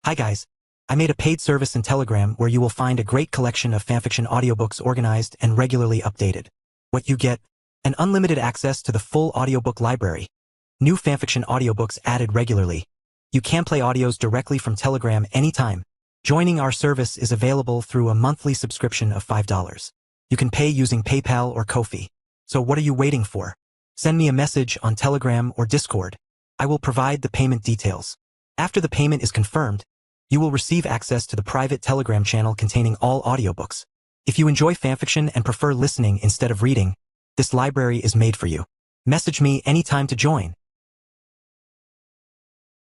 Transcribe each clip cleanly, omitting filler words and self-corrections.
Hi guys. I made a paid service in Telegram where you will find a great collection of fanfiction audiobooks organized and regularly updated. What you get? An unlimited access to the full audiobook library. New fanfiction audiobooks added regularly. You can play audios directly from Telegram anytime. Joining our service is available through a monthly subscription of $5. You can pay using PayPal or Ko-fi. So what are you waiting for? Send me a message on Telegram or Discord. I will provide the payment details. After the payment is confirmed, you will receive access to the private Telegram channel containing all audiobooks. If you enjoy fanfiction and prefer listening instead of reading, this library is made for you. Message me anytime to join.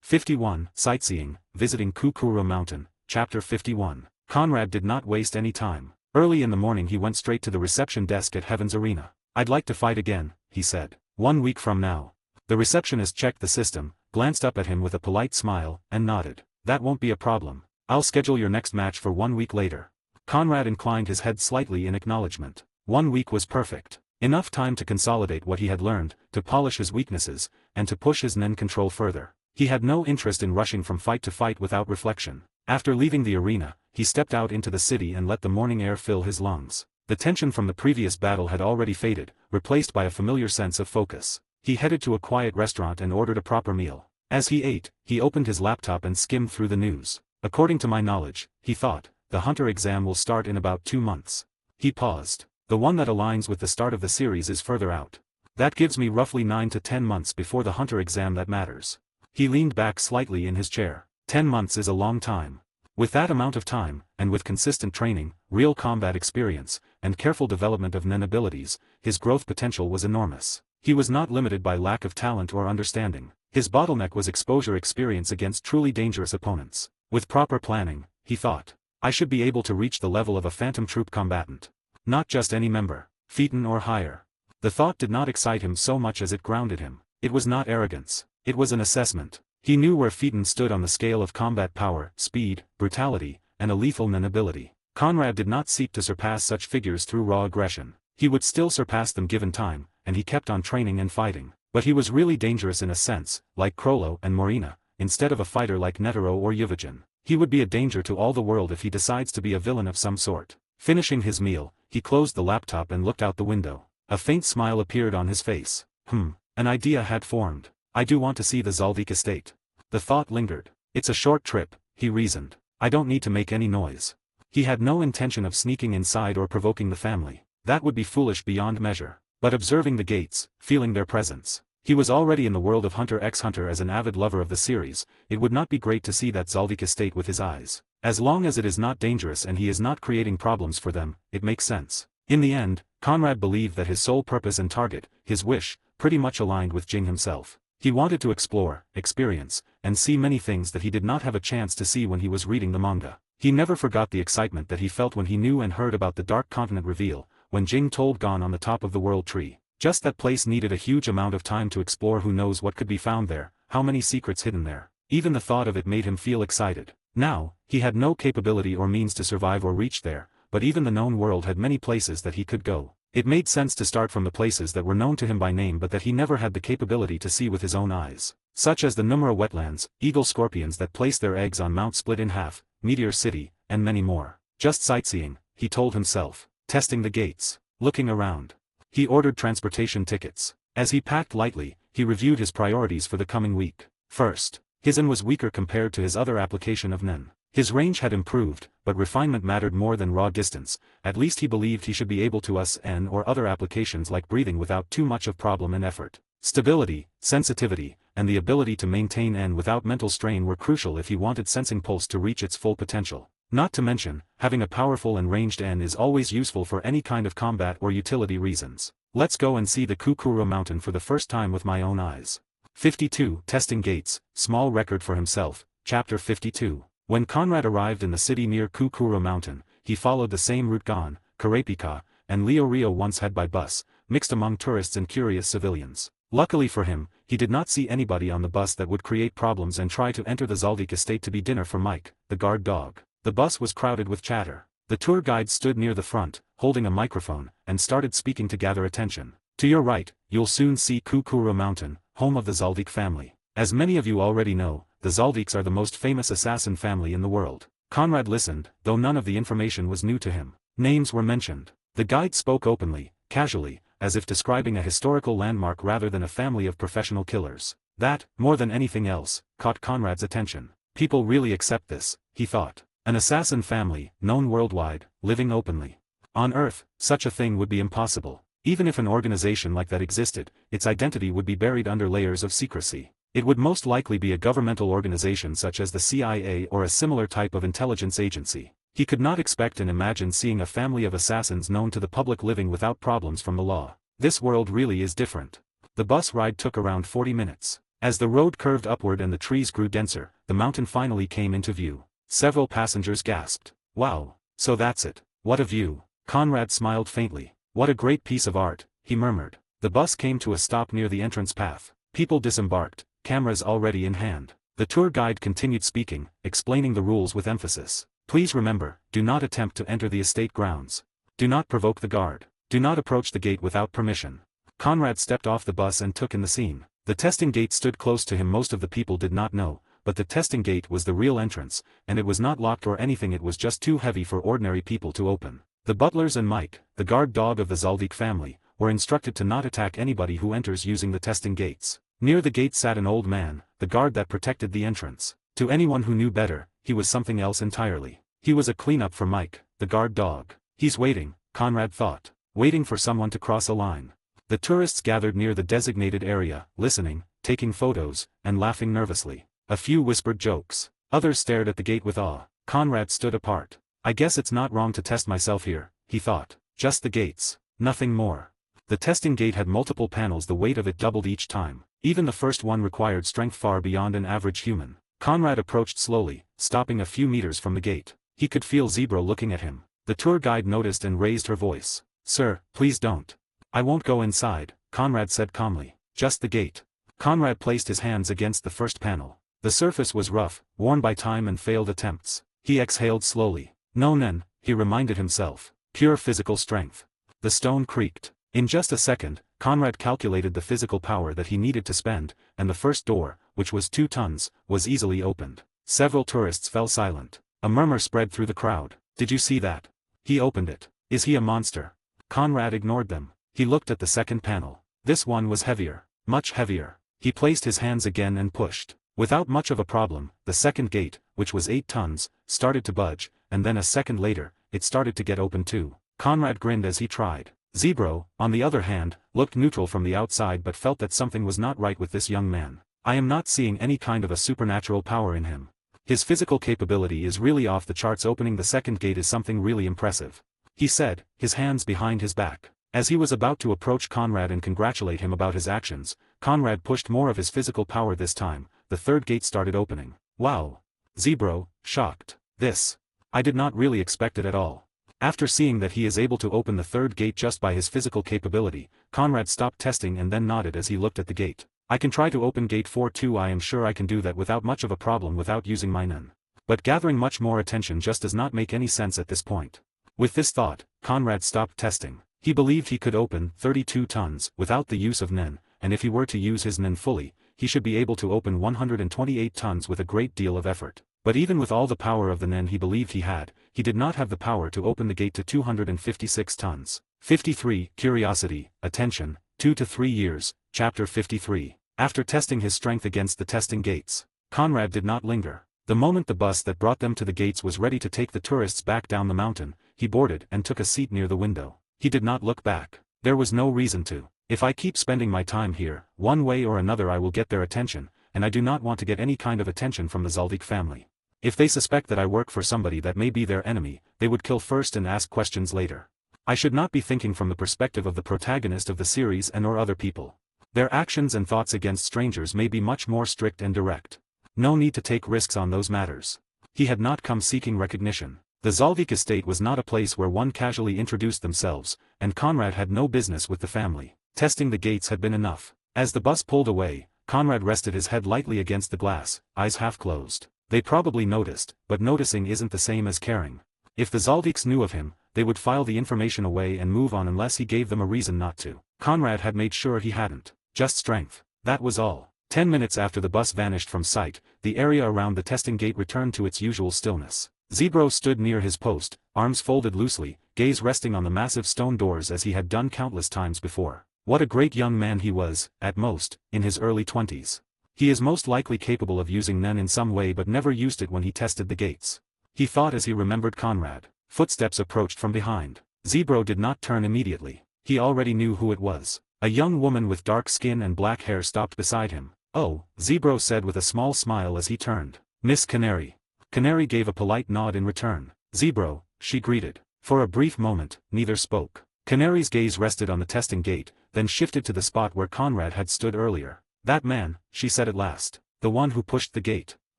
51. Sightseeing, Visiting Kukuru Mountain, Chapter 51. Conrad did not waste any time. Early in the morning he went straight to the reception desk at Heaven's Arena. "I'd like to fight again," he said. 1 week from now. The receptionist checked the system, glanced up at him with a polite smile, and nodded. "That won't be a problem. I'll schedule your next match for 1 week later." Conrad inclined his head slightly in acknowledgement. 1 week was perfect. Enough time to consolidate what he had learned, to polish his weaknesses, and to push his Nen control further. He had no interest in rushing from fight to fight without reflection. After leaving the arena, he stepped out into the city and let the morning air fill his lungs. The tension from the previous battle had already faded, replaced by a familiar sense of focus. He headed to a quiet restaurant and ordered a proper meal. As he ate, he opened his laptop and skimmed through the news. "According to my knowledge," he thought, "the Hunter exam will start in about 2 months. He paused. "The one that aligns with the start of the series is further out. That gives me roughly 9 to 10 months before the Hunter exam that matters." He leaned back slightly in his chair. 10 months is a long time. With that amount of time, and with consistent training, real combat experience, and careful development of Nen abilities, his growth potential was enormous. He was not limited by lack of talent or understanding. His bottleneck was exposure experience against truly dangerous opponents. With proper planning, he thought, "I should be able to reach the level of a Phantom Troop combatant. Not just any member, Phaeton or higher." The thought did not excite him so much as it grounded him. It was not arrogance. It was an assessment. He knew where Phaeton stood on the scale of combat power, speed, brutality, and a lethal Nen ability. Conrad did not seek to surpass such figures through raw aggression. He would still surpass them given time, and he kept on training and fighting. But he was really dangerous in a sense, like Krollo and Morina, instead of a fighter like Netero or Yuvigin. He would be a danger to all the world if he decides to be a villain of some sort. Finishing his meal, he closed the laptop and looked out the window. A faint smile appeared on his face. An idea had formed. "I do want to see the Zaldik estate." The thought lingered. "It's a short trip," he reasoned. "I don't need to make any noise." He had no intention of sneaking inside or provoking the family. That would be foolish beyond measure. But observing the gates, feeling their presence. He was already in the world of Hunter x Hunter as an avid lover of the series. It would not be great to see that Zaldik estate with his eyes. As long as it is not dangerous and he is not creating problems for them, it makes sense. In the end, Conrad believed that his sole purpose and target, his wish, pretty much aligned with Jing himself. He wanted to explore, experience, and see many things that he did not have a chance to see when he was reading the manga. He never forgot the excitement that he felt when he knew and heard about the Dark Continent reveal, when Jing told Gon on the top of the World Tree. Just that place needed a huge amount of time to explore. Who knows what could be found there, how many secrets hidden there. Even the thought of it made him feel excited. Now, he had no capability or means to survive or reach there, but even the known world had many places that he could go. It made sense to start from the places that were known to him by name but that he never had the capability to see with his own eyes. Such as the Numera wetlands, eagle scorpions that place their eggs on Mount Split in Half, Meteor City, and many more. Just sightseeing, he told himself. Testing the gates. Looking around. He ordered transportation tickets. As he packed lightly, he reviewed his priorities for the coming week. First, his Nen was weaker compared to his other application of Nen. His range had improved, but refinement mattered more than raw distance. At least he believed he should be able to use N or other applications like breathing without too much of problem and effort. Stability, sensitivity, and the ability to maintain N without mental strain were crucial if he wanted Sensing Pulse to reach its full potential. Not to mention, having a powerful and ranged N is always useful for any kind of combat or utility reasons. Let's go and see the Kukuru Mountain for the first time with my own eyes. 52. Testing gates, small record for himself, Chapter 52. When Conrad arrived in the city near Kukuru Mountain, he followed the same route Gon, Karapika, and Leo Rio once had by bus, mixed among tourists and curious civilians. Luckily for him, he did not see anybody on the bus that would create problems and try to enter the Zaldik estate to be dinner for Mike, the guard dog. The bus was crowded with chatter. The tour guide stood near the front, holding a microphone, and started speaking to gather attention. "To your right, you'll soon see Kukuru Mountain, home of the Zaldik family. As many of you already know, the Zaldiks are the most famous assassin family in the world. Conrad listened, though none of the information was new to him. Names were mentioned. The guide spoke openly, casually, as if describing a historical landmark rather than a family of professional killers. That, more than anything else, caught Conrad's attention. People really accept this, he thought. An assassin family, known worldwide, living openly. On Earth, such a thing would be impossible. Even if an organization like that existed, its identity would be buried under layers of secrecy. It would most likely be a governmental organization such as the CIA or a similar type of intelligence agency. He could not expect and imagine seeing a family of assassins known to the public living without problems from the law. This world really is different. The bus ride took around 40 minutes. As the road curved upward and the trees grew denser, the mountain finally came into view. Several passengers gasped. Wow, so that's it. What a view. Conrad smiled faintly. What a great piece of art, he murmured. The bus came to a stop near the entrance path. People disembarked, cameras already in hand. The tour guide continued speaking, explaining the rules with emphasis. Please remember, do not attempt to enter the estate grounds. Do not provoke the guard. Do not approach the gate without permission. Conrad stepped off the bus and took in the scene. The testing gate stood close to him. Most of the people did not know, but the testing gate was the real entrance, and it was not locked or anything. It was just too heavy for ordinary people to open. The butlers and Mike, the guard dog of the Zaldik family, were instructed to not attack anybody who enters using the testing gates. Near the gate sat an old man, the guard that protected the entrance. To anyone who knew better, he was something else entirely. He was a cleanup for Mike, the guard dog. He's waiting, Conrad thought. Waiting for someone to cross a line. The tourists gathered near the designated area, listening, taking photos, and laughing nervously. A few whispered jokes. Others stared at the gate with awe. Conrad stood apart. I guess it's not wrong to test myself here, he thought. Just the gates. Nothing more. The testing gate had multiple panels. The weight of it doubled each time. Even the first one required strength far beyond an average human. Conrad approached slowly, stopping a few meters from the gate. He could feel Zebro looking at him. The tour guide noticed and raised her voice. Sir, please don't. I won't go inside, Conrad said calmly. Just the gate. Conrad placed his hands against the first panel. The surface was rough, worn by time and failed attempts. He exhaled slowly. No nen, he reminded himself. Pure physical strength. The stone creaked. In just a second, Conrad calculated the physical power that he needed to spend, and the first door, which was 2 tons, was easily opened. Several tourists fell silent. A murmur spread through the crowd. Did you see that? He opened it. Is he a monster? Conrad ignored them. He looked at the second panel. This one was heavier. Much heavier. He placed his hands again and pushed. Without much of a problem, the second gate, which was 8 tons, started to budge, and then a second later, it started to get open too. Conrad grinned as he tried. Zebro, on the other hand, looked neutral from the outside but felt that something was not right with this young man. I am not seeing any kind of a supernatural power in him. His physical capability is really off the charts. Opening the second gate is something really impressive, he said, his hands behind his back. As he was about to approach Conrad and congratulate him about his actions, Conrad pushed more of his physical power this time. The third gate started opening. Wow! Zebro, shocked. This. I did not really expect it at all. After seeing that he is able to open the third gate just by his physical capability, Conrad stopped testing and then nodded as he looked at the gate. I can try to open gate 4 too. I am sure I can do that without much of a problem without using my nen. But gathering much more attention just does not make any sense at this point. With this thought, Conrad stopped testing. He believed he could open 32 tons without the use of nen, and if he were to use his nen fully, he should be able to open 128 tons with a great deal of effort. But even with all the power of the nen he believed he had, he did not have the power to open the gate to 256 tons. 53. Curiosity, attention, 2 to 3 years, Chapter 53. After testing his strength against the testing gates, Conrad did not linger. The moment the bus that brought them to the gates was ready to take the tourists back down the mountain, he boarded and took a seat near the window. He did not look back. There was no reason to. If I keep spending my time here, one way or another I will get their attention, and I do not want to get any kind of attention from the Zaldik family. If they suspect that I work for somebody that may be their enemy, they would kill first and ask questions later. I should not be thinking from the perspective of the protagonist of the series and or other people. Their actions and thoughts against strangers may be much more strict and direct. No need to take risks on those matters. He had not come seeking recognition. The Zaldik estate was not a place where one casually introduced themselves, and Conrad had no business with the family. Testing the gates had been enough. As the bus pulled away, Conrad rested his head lightly against the glass, eyes half closed. They probably noticed, but noticing isn't the same as caring. If the Zaldiks knew of him, they would file the information away and move on unless he gave them a reason not to. Conrad had made sure he hadn't. Just strength. That was all. 10 minutes after the bus vanished from sight, the area around the testing gate returned to its usual stillness. Zebro stood near his post, arms folded loosely, gaze resting on the massive stone doors as he had done countless times before. What a great young man he was, at most, in his early 20s. He is most likely capable of using Nen in some way but never used it when he tested the gates. He thought as he remembered Conrad. Footsteps approached from behind. Zebro did not turn immediately. He already knew who it was. A young woman with dark skin and black hair stopped beside him. "Oh," Zebro said with a small smile as he turned. "Miss Canary." Canary gave a polite nod in return. "Zebro," she greeted. For a brief moment, neither spoke. Canary's gaze rested on the testing gate, then shifted to the spot where Conrad had stood earlier. "That man," she said at last. "The one who pushed the gate."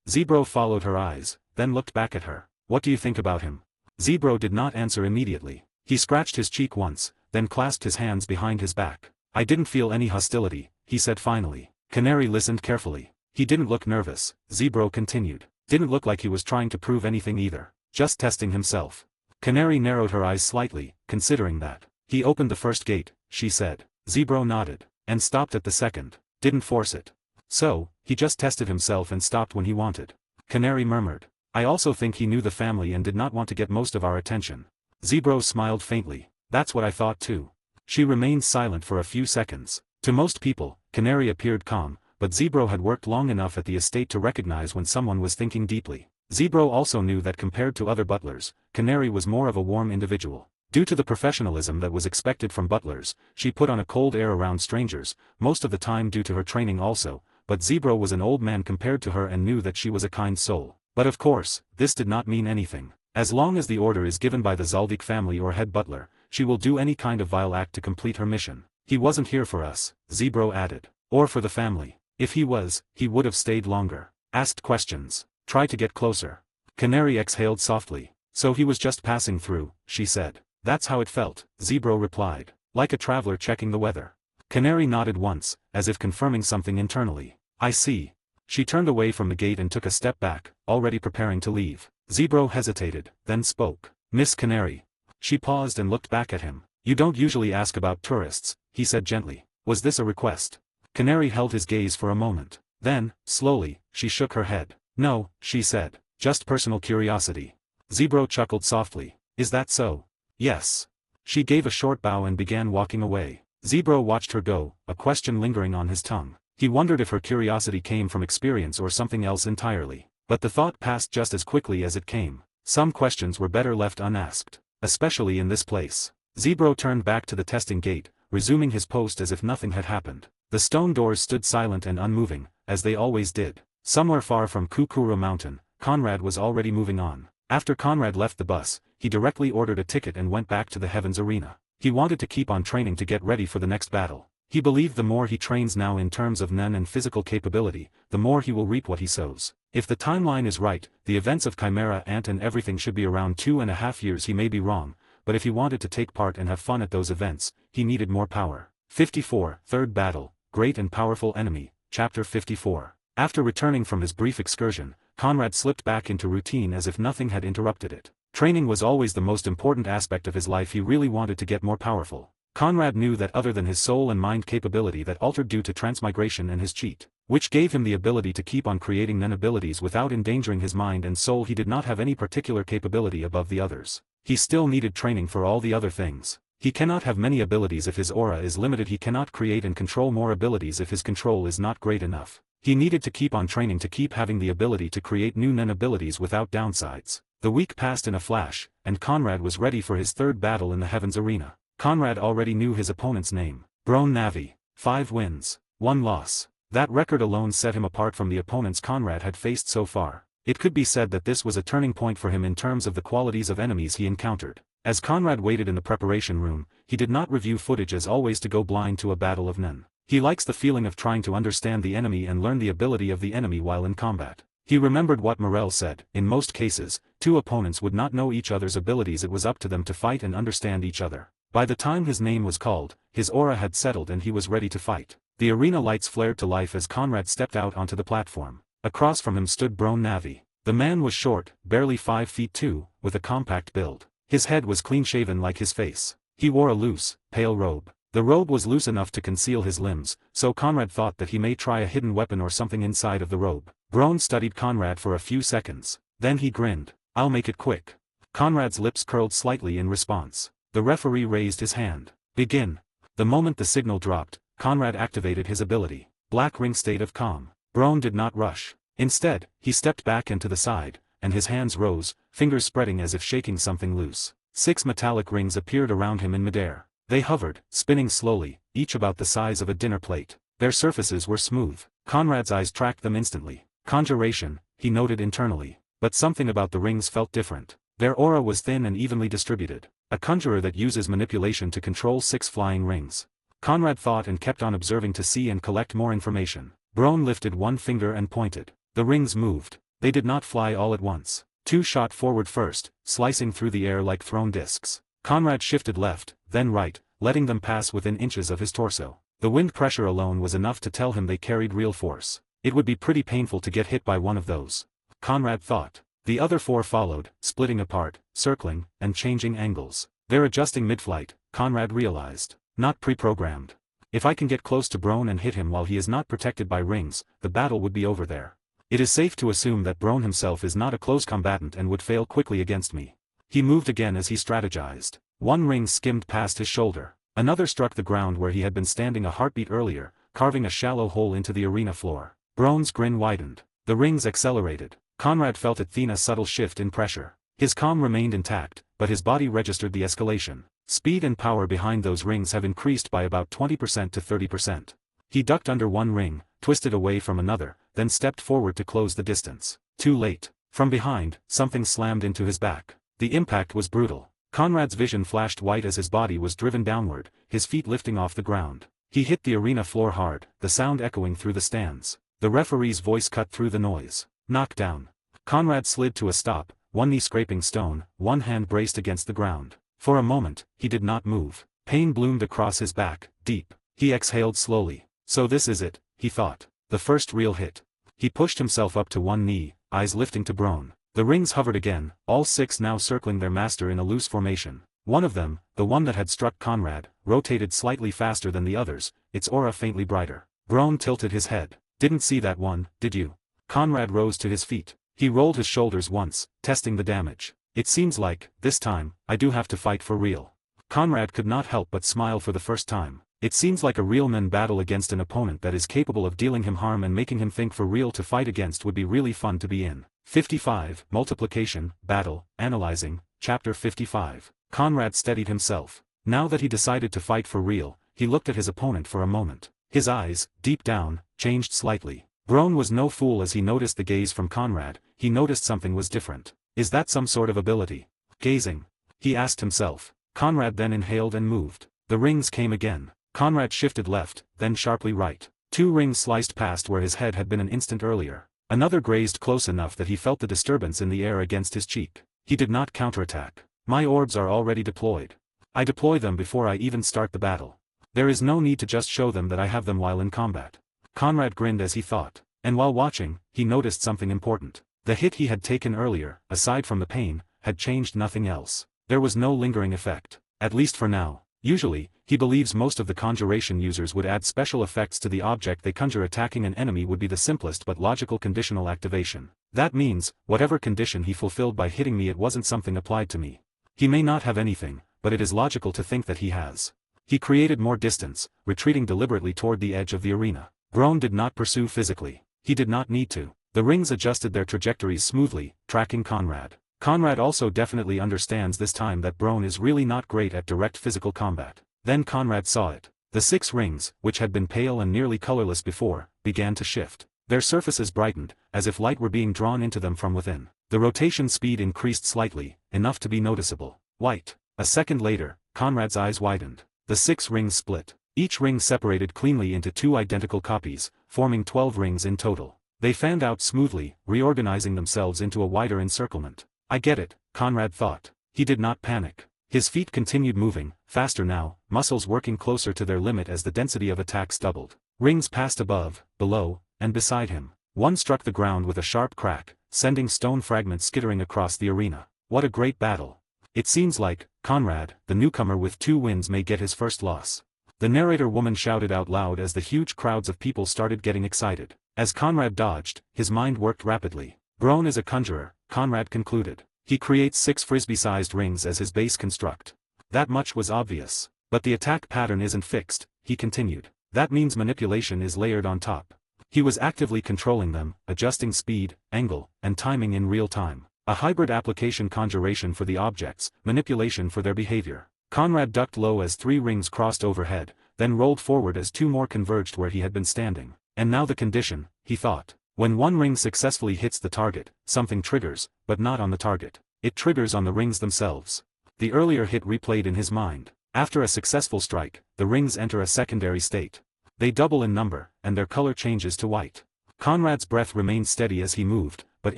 Zebro followed her eyes, then looked back at her. "What do you think about him?" Zebro did not answer immediately. He scratched his cheek once, then clasped his hands behind his back. "I didn't feel any hostility," he said finally. Canary listened carefully. "He didn't look nervous," Zebro continued. "Didn't look like he was trying to prove anything either. Just testing himself." Canary narrowed her eyes slightly, considering that. "He opened the first gate," she said. Zebro nodded. "And stopped at the second. Didn't force it." "So, he just tested himself and stopped when he wanted." Canary murmured. "I also think he knew the family and did not want to get most of our attention." Zebro smiled faintly. "That's what I thought too." She remained silent for a few seconds. To most people, Canary appeared calm, but Zebro had worked long enough at the estate to recognize when someone was thinking deeply. Zebro also knew that compared to other butlers, Canary was more of a warm individual. Due to the professionalism that was expected from butlers, she put on a cold air around strangers, most of the time due to her training also, but Zebro was an old man compared to her and knew that she was a kind soul. But of course, this did not mean anything. As long as the order is given by the Zaldik family or head butler, she will do any kind of vile act to complete her mission. "He wasn't here for us," Zebro added. "Or for the family. If he was, he would have stayed longer. Asked questions. Try to get closer." Canary exhaled softly. "So he was just passing through," she said. "That's how it felt," Zebro replied. "Like a traveler checking the weather." Canary nodded once, as if confirming something internally. "I see." She turned away from the gate and took a step back, already preparing to leave. Zebro hesitated, then spoke. "Miss Canary." She paused and looked back at him. "You don't usually ask about tourists," he said gently. "Was this a request?" Canary held his gaze for a moment. Then, slowly, she shook her head. "No," she said. "Just personal curiosity." Zebro chuckled softly. "Is that so?" "Yes." She gave a short bow and began walking away. Zebro watched her go, a question lingering on his tongue. He wondered if her curiosity came from experience or something else entirely. But the thought passed just as quickly as it came. Some questions were better left unasked. Especially in this place. Zebro turned back to the testing gate, resuming his post as if nothing had happened. The stone doors stood silent and unmoving, as they always did. Somewhere far from Kukura Mountain, Conrad was already moving on. After Conrad left the bus, he directly ordered a ticket and went back to the Heavens Arena. He wanted to keep on training to get ready for the next battle. He believed the more he trains now in terms of Nen and physical capability, the more he will reap what he sows. If the timeline is right, the events of Chimera Ant and everything should be around 2.5 years. He may be wrong, but if he wanted to take part and have fun at those events, he needed more power. 54, Third Battle, Great and Powerful Enemy, Chapter 54. After returning from his brief excursion, Conrad slipped back into routine as if nothing had interrupted it. Training was always the most important aspect of his life. He really wanted to get more powerful. Conrad knew that other than his soul and mind capability that altered due to transmigration and his cheat, which gave him the ability to keep on creating Nen abilities without endangering his mind and soul, he did not have any particular capability above the others. He still needed training for all the other things. He cannot have many abilities if his aura is limited. He cannot create and control more abilities if his control is not great enough. He needed to keep on training to keep having the ability to create new Nen abilities without downsides. The week passed in a flash, and Conrad was ready for his third battle in the Heavens Arena. Conrad already knew his opponent's name. Brone Navi. 5 wins, 1 loss. That record alone set him apart from the opponents Conrad had faced so far. It could be said that this was a turning point for him in terms of the qualities of enemies he encountered. As Conrad waited in the preparation room, he did not review footage as always to go blind to a battle of Nen. He likes the feeling of trying to understand the enemy and learn the ability of the enemy while in combat. He remembered what Morel said. In most cases, two opponents would not know each other's abilities. It was up to them to fight and understand each other. By the time his name was called, his aura had settled and he was ready to fight. The arena lights flared to life as Conrad stepped out onto the platform. Across from him stood Brone Navi. The man was short, barely 5 feet 2, with a compact build. His head was clean-shaven like his face. He wore a loose, pale robe. The robe was loose enough to conceal his limbs, so Conrad thought that he may try a hidden weapon or something inside of the robe. Brone studied Conrad for a few seconds. Then he grinned. "I'll make it quick." Conrad's lips curled slightly in response. The referee raised his hand. "Begin." The moment the signal dropped, Conrad activated his ability. Black Ring State of Calm. Brone did not rush. Instead, he stepped back and to the side, and his hands rose, fingers spreading as if shaking something loose. 6 metallic rings appeared around him in midair. They hovered, spinning slowly, each about the size of a dinner plate. Their surfaces were smooth. Conrad's eyes tracked them instantly. Conjuration, he noted internally. But something about the rings felt different. Their aura was thin and evenly distributed. A conjurer that uses manipulation to control 6 flying rings. Conrad thought and kept on observing to see and collect more information. Brone lifted one finger and pointed. The rings moved. They did not fly all at once. 2 shot forward first, slicing through the air like thrown discs. Conrad shifted left, then right, letting them pass within inches of his torso. The wind pressure alone was enough to tell him they carried real force. It would be pretty painful to get hit by one of those. Conrad thought. The other 4 followed, splitting apart, circling, and changing angles. They're adjusting mid-flight, Conrad realized. Not pre-programmed. If I can get close to Brone and hit him while he is not protected by rings, the battle would be over there. It is safe to assume that Brone himself is not a close combatant and would fail quickly against me. He moved again as he strategized. 1 ring skimmed past his shoulder. Another struck the ground where he had been standing a heartbeat earlier, carving a shallow hole into the arena floor. Brone's grin widened. The rings accelerated. Conrad felt a subtle shift in pressure. His calm remained intact, but his body registered the escalation. Speed and power behind those rings have increased by about 20% to 30%. He ducked under one ring, twisted away from another, then stepped forward to close the distance. Too late. From behind, something slammed into his back. The impact was brutal. Conrad's vision flashed white as his body was driven downward, his feet lifting off the ground. He hit the arena floor hard, the sound echoing through the stands. The referee's voice cut through the noise. Knockdown. Conrad slid to a stop, one knee scraping stone, one hand braced against the ground. For a moment, he did not move. Pain bloomed across his back, deep. He exhaled slowly. So this is it, he thought. The first real hit. He pushed himself up to one knee, eyes lifting to Brone. The rings hovered again, all 6 now circling their master in a loose formation. One of them, the one that had struck Conrad, rotated slightly faster than the others, its aura faintly brighter. Brone tilted his head. Didn't see that one, did you? Conrad rose to his feet. He rolled his shoulders once, testing the damage. It seems like, this time, I do have to fight for real. Conrad could not help but smile for the first time. It seems like a real man battle against an opponent that is capable of dealing him harm and making him think for real. To fight against would be really fun to be in. 55, Multiplication, Battle, Analyzing, Chapter 55. Conrad steadied himself. Now that he decided to fight for real, he looked at his opponent for a moment. His eyes, deep down, changed slightly. Brone was no fool as he noticed the gaze from Conrad. He noticed something was different. Is that some sort of ability? Gazing. He asked himself. Conrad then inhaled and moved. The rings came again. Conrad shifted left, then sharply right. 2 rings sliced past where his head had been an instant earlier. Another grazed close enough that he felt the disturbance in the air against his cheek. He did not counterattack. My orbs are already deployed. I deploy them before I even start the battle. There is no need to just show them that I have them while in combat. Conrad grinned as he thought. And while watching, he noticed something important. The hit he had taken earlier, aside from the pain, had changed nothing else. There was no lingering effect. At least for now. Usually, he believes most of the conjuration users would add special effects to the object they conjure. Attacking an enemy would be the simplest but logical conditional activation. That means, whatever condition he fulfilled by hitting me, it wasn't something applied to me. He may not have anything, but it is logical to think that he has. He created more distance, retreating deliberately toward the edge of the arena. Brone did not pursue physically. He did not need to. The rings adjusted their trajectories smoothly, tracking Conrad. Conrad also definitely understands this time that Brone is really not great at direct physical combat. Then Conrad saw it. The 6 rings, which had been pale and nearly colorless before, began to shift. Their surfaces brightened, as if light were being drawn into them from within. The rotation speed increased slightly, enough to be noticeable. White. A second later, Conrad's eyes widened. The 6 rings split. Each ring separated cleanly into 2 identical copies, forming 12 rings in total. They fanned out smoothly, reorganizing themselves into a wider encirclement. I get it, Conrad thought. He did not panic. His feet continued moving, faster now, muscles working closer to their limit as the density of attacks doubled. Rings passed above, below, and beside him. One struck the ground with a sharp crack, sending stone fragments skittering across the arena. What a great battle. It seems like, Conrad, the newcomer with 2 wins, may get his first loss. The narrator woman shouted out loud as the huge crowds of people started getting excited. As Conrad dodged, his mind worked rapidly. Brone is a conjurer, Conrad concluded. He creates 6 frisbee-sized rings as his base construct. That much was obvious. But the attack pattern isn't fixed, he continued. That means manipulation is layered on top. He was actively controlling them, adjusting speed, angle, and timing in real time. A hybrid application: conjuration for the objects, manipulation for their behavior. Conrad ducked low as 3 rings crossed overhead, then rolled forward as 2 more converged where he had been standing. And now the condition, he thought. When one ring successfully hits the target, something triggers, but not on the target. It triggers on the rings themselves. The earlier hit replayed in his mind. After a successful strike, the rings enter a secondary state. They double in number, and their color changes to white. Conrad's breath remained steady as he moved, but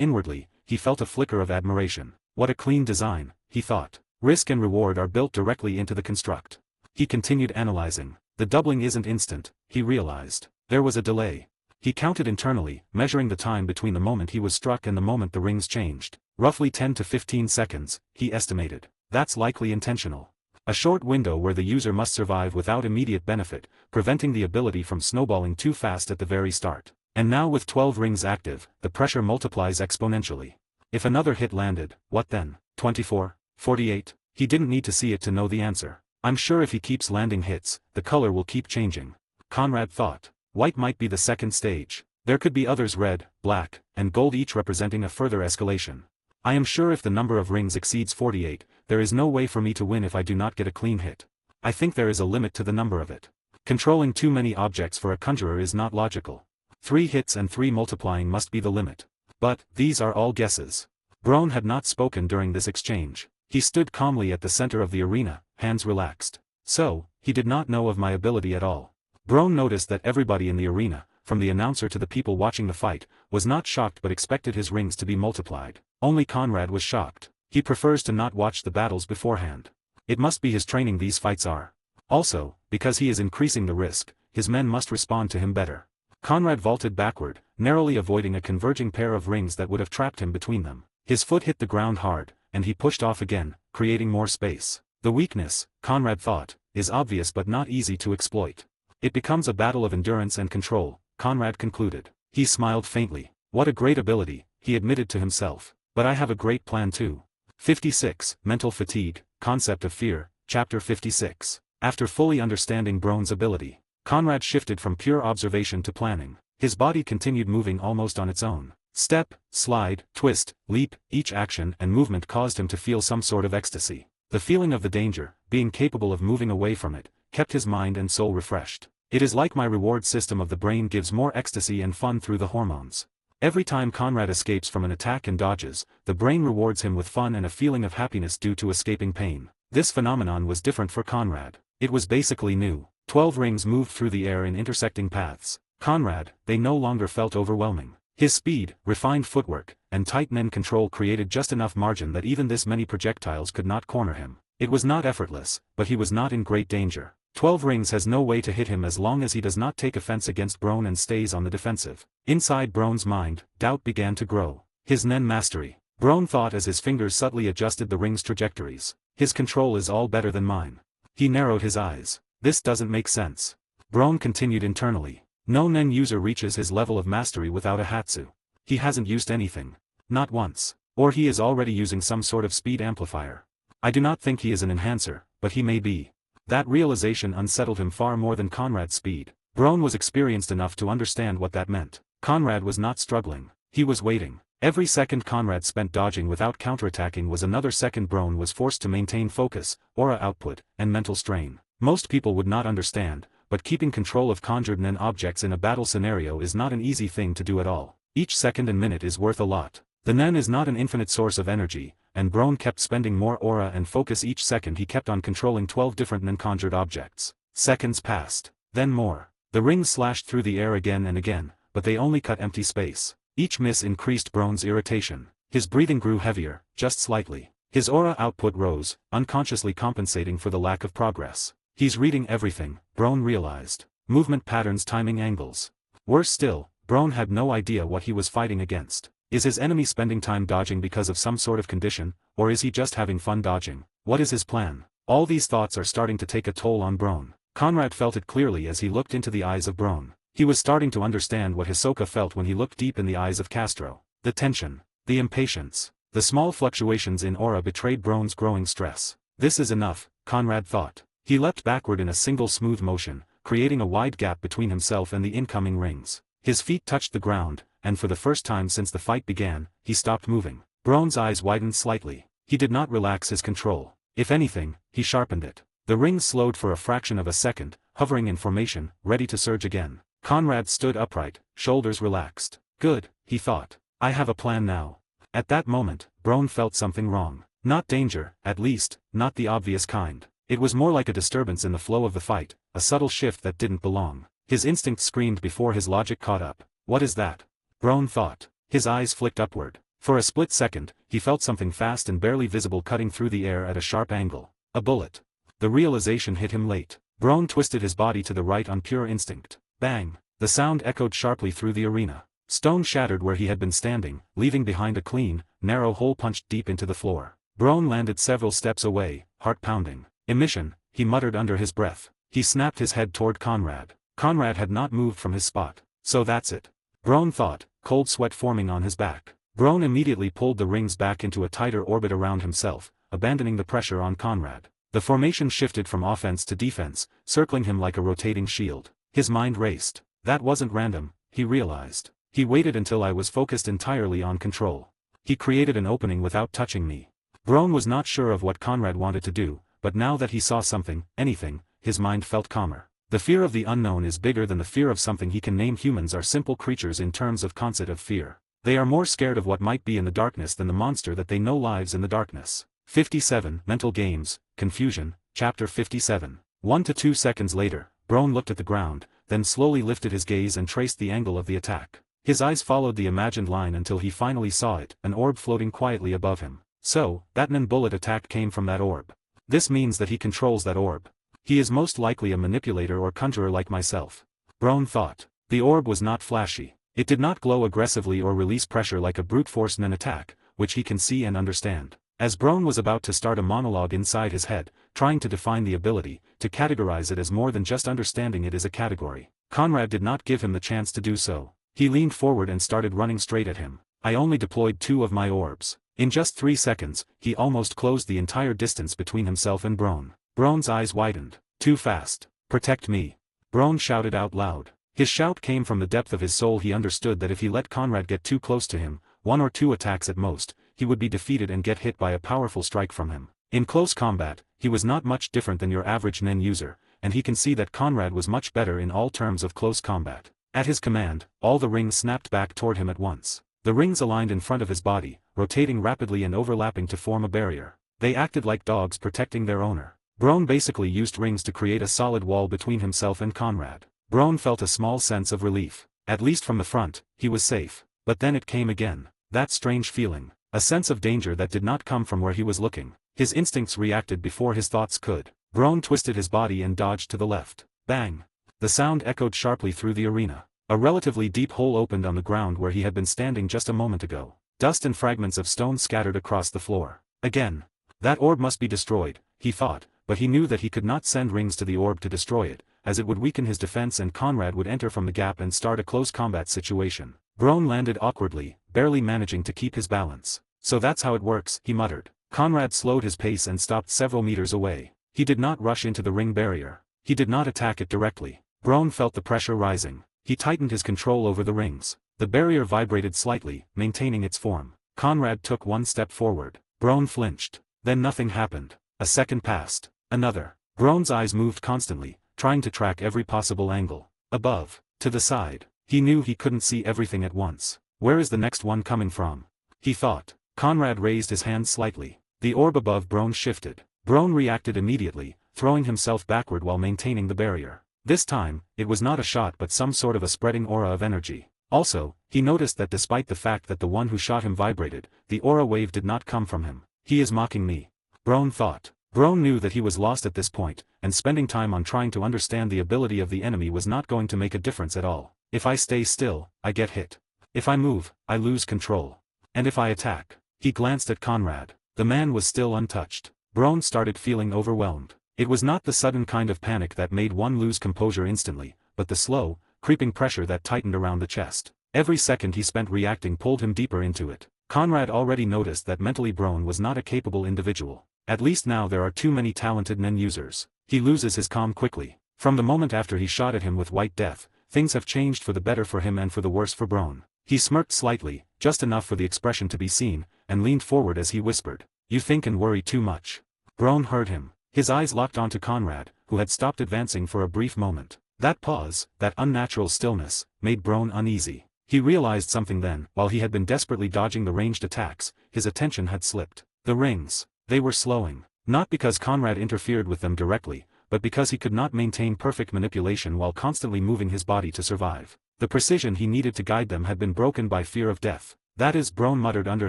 inwardly, he felt a flicker of admiration. What a clean design, he thought. Risk and reward are built directly into the construct. He continued analyzing. The doubling isn't instant, he realized. There was a delay. He counted internally, measuring the time between the moment he was struck and the moment the rings changed. Roughly 10 to 15 seconds, he estimated. That's likely intentional. A short window where the user must survive without immediate benefit, preventing the ability from snowballing too fast at the very start. And now with 12 rings active, the pressure multiplies exponentially. If another hit landed, what then? 24? 48? He didn't need to see it to know the answer. I'm sure if he keeps landing hits, the color will keep changing. Conrad thought. White might be the second stage. There could be others: red, black, and gold, each representing a further escalation. I am sure if the number of rings exceeds 48, there is no way for me to win if I do not get a clean hit. I think there is a limit to the number of it. Controlling too many objects for a conjurer is not logical. 3 hits and 3 multiplying must be the limit. But, these are all guesses. Brone had not spoken during this exchange. He stood calmly at the center of the arena, hands relaxed. So, he did not know of my ability at all. Brone noticed that everybody in the arena, from the announcer to the people watching the fight, was not shocked but expected his rings to be multiplied. Only Conrad was shocked. He prefers to not watch the battles beforehand. It must be his training these fights are. Also, because he is increasing the risk, his men must respond to him better. Conrad vaulted backward, narrowly avoiding a converging pair of rings that would have trapped him between them. His foot hit the ground hard, and he pushed off again, creating more space. The weakness, Conrad thought, is obvious but not easy to exploit. It becomes a battle of endurance and control, Conrad concluded. He smiled faintly. What a great ability, he admitted to himself. But I have a great plan too. 56, Mental Fatigue, Concept of Fear, Chapter 56. After fully understanding Brone's ability, Conrad shifted from pure observation to planning. His body continued moving almost on its own. Step, slide, twist, leap, each action and movement caused him to feel some sort of ecstasy. The feeling of the danger, being capable of moving away from it, kept his mind and soul refreshed. It is like my reward system of the brain gives more ecstasy and fun through the hormones. Every time Conrad escapes from an attack and dodges, the brain rewards him with fun and a feeling of happiness due to escaping pain. This phenomenon was different for Conrad. It was basically new. 12 rings moved through the air in intersecting paths. Conrad, they no longer felt overwhelming. His speed, refined footwork, and tight end control created just enough margin that even this many projectiles could not corner him. It was not effortless, but he was not in great danger. 12 rings has no way to hit him as long as he does not take offense against Brone and stays on the defensive. Inside Brone's mind, doubt began to grow. His Nen mastery. Brone thought as his fingers subtly adjusted the ring's trajectories. His control is all better than mine. He narrowed his eyes. This doesn't make sense. Brone continued internally. No Nen user reaches his level of mastery without a Hatsu. He hasn't used anything. Not once. Or he is already using some sort of speed amplifier. I do not think he is an enhancer, but he may be. That realization unsettled him far more than Conrad's speed. Brone was experienced enough to understand what that meant. Conrad was not struggling. He was waiting. Every second Conrad spent dodging without counterattacking was another second Brone was forced to maintain focus, aura output, and mental strain. Most people would not understand, but keeping control of conjured Nen objects in a battle scenario is not an easy thing to do at all. Each second and minute is worth a lot. The Nen is not an infinite source of energy, and Brone kept spending more aura and focus each second he kept on controlling 12 different Nen conjured objects. Seconds passed. Then more. The rings slashed through the air again and again, but they only cut empty space. Each miss increased Brone's irritation. His breathing grew heavier, just slightly. His aura output rose, unconsciously compensating for the lack of progress. He's reading everything, Brone realized. Movement patterns, timing, angles. Worse still, Brone had no idea what he was fighting against. Is his enemy spending time dodging because of some sort of condition, or is he just having fun dodging? What is his plan? All these thoughts are starting to take a toll on Brone. Conrad felt it clearly as he looked into the eyes of Brone. He was starting to understand what Hisoka felt when he looked deep in the eyes of Castro. The tension, the impatience, the small fluctuations in aura betrayed Brone's growing stress. This is enough, Conrad thought. He leapt backward in a single smooth motion, creating a wide gap between himself and the incoming rings. His feet touched the ground, and for the first time since the fight began, he stopped moving. Brone's eyes widened slightly. He did not relax his control. If anything, he sharpened it. The rings slowed for a fraction of a second, hovering in formation, ready to surge again. Conrad stood upright, shoulders relaxed. Good, he thought. I have a plan now. At that moment, Brone felt something wrong. Not danger, at least, not the obvious kind. It was more like a disturbance in the flow of the fight, a subtle shift that didn't belong. His instinct screamed before his logic caught up. What is that? Brone thought. His eyes flicked upward. For a split second, he felt something fast and barely visible cutting through the air at a sharp angle. A bullet. The realization hit him late. Brone twisted his body to the right on pure instinct. Bang! The sound echoed sharply through the arena. Stone shattered where he had been standing, leaving behind a clean, narrow hole punched deep into the floor. Brone landed several steps away, heart pounding. Emission, he muttered under his breath. He snapped his head toward Conrad. Conrad had not moved from his spot. So that's it. Brone thought, cold sweat forming on his back. Brone immediately pulled the rings back into a tighter orbit around himself, abandoning the pressure on Conrad. The formation shifted from offense to defense, circling him like a rotating shield. His mind raced. That wasn't random, he realized. He waited until I was focused entirely on control. He created an opening without touching me. Brone was not sure of what Conrad wanted to do, but now that he saw something, anything, his mind felt calmer. The fear of the unknown is bigger than the fear of something he can name. Humans are simple creatures in terms of concept of fear. They are more scared of what might be in the darkness than the monster that they know lives in the darkness. 57 Mental Games, Confusion, Chapter 57. 1 to 2 seconds later, Brone looked at the ground, then slowly lifted his gaze and traced the angle of the attack. His eyes followed the imagined line until he finally saw it, an orb floating quietly above him. So, that non-bullet attack came from that orb. This means that he controls that orb. He is most likely a manipulator or conjurer like myself. Brone thought. The orb was not flashy. It did not glow aggressively or release pressure like a brute force nin attack, which he can see and understand. As Brone was about to start a monologue inside his head, trying to define the ability, to categorize it as more than just understanding it as a category, Conrad did not give him the chance to do so. He leaned forward and started running straight at him. I only deployed 2 of my orbs. In just 3 seconds, he almost closed the entire distance between himself and Brone. Brone's eyes widened. Too fast. Protect me. Brone shouted out loud. His shout came from the depth of his soul. He understood that if he let Conrad get too close to him, 1 or 2 attacks at most, he would be defeated and get hit by a powerful strike from him. In close combat, he was not much different than your average nin user, and he can see that Conrad was much better in all terms of close combat. At his command, all the rings snapped back toward him at once. The rings aligned in front of his body, rotating rapidly and overlapping to form a barrier. They acted like dogs protecting their owner. Brone basically used rings to create a solid wall between himself and Conrad. Brone felt a small sense of relief. At least from the front, he was safe. But then it came again. That strange feeling. A sense of danger that did not come from where he was looking. His instincts reacted before his thoughts could. Brone twisted his body and dodged to the left. Bang! The sound echoed sharply through the arena. A relatively deep hole opened on the ground where he had been standing just a moment ago. Dust and fragments of stone scattered across the floor. Again. That orb must be destroyed, he thought, but he knew that he could not send rings to the orb to destroy it, as it would weaken his defense and Conrad would enter from the gap and start a close combat situation. Brone landed awkwardly, barely managing to keep his balance. So that's how it works, he muttered. Conrad slowed his pace and stopped several meters away. He did not rush into the ring barrier. He did not attack it directly. Brone felt the pressure rising. He tightened his control over the rings. The barrier vibrated slightly, maintaining its form. Conrad took 1 step forward. Brone flinched. Then nothing happened. A second passed. Another. Brone's eyes moved constantly, trying to track every possible angle. Above. To the side. He knew he couldn't see everything at once. Where is the next one coming from? He thought. Conrad raised his hand slightly. The orb above Brone shifted. Brone reacted immediately, throwing himself backward while maintaining the barrier. This time, it was not a shot but some sort of a spreading aura of energy. Also, he noticed that despite the fact that the one who shot him vibrated, the aura wave did not come from him. He is mocking me. Brone thought. Brone knew that he was lost at this point, and spending time on trying to understand the ability of the enemy was not going to make a difference at all. If I stay still, I get hit. If I move, I lose control. And if I attack. He glanced at Conrad. The man was still untouched. Brone started feeling overwhelmed. It was not the sudden kind of panic that made one lose composure instantly, but the slow, creeping pressure that tightened around the chest. Every second he spent reacting pulled him deeper into it. Conrad already noticed that mentally Brone was not a capable individual. At least now there are too many talented Nen users. He loses his calm quickly. From the moment after he shot at him with White Death, things have changed for the better for him and for the worse for Brone. He smirked slightly, just enough for the expression to be seen, and leaned forward as he whispered, "You think and worry too much." Brone heard him. His eyes locked onto Conrad, who had stopped advancing for a brief moment. That pause, that unnatural stillness, made Brone uneasy. He realized something then. While he had been desperately dodging the ranged attacks, his attention had slipped. The rings. They were slowing. Not because Conrad interfered with them directly, but because he could not maintain perfect manipulation while constantly moving his body to survive. The precision he needed to guide them had been broken by fear of death. "That is," Brone muttered under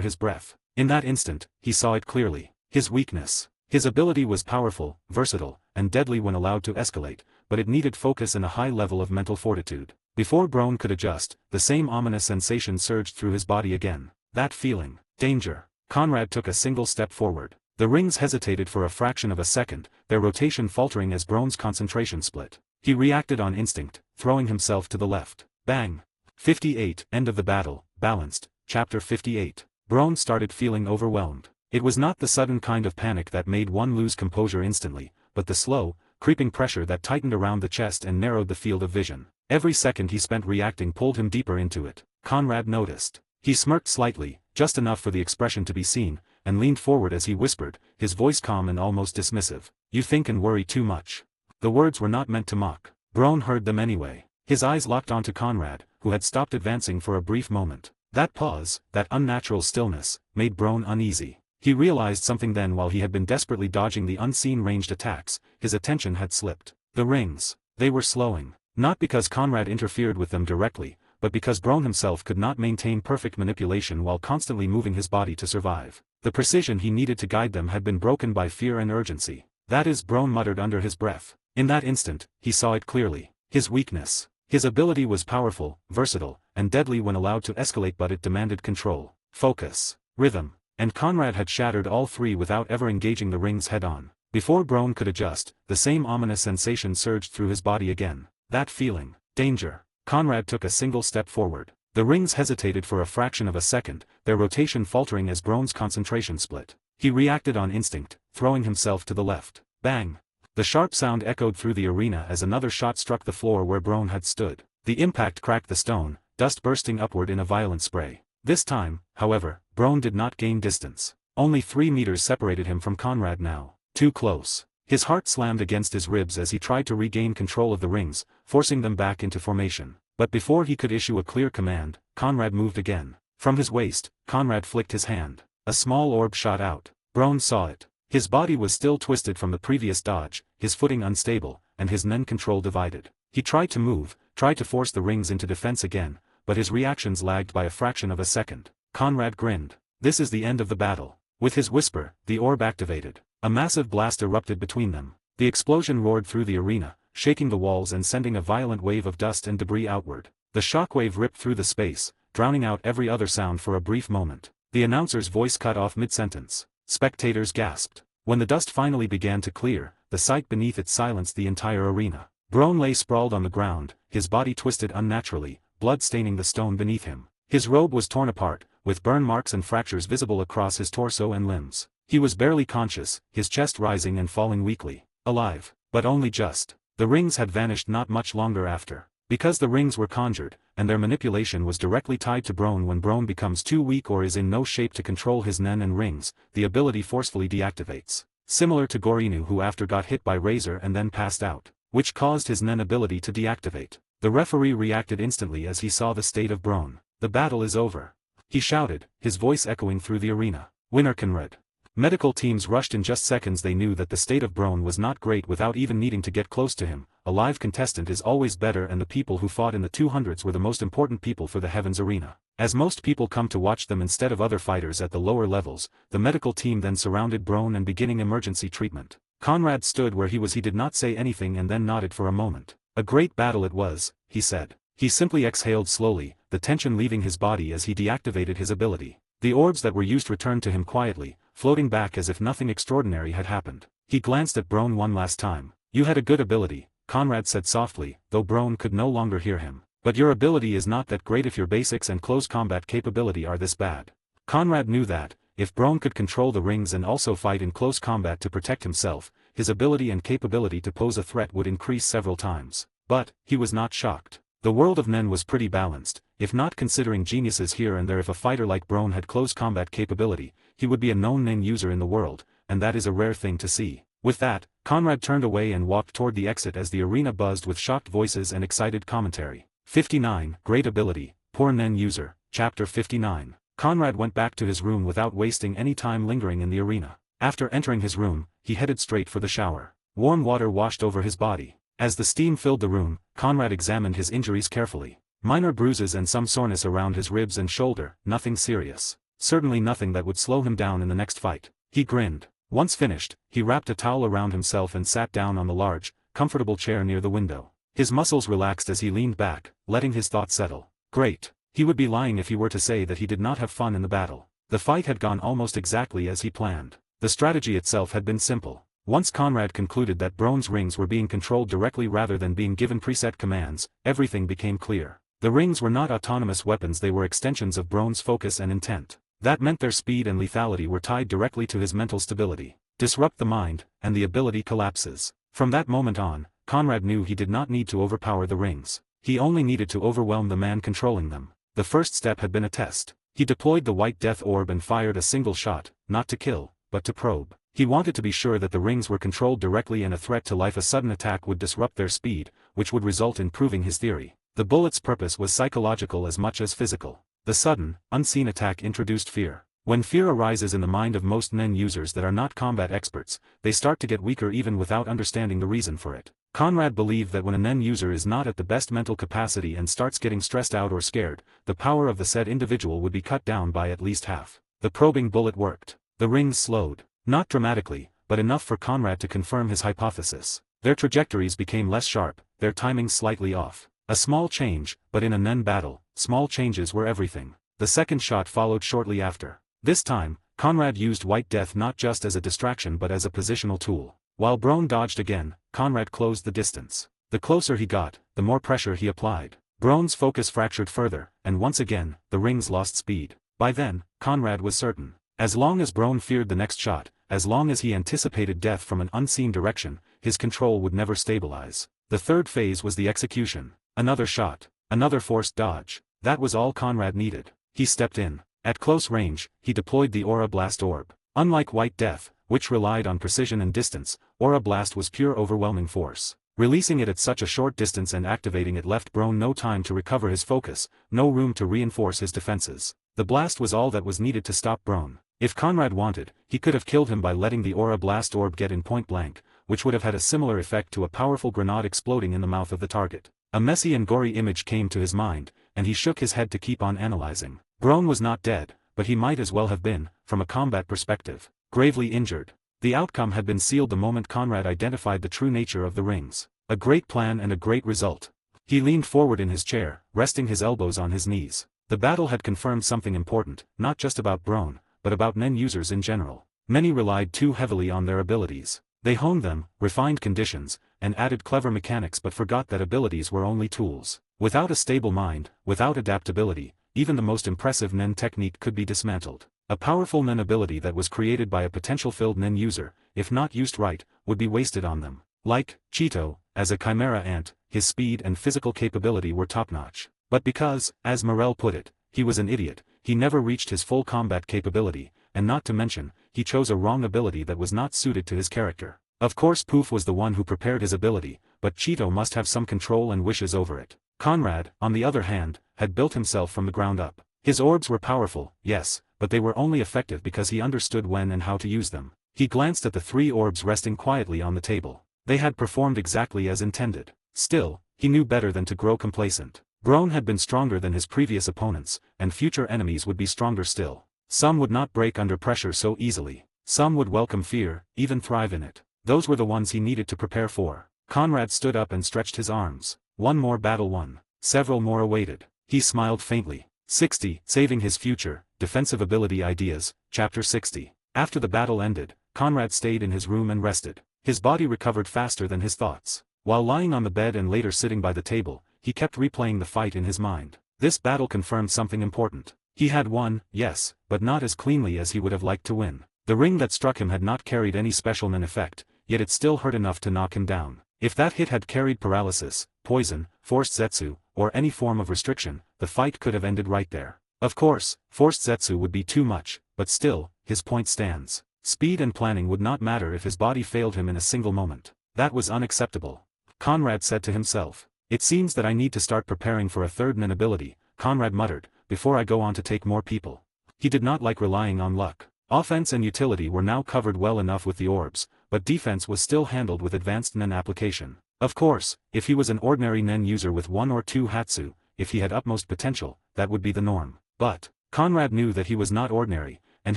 his breath. In that instant, he saw it clearly. His weakness. His ability was powerful, versatile, and deadly when allowed to escalate, but it needed focus and a high level of mental fortitude. Before Brone could adjust, the same ominous sensation surged through his body again. That feeling. Danger. Conrad took a single step forward. The rings hesitated for a fraction of a second, their rotation faltering as Brone's concentration split. He reacted on instinct, throwing himself to the left. Bang. 58. End of the battle. Balanced. Chapter 58. Brone started feeling overwhelmed. It was not the sudden kind of panic that made one lose composure instantly, but the slow, creeping pressure that tightened around the chest and narrowed the field of vision. Every second he spent reacting pulled him deeper into it. Conrad noticed. He smirked slightly, just enough for the expression to be seen, and leaned forward as he whispered, his voice calm and almost dismissive. "You think and worry too much." The words were not meant to mock. Brone heard them anyway. His eyes locked onto Conrad, who had stopped advancing for a brief moment. That pause, that unnatural stillness, made Brone uneasy. He realized something then. While he had been desperately dodging the unseen ranged attacks, his attention had slipped. The rings. They were slowing. Not because Conrad interfered with them directly, but because Brone himself could not maintain perfect manipulation while constantly moving his body to survive. The precision he needed to guide them had been broken by fear and urgency. "That is," Brone muttered under his breath. In that instant, he saw it clearly. His weakness. His ability was powerful, versatile, and deadly when allowed to escalate, but it demanded control, focus, rhythm. And Conrad had shattered all three without ever engaging the rings head-on. Before Brone could adjust, the same ominous sensation surged through his body again. That feeling. Danger. Conrad took a single step forward. The rings hesitated for a fraction of a second, their rotation faltering as Brone's concentration split. He reacted on instinct, throwing himself to the left. Bang. The sharp sound echoed through the arena as another shot struck the floor where Brone had stood. The impact cracked the stone, dust bursting upward in a violent spray. This time, however, Brone did not gain distance. Only 3 meters separated him from Conrad now. Too close. His heart slammed against his ribs as he tried to regain control of the rings, forcing them back into formation. But before he could issue a clear command, Conrad moved again. From his waist, Conrad flicked his hand. A small orb shot out. Brone saw it. His body was still twisted from the previous dodge, his footing unstable, and his Nen control divided. He tried to move, tried to force the rings into defense again, but his reactions lagged by a fraction of a second. Conrad grinned. "This is the end of the battle." With his whisper, the orb activated. A massive blast erupted between them. The explosion roared through the arena, shaking the walls and sending a violent wave of dust and debris outward. The shockwave ripped through the space, drowning out every other sound for a brief moment. The announcer's voice cut off mid-sentence. Spectators gasped. When the dust finally began to clear, the sight beneath it silenced the entire arena. Brone lay sprawled on the ground, his body twisted unnaturally, blood staining the stone beneath him. His robe was torn apart, with burn marks and fractures visible across his torso and limbs. He was barely conscious, his chest rising and falling weakly. Alive, but only just. The rings had vanished not much longer after. Because the rings were conjured, and their manipulation was directly tied to Brone. When Brone becomes too weak or is in no shape to control his Nen and rings, the ability forcefully deactivates. Similar to Gorinu, who after got hit by Razor and then passed out, which caused his Nen ability to deactivate. The referee reacted instantly as he saw the state of Brone. "The battle is over," he shouted, his voice echoing through the arena. "Winner Conrad." Medical teams rushed in just seconds. They knew that the state of Brone was not great without even needing to get close to him. A live contestant is always better, and the people who fought in the 200s were the most important people for the Heavens Arena. As most people come to watch them instead of other fighters at the lower levels, the medical team then surrounded Brone and beginning emergency treatment. Conrad stood where he was. He did not say anything and then nodded for a moment. "A great battle it was," he said. He simply exhaled slowly, the tension leaving his body as he deactivated his ability. The orbs that were used returned to him quietly, floating back as if nothing extraordinary had happened. He glanced at Brone one last time. "You had a good ability," Conrad said softly, though Brone could no longer hear him. "But your ability is not that great if your basics and close combat capability are this bad." Conrad knew that, if Brone could control the rings and also fight in close combat to protect himself, his ability and capability to pose a threat would increase several times. But, he was not shocked. The world of Nen was pretty balanced, if not considering geniuses here and there. If a fighter like Brone had close combat capability, he would be a known Nen user in the world, and that is a rare thing to see. With that, Conrad turned away and walked toward the exit as the arena buzzed with shocked voices and excited commentary. 59. Great Ability, Poor Nen User, Chapter 59. Conrad went back to his room without wasting any time lingering in the arena. After entering his room, he headed straight for the shower. Warm water washed over his body. As the steam filled the room, Conrad examined his injuries carefully. Minor bruises and some soreness around his ribs and shoulder, nothing serious. Certainly nothing that would slow him down in the next fight. He grinned. Once finished, he wrapped a towel around himself and sat down on the large, comfortable chair near the window. His muscles relaxed as he leaned back, letting his thoughts settle. Great. He would be lying if he were to say that he did not have fun in the battle. The fight had gone almost exactly as he planned. The strategy itself had been simple. Once Conrad concluded that Brone's rings were being controlled directly rather than being given preset commands, everything became clear. The rings were not autonomous weapons, they were extensions of Brone's focus and intent. That meant their speed and lethality were tied directly to his mental stability. Disrupt the mind, and the ability collapses. From that moment on, Conrad knew he did not need to overpower the rings. He only needed to overwhelm the man controlling them. The first step had been a test. He deployed the white death orb and fired a single shot, not to kill, but to probe. He wanted to be sure that the rings were controlled directly and a threat to life. A sudden attack would disrupt their speed, which would result in proving his theory. The bullet's purpose was psychological as much as physical. The sudden, unseen attack introduced fear. When fear arises in the mind of most Nen users that are not combat experts, they start to get weaker even without understanding the reason for it. Conrad believed that when a Nen user is not at the best mental capacity and starts getting stressed out or scared, the power of the said individual would be cut down by at least half. The probing bullet worked. The rings slowed. Not dramatically, but enough for Conrad to confirm his hypothesis. Their trajectories became less sharp, their timing slightly off. A small change, but in a Nen battle, small changes were everything. The second shot followed shortly after. This time, Conrad used White Death not just as a distraction but as a positional tool. While Brone dodged again, Conrad closed the distance. The closer he got, the more pressure he applied. Brone's focus fractured further, and once again, the rings lost speed. By then, Conrad was certain. As long as Brone feared the next shot, as long as he anticipated death from an unseen direction, his control would never stabilize. The third phase was the execution. Another shot. Another forced dodge. That was all Conrad needed. He stepped in. At close range, he deployed the Aura Blast Orb. Unlike White Death, which relied on precision and distance, Aura Blast was pure overwhelming force. Releasing it at such a short distance and activating it left Brone no time to recover his focus, no room to reinforce his defenses. The blast was all that was needed to stop Brone. If Conrad wanted, he could have killed him by letting the Aura Blast Orb get in point blank, which would have had a similar effect to a powerful grenade exploding in the mouth of the target. A messy and gory image came to his mind, and he shook his head to keep on analyzing. Brone was not dead, but he might as well have been, from a combat perspective, gravely injured. The outcome had been sealed the moment Conrad identified the true nature of the rings. A great plan and a great result. He leaned forward in his chair, resting his elbows on his knees. The battle had confirmed something important, not just about Brone, but about Nen users in general. Many relied too heavily on their abilities. They honed them, refined conditions, and added clever mechanics but forgot that abilities were only tools. Without a stable mind, without adaptability, even the most impressive Nen technique could be dismantled. A powerful Nen ability that was created by a potential-filled Nen user, if not used right, would be wasted on them. Like Cheeto, as a Chimera Ant, his speed and physical capability were top-notch. But because, as Morel put it, he was an idiot, he never reached his full combat capability, and not to mention, he chose a wrong ability that was not suited to his character. Of course Poof was the one who prepared his ability, but Cheeto must have some control and wishes over it. Conrad, on the other hand, had built himself from the ground up. His orbs were powerful, yes, but they were only effective because he understood when and how to use them. He glanced at the 3 orbs resting quietly on the table. They had performed exactly as intended. Still, he knew better than to grow complacent. Brone had been stronger than his previous opponents, and future enemies would be stronger still. Some would not break under pressure so easily. Some would welcome fear, even thrive in it. Those were the ones he needed to prepare for. Conrad stood up and stretched his arms. One more battle won. Several more awaited. He smiled faintly. 60. Saving his future, Defensive Ability Ideas, Chapter 60. After the battle ended, Conrad stayed in his room and rested. His body recovered faster than his thoughts. While lying on the bed and later sitting by the table, he kept replaying the fight in his mind. This battle confirmed something important. He had won, yes, but not as cleanly as he would have liked to win. The ring that struck him had not carried any special nen effect, yet it still hurt enough to knock him down. If that hit had carried paralysis, poison, forced zetsu, or any form of restriction, the fight could have ended right there. Of course, forced zetsu would be too much, but still, his point stands. Speed and planning would not matter if his body failed him in a single moment. That was unacceptable. Conrad said to himself. It seems that I need to start preparing for a third nen ability, Conrad muttered, before I go on to take more people. He did not like relying on luck. Offense and utility were now covered well enough with the orbs, but defense was still handled with advanced nen application. Of course, if he was an ordinary nen user with 1 or 2 hatsu, if he had utmost potential, that would be the norm. But, Conrad knew that he was not ordinary, and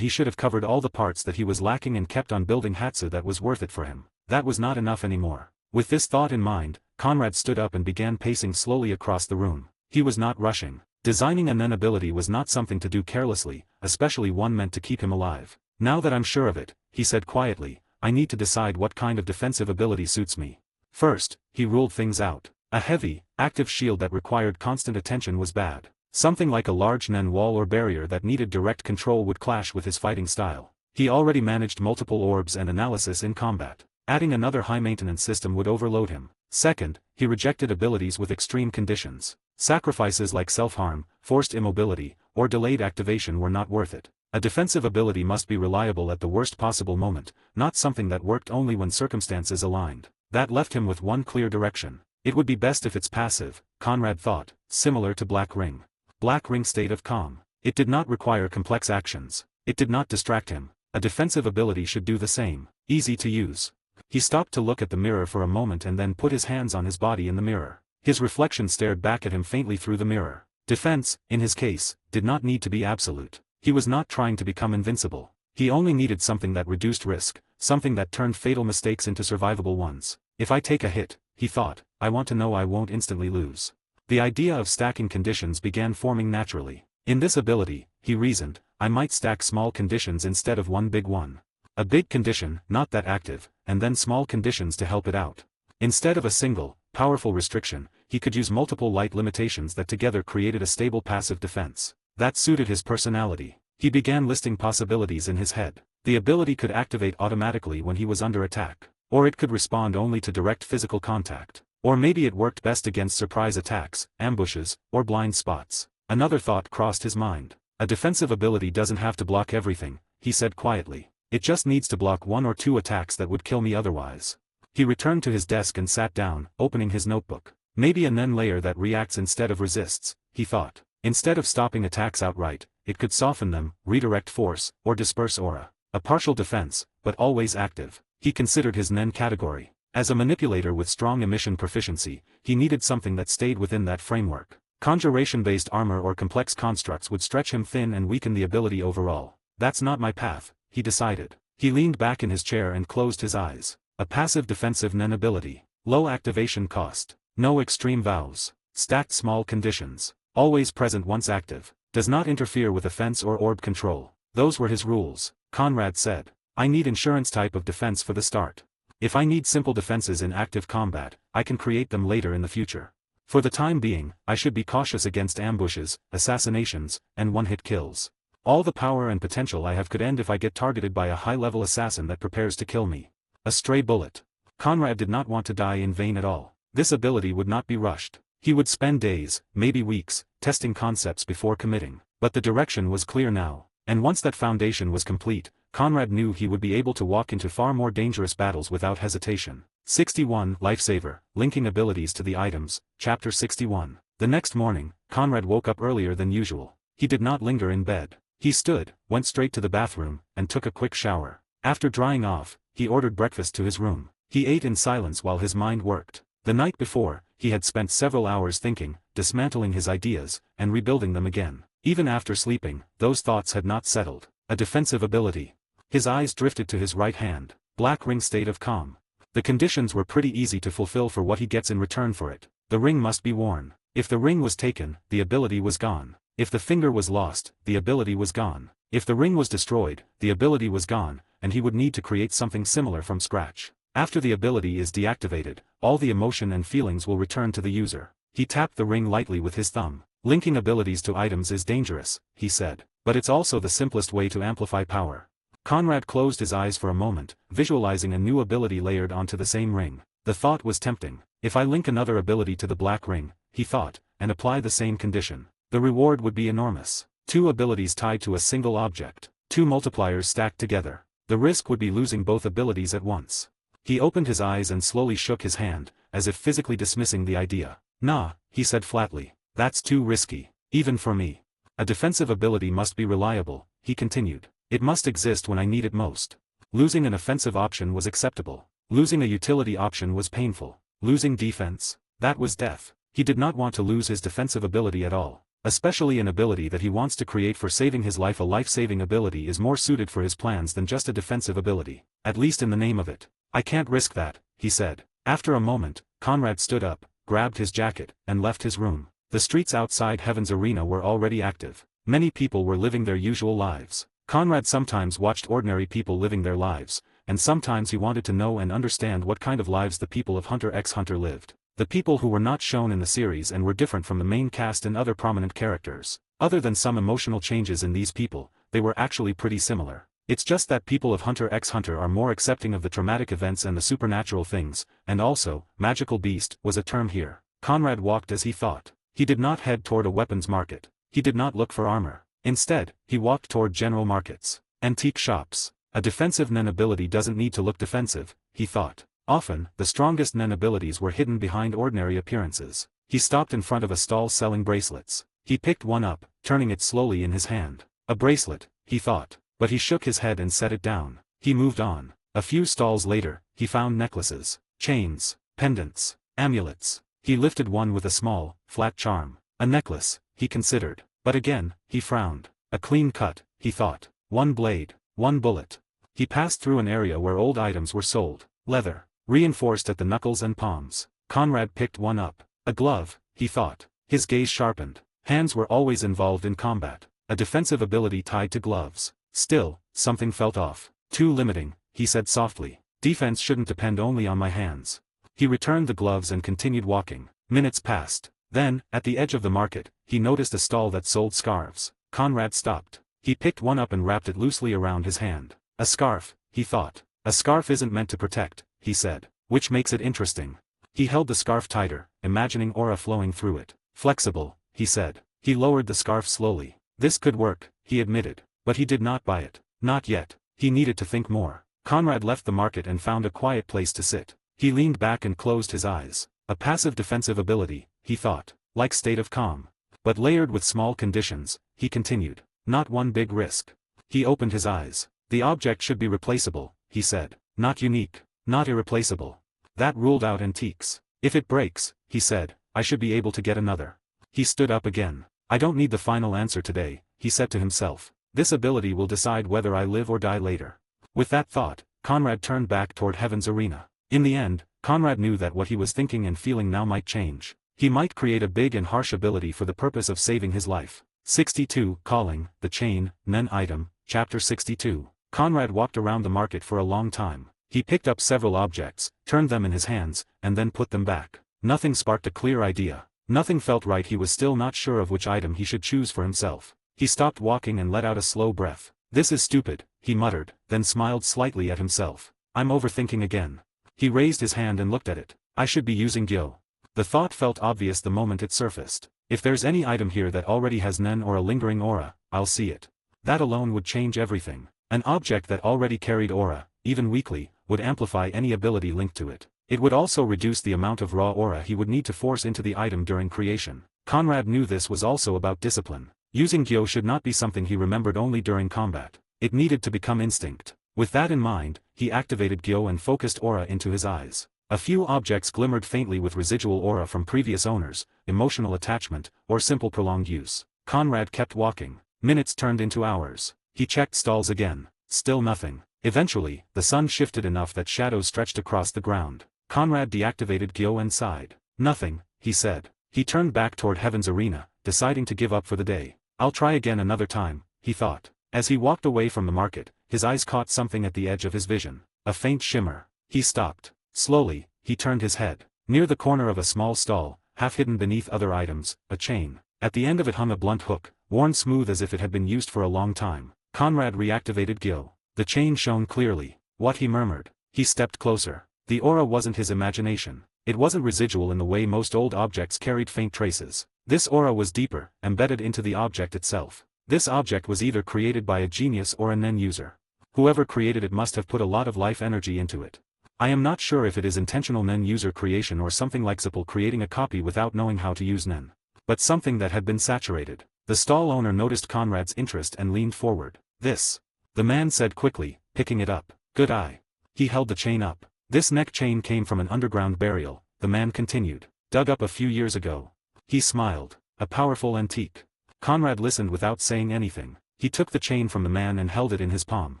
he should have covered all the parts that he was lacking and kept on building hatsu that was worth it for him. That was not enough anymore. With this thought in mind, Conrad stood up and began pacing slowly across the room. He was not rushing. Designing a nen ability was not something to do carelessly, especially one meant to keep him alive. Now that I'm sure of it, he said quietly, I need to decide what kind of defensive ability suits me. First, he ruled things out. A heavy, active shield that required constant attention was bad. Something like a large nen wall or barrier that needed direct control would clash with his fighting style. He already managed multiple orbs and analysis in combat. Adding another high-maintenance system would overload him. Second, he rejected abilities with extreme conditions. Sacrifices like self-harm, forced immobility, or delayed activation were not worth it. A defensive ability must be reliable at the worst possible moment, not something that worked only when circumstances aligned. That left him with one clear direction. It would be best if it's passive, Conrad thought, similar to Black Ring. Black Ring state of calm. It did not require complex actions. It did not distract him. A defensive ability should do the same. Easy to use. He stopped to look at the mirror for a moment and then put his hands on his body in the mirror. His reflection stared back at him faintly through the mirror. Defense, in his case, did not need to be absolute. He was not trying to become invincible. He only needed something that reduced risk, something that turned fatal mistakes into survivable ones. If I take a hit, he thought, I want to know I won't instantly lose. The idea of stacking conditions began forming naturally. In this ability, he reasoned, I might stack small conditions instead of one big one. A big condition, not that active, and then small conditions to help it out. Instead of a single, powerful restriction, he could use multiple light limitations that together created a stable passive defense. That suited his personality. He began listing possibilities in his head. The ability could activate automatically when he was under attack. Or it could respond only to direct physical contact. Or maybe it worked best against surprise attacks, ambushes, or blind spots. Another thought crossed his mind. A defensive ability doesn't have to block everything, he said quietly. It just needs to block 1 or 2 attacks that would kill me otherwise. He returned to his desk and sat down, opening his notebook. Maybe a nen layer that reacts instead of resists, he thought. Instead of stopping attacks outright, it could soften them, redirect force, or disperse aura. A partial defense, but always active. He considered his nen category. As a manipulator with strong emission proficiency, he needed something that stayed within that framework. Conjuration-based armor or complex constructs would stretch him thin and weaken the ability overall. That's not my path, he decided. He leaned back in his chair and closed his eyes. A passive defensive nen ability. Low activation cost. No extreme vows. Stacked small conditions. Always present once active. Does not interfere with offense or orb control. Those were his rules, Conrad said. I need insurance type of defense for the start. If I need simple defenses in active combat, I can create them later in the future. For the time being, I should be cautious against ambushes, assassinations, and one-hit kills. All the power and potential I have could end if I get targeted by a high-level assassin that prepares to kill me. A stray bullet. Conrad did not want to die in vain at all. This ability would not be rushed. He would spend days, maybe weeks, testing concepts before committing. But the direction was clear now. And once that foundation was complete, Conrad knew he would be able to walk into far more dangerous battles without hesitation. 61. Lifesaver, linking abilities to the items, Chapter 61. The next morning, Conrad woke up earlier than usual. He did not linger in bed. He stood, went straight to the bathroom, and took a quick shower. After drying off, he ordered breakfast to his room. He ate in silence while his mind worked. The night before, he had spent several hours thinking, dismantling his ideas, and rebuilding them again. Even after sleeping, those thoughts had not settled. A defensive ability. His eyes drifted to his right hand. Black Ring state of calm. The conditions were pretty easy to fulfill for what he gets in return for it. The ring must be worn. If the ring was taken, the ability was gone. If the finger was lost, the ability was gone. If the ring was destroyed, the ability was gone, and he would need to create something similar from scratch. After the ability is deactivated, all the emotion and feelings will return to the user. He tapped the ring lightly with his thumb. Linking abilities to items is dangerous, he said, but it's also the simplest way to amplify power. Conrad closed his eyes for a moment, visualizing a new ability layered onto the same ring. The thought was tempting. If I link another ability to the black ring, he thought, and apply the same condition, the reward would be enormous. 2 abilities tied to a single object. 2 multipliers stacked together. The risk would be losing both abilities at once. He opened his eyes and slowly shook his hand, as if physically dismissing the idea. Nah, he said flatly. That's too risky, even for me. A defensive ability must be reliable, he continued. It must exist when I need it most. Losing an offensive option was acceptable. Losing a utility option was painful. Losing defense? That was death. He did not want to lose his defensive ability at all. Especially an ability that he wants to create for saving his life. A life-saving ability is more suited for his plans than just a defensive ability. At least in the name of it. I can't risk that, he said. After a moment, Conrad stood up, grabbed his jacket, and left his room. The streets outside Heaven's Arena were already active. Many people were living their usual lives. Conrad sometimes watched ordinary people living their lives, and sometimes he wanted to know and understand what kind of lives the people of Hunter x Hunter lived. The people who were not shown in the series and were different from the main cast and other prominent characters. Other than some emotional changes in these people, they were actually pretty similar. It's just that people of Hunter x Hunter are more accepting of the traumatic events and the supernatural things, and also, magical beast was a term here. Conrad walked as he thought. He did not head toward a weapons market. He did not look for armor. Instead, he walked toward general markets. Antique shops. A defensive Nen ability doesn't need to look defensive, he thought. Often, the strongest Nen abilities were hidden behind ordinary appearances. He stopped in front of a stall selling bracelets. He picked one up, turning it slowly in his hand. A bracelet, he thought. But he shook his head and set it down. He moved on. A few stalls later, he found necklaces, chains, pendants, amulets. He lifted one with a small, flat charm. A necklace, he considered. But again, he frowned. A clean cut, he thought. One blade, one bullet. He passed through an area where old items were sold. Leather, reinforced at the knuckles and palms. Conrad picked one up. A glove, he thought. His gaze sharpened. Hands were always involved in combat. A defensive ability tied to gloves. Still, something felt off. Too limiting, he said softly. Defense shouldn't depend only on my hands. He returned the gloves and continued walking. Minutes passed. Then, at the edge of the market, he noticed a stall that sold scarves. Conrad stopped. He picked one up and wrapped it loosely around his hand. A scarf, he thought. A scarf isn't meant to protect, he said. Which makes it interesting. He held the scarf tighter, imagining aura flowing through it. Flexible, he said. He lowered the scarf slowly. This could work, he admitted. But he did not buy it. Not yet. He needed to think more. Conrad left the market and found a quiet place to sit. He leaned back and closed his eyes. A passive defensive ability, he thought. Like state of calm. But layered with small conditions, he continued. Not one big risk. He opened his eyes. The object should be replaceable, he said. Not unique. Not irreplaceable. That ruled out antiques. If it breaks, he said, I should be able to get another. He stood up again. I don't need the final answer today, he said to himself. This ability will decide whether I live or die later. With that thought, Conrad turned back toward Heaven's Arena. In the end, Conrad knew that what he was thinking and feeling now might change. He might create a big and harsh ability for the purpose of saving his life. 62. Calling, the Chain, Nen Item, Chapter 62. Conrad walked around the market for a long time. He picked up several objects, turned them in his hands, and then put them back. Nothing sparked a clear idea. Nothing felt right. He was still not sure of which item he should choose for himself. He stopped walking and let out a slow breath. This is stupid, he muttered, then smiled slightly at himself. I'm overthinking again. He raised his hand and looked at it. I should be using Gyo. The thought felt obvious the moment it surfaced. If there's any item here that already has Nen or a lingering aura, I'll see it. That alone would change everything. An object that already carried aura, even weakly, would amplify any ability linked to it. It would also reduce the amount of raw aura he would need to force into the item during creation. Conrad knew this was also about discipline. Using Gyo should not be something he remembered only during combat. It needed to become instinct. With that in mind, he activated Gyo and focused aura into his eyes. A few objects glimmered faintly with residual aura from previous owners, emotional attachment, or simple prolonged use. Conrad kept walking. Minutes turned into hours. He checked stalls again. Still nothing. Eventually, the sun shifted enough that shadows stretched across the ground. Conrad deactivated Gyo and sighed. Nothing, he said. He turned back toward Heaven's Arena, deciding to give up for the day. I'll try again another time, he thought. As he walked away from the market, his eyes caught something at the edge of his vision. A faint shimmer. He stopped. Slowly, he turned his head. Near the corner of a small stall, half hidden beneath other items, a chain. At the end of it hung a blunt hook, worn smooth as if it had been used for a long time. Conrad reactivated Gil. The chain shone clearly. What, he murmured. He stepped closer. The aura wasn't his imagination. It wasn't residual in the way most old objects carried faint traces. This aura was deeper, embedded into the object itself. This object was either created by a genius or a Nen user. Whoever created it must have put a lot of life energy into it. I am not sure if it is intentional Nen user creation or something like Zippel creating a copy without knowing how to use Nen. But something that had been saturated. The stall owner noticed Conrad's interest and leaned forward. This. The man said quickly, picking it up. Good eye. He held the chain up. This neck chain came from an underground burial, the man continued. Dug up a few years ago. He smiled. A powerful antique. Conrad listened without saying anything. He took the chain from the man and held it in his palm.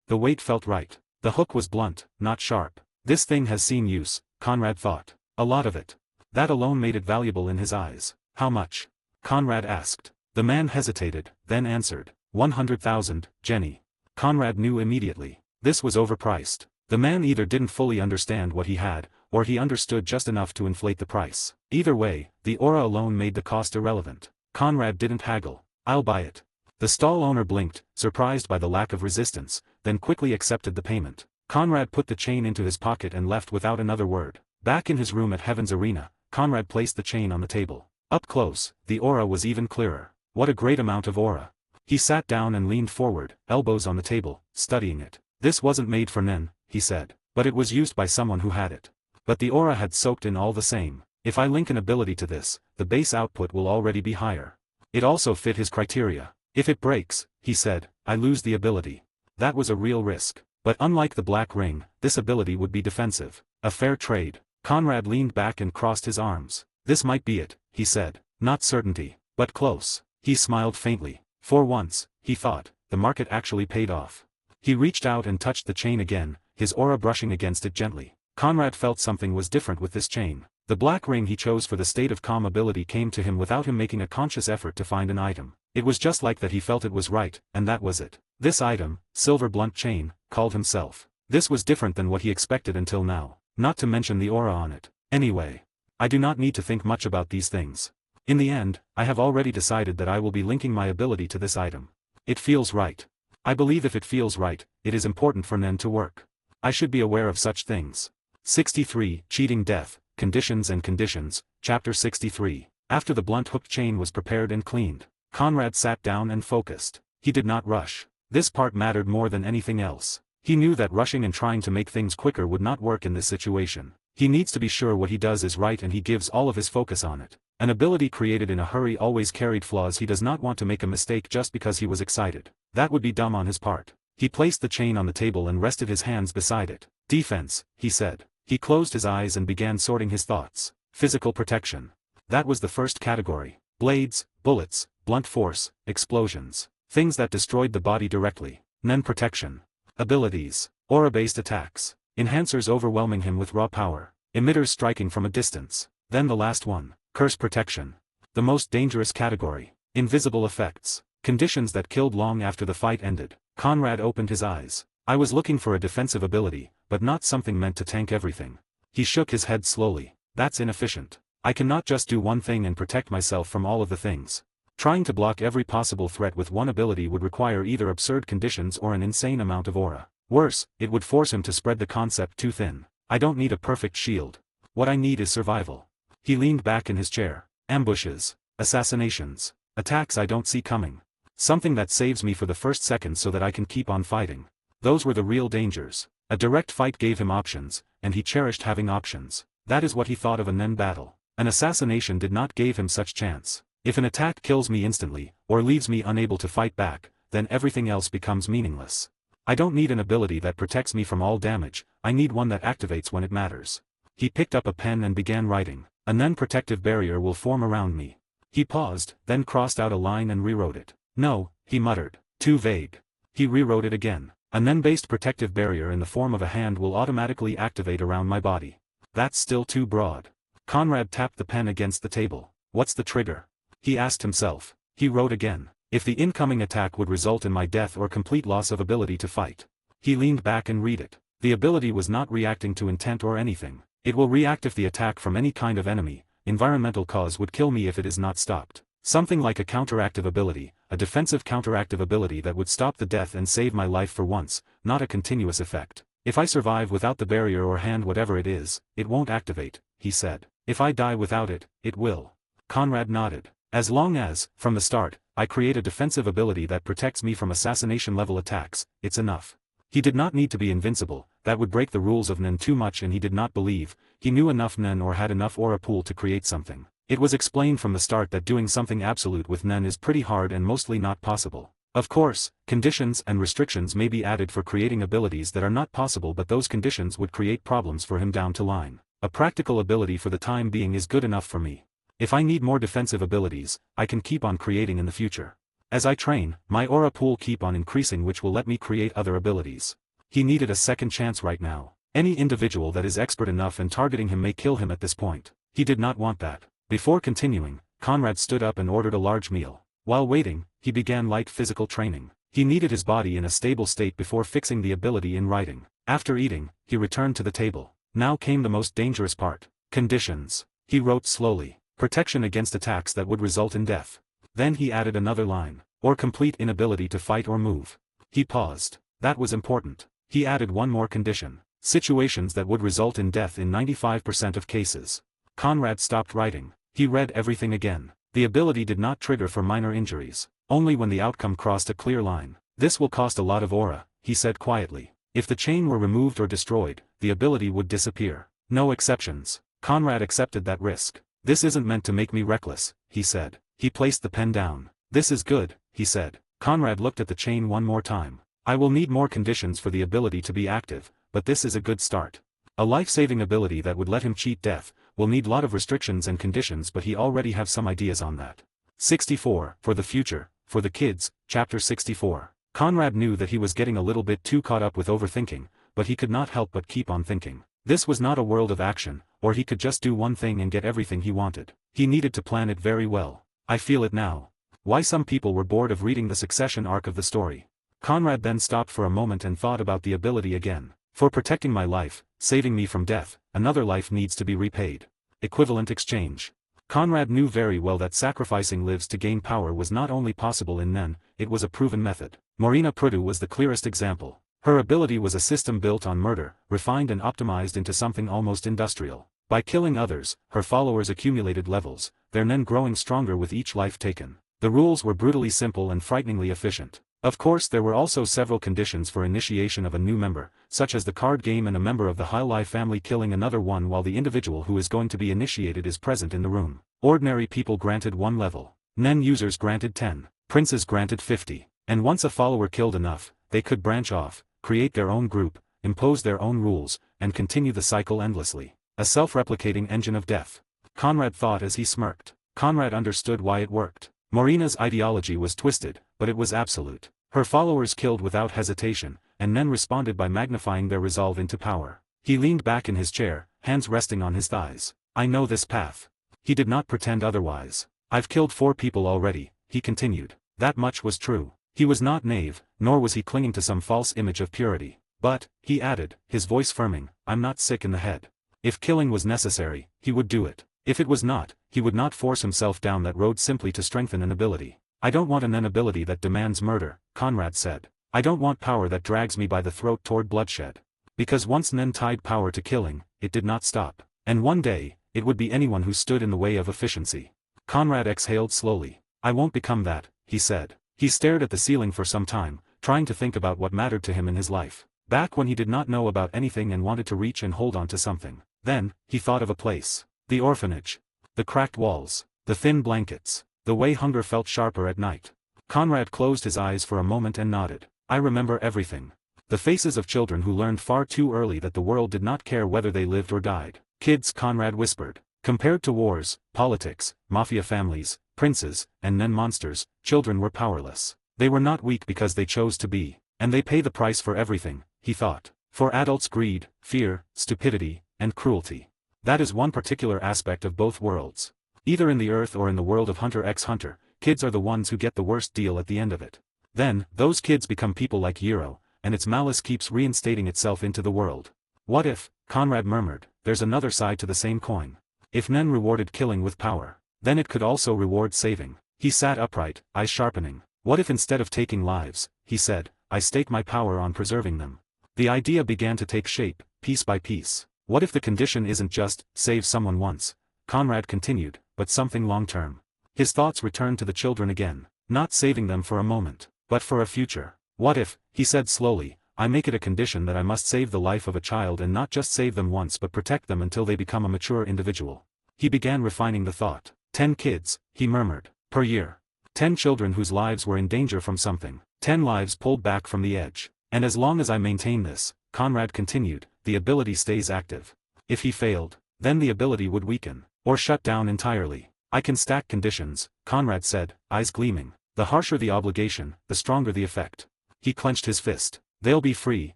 The weight felt right. The hook was blunt, not sharp. This thing has seen use, Conrad thought. A lot of it. That alone made it valuable in his eyes. How much? Conrad asked. The man hesitated, then answered. 100,000, Jenny. Conrad knew immediately. This was overpriced. The man either didn't fully understand what he had, or he understood just enough to inflate the price. Either way, the aura alone made the cost irrelevant. Conrad didn't haggle. I'll buy it. The stall owner blinked, surprised by the lack of resistance, then quickly accepted the payment. Conrad put the chain into his pocket and left without another word. Back in his room at Heaven's Arena, Conrad placed the chain on the table. Up close, the aura was even clearer. What a great amount of aura. He sat down and leaned forward, elbows on the table, studying it. This wasn't made for Nen, he said, but it was used by someone who had it. But the aura had soaked in all the same. If I link an ability to this, the base output will already be higher. It also fit his criteria. If it breaks, he said, I lose the ability. That was a real risk. But unlike the black ring, this ability would be defensive. A fair trade. Conrad leaned back and crossed his arms. This might be it, he said. Not certainty, but close. He smiled faintly. For once, he thought, the market actually paid off. He reached out and touched the chain again, his aura brushing against it gently. Conrad felt something was different with this chain. The black ring he chose for the state of calm ability came to him without him making a conscious effort to find an item. It was just like that he felt it was right, and that was it. This item, silver blunt chain, called himself. This was different than what he expected until now, not to mention the aura on it. Anyway. I do not need to think much about these things. In the end, I have already decided that I will be linking my ability to this item. It feels right. I believe if it feels right, it is important for Nen to work. I should be aware of such things. 63. Cheating Death, Conditions and Conditions, Chapter 63. After the blunt hook chain was prepared and cleaned, Conrad sat down and focused. He did not rush. This part mattered more than anything else. He knew that rushing and trying to make things quicker would not work in this situation. He needs to be sure what he does is right and he gives all of his focus on it. An ability created in a hurry always carried flaws. He does not want to make a mistake just because he was excited. That would be dumb on his part. He placed the chain on the table and rested his hands beside it. Defense, he said. He closed his eyes and began sorting his thoughts. Physical protection. That was the first category. Blades, bullets, blunt force, explosions. Things that destroyed the body directly. Nen protection. Abilities. Aura-based attacks. Enhancers overwhelming him with raw power. Emitters striking from a distance. Then the last one. Curse protection. The most dangerous category. Invisible effects. Conditions that killed long after the fight ended. Conrad opened his eyes. I was looking for a defensive ability, but not something meant to tank everything. He shook his head slowly. That's inefficient. I cannot just do one thing and protect myself from all of the things. Trying to block every possible threat with one ability would require either absurd conditions or an insane amount of aura. Worse, it would force him to spread the concept too thin. I don't need a perfect shield. What I need is survival. He leaned back in his chair. Ambushes. Assassinations. Attacks I don't see coming. Something that saves me for the first second so that I can keep on fighting. Those were the real dangers. A direct fight gave him options, and he cherished having options. That is what he thought of a Nen battle. An assassination did not give him such chance. If an attack kills me instantly, or leaves me unable to fight back, then everything else becomes meaningless. I don't need an ability that protects me from all damage, I need one that activates when it matters. He picked up a pen and began writing. A Nen protective barrier will form around me. He paused, then crossed out a line and rewrote it. No, he muttered. Too vague. He rewrote it again. A Nen-based protective barrier in the form of a hand will automatically activate around my body. That's still too broad. Conrad tapped the pen against the table. What's the trigger? He asked himself. He wrote again. If the incoming attack would result in my death or complete loss of ability to fight. He leaned back and read it. The ability was not reacting to intent or anything. It will react if the attack from any kind of enemy, environmental cause would kill me if it is not stopped. Something like a counteractive ability, a defensive counteractive ability that would stop the death and save my life for once, not a continuous effect. If I survive without the barrier or hand whatever it is, it won't activate, he said. If I die without it, it will. Conrad nodded. As long as, from the start, I create a defensive ability that protects me from assassination-level attacks, it's enough. He did not need to be invincible, that would break the rules of Nen too much and he did not believe, he knew enough Nen or had enough aura pool to create something. It was explained from the start that doing something absolute with Nen is pretty hard and mostly not possible. Of course, conditions and restrictions may be added for creating abilities that are not possible but those conditions would create problems for him down the line. A practical ability for the time being is good enough for me. If I need more defensive abilities, I can keep on creating in the future. As I train, my aura pool keep on increasing which will let me create other abilities. He needed a second chance right now. Any individual that is expert enough and targeting him may kill him at this point. He did not want that. Before continuing, Conrad stood up and ordered a large meal. While waiting, he began light physical training. He needed his body in a stable state before fixing the ability in writing. After eating, he returned to the table. Now came the most dangerous part. Conditions. He wrote slowly. Protection against attacks that would result in death. Then he added another line. Or complete inability to fight or move. He paused. That was important. He added one more condition. Situations that would result in death in 95% of cases. Conrad stopped writing. He read everything again. The ability did not trigger for minor injuries. Only when the outcome crossed a clear line. This will cost a lot of aura, he said quietly. If the chain were removed or destroyed, the ability would disappear. No exceptions. Conrad accepted that risk. This isn't meant to make me reckless, he said. He placed the pen down. This is good, he said. Conrad looked at the chain one more time. I will need more conditions for the ability to be active, but this is a good start. A life-saving ability that would let him cheat death, will need lot of restrictions and conditions but he already have some ideas on that. 64, for the future, for the kids, chapter 64. Conrad knew that he was getting a little bit too caught up with overthinking, but he could not help but keep on thinking. This was not a world of action, or he could just do one thing and get everything he wanted. He needed to plan it very well. I feel it now. Why some people were bored of reading the succession arc of the story. Conrad then stopped for a moment and thought about the ability again. For protecting my life, saving me from death, another life needs to be repaid. Equivalent exchange. Conrad knew very well that sacrificing lives to gain power was not only possible in Nen, it was a proven method. Marina Prudu was the clearest example. Her ability was a system built on murder, refined and optimized into something almost industrial. By killing others, her followers accumulated levels, their Nen growing stronger with each life taken. The rules were brutally simple and frighteningly efficient. Of course there were also several conditions for initiation of a new member, such as the card game and a member of the High family killing another one while the individual who is going to be initiated is present in the room. Ordinary people granted 1 level. Nen users granted 10. Princes granted 50. And once a follower killed enough, they could branch off, create their own group, impose their own rules, and continue the cycle endlessly. A self-replicating engine of death. Conrad thought as he smirked. Conrad understood why it worked. Marina's ideology was twisted, but it was absolute. Her followers killed without hesitation, and Nen responded by magnifying their resolve into power. He leaned back in his chair, hands resting on his thighs. I know this path. He did not pretend otherwise. I've killed 4 people already, he continued. That much was true. He was not naive, nor was he clinging to some false image of purity. But, he added, his voice firming, I'm not sick in the head. If killing was necessary, he would do it. If it was not, he would not force himself down that road simply to strengthen an ability. I don't want an ability that demands murder, Conrad said. I don't want power that drags me by the throat toward bloodshed. Because once Nen tied power to killing, it did not stop. And one day, it would be anyone who stood in the way of efficiency. Conrad exhaled slowly. I won't become that, he said. He stared at the ceiling for some time, trying to think about what mattered to him in his life. Back when he did not know about anything and wanted to reach and hold on to something. Then, he thought of a place. The orphanage. The cracked walls. The thin blankets. The way hunger felt sharper at night. Conrad closed his eyes for a moment and nodded. I remember everything. The faces of children who learned far too early that the world did not care whether they lived or died. Kids, Conrad whispered. Compared to wars, politics, mafia families, princes, and Nen monsters, children were powerless. They were not weak because they chose to be. And they pay the price for everything, he thought. For adults greed, fear, stupidity, and cruelty. That is one particular aspect of both worlds. Either in the earth or in the world of Hunter x Hunter, kids are the ones who get the worst deal at the end of it. Then, those kids become people like Yero, and its malice keeps reinstating itself into the world. What if, Conrad murmured, there's another side to the same coin. If Nen rewarded killing with power, then it could also reward saving. He sat upright, eyes sharpening. What if instead of taking lives, he said, I stake my power on preserving them? The idea began to take shape, piece by piece. What if the condition isn't just, save someone once, Conrad continued, but something long-term? His thoughts returned to the children again, not saving them for a moment, but for a future. What if, he said slowly, I make it a condition that I must save the life of a child and not just save them once but protect them until they become a mature individual? He began refining the thought. 10 kids, he murmured, per year. 10 children whose lives were in danger from something. 10 lives pulled back from the edge. And as long as I maintain this, Conrad continued, the ability stays active. If he failed, then the ability would weaken, or shut down entirely. I can stack conditions, Conrad said, eyes gleaming. The harsher the obligation, the stronger the effect. He clenched his fist. They'll be free,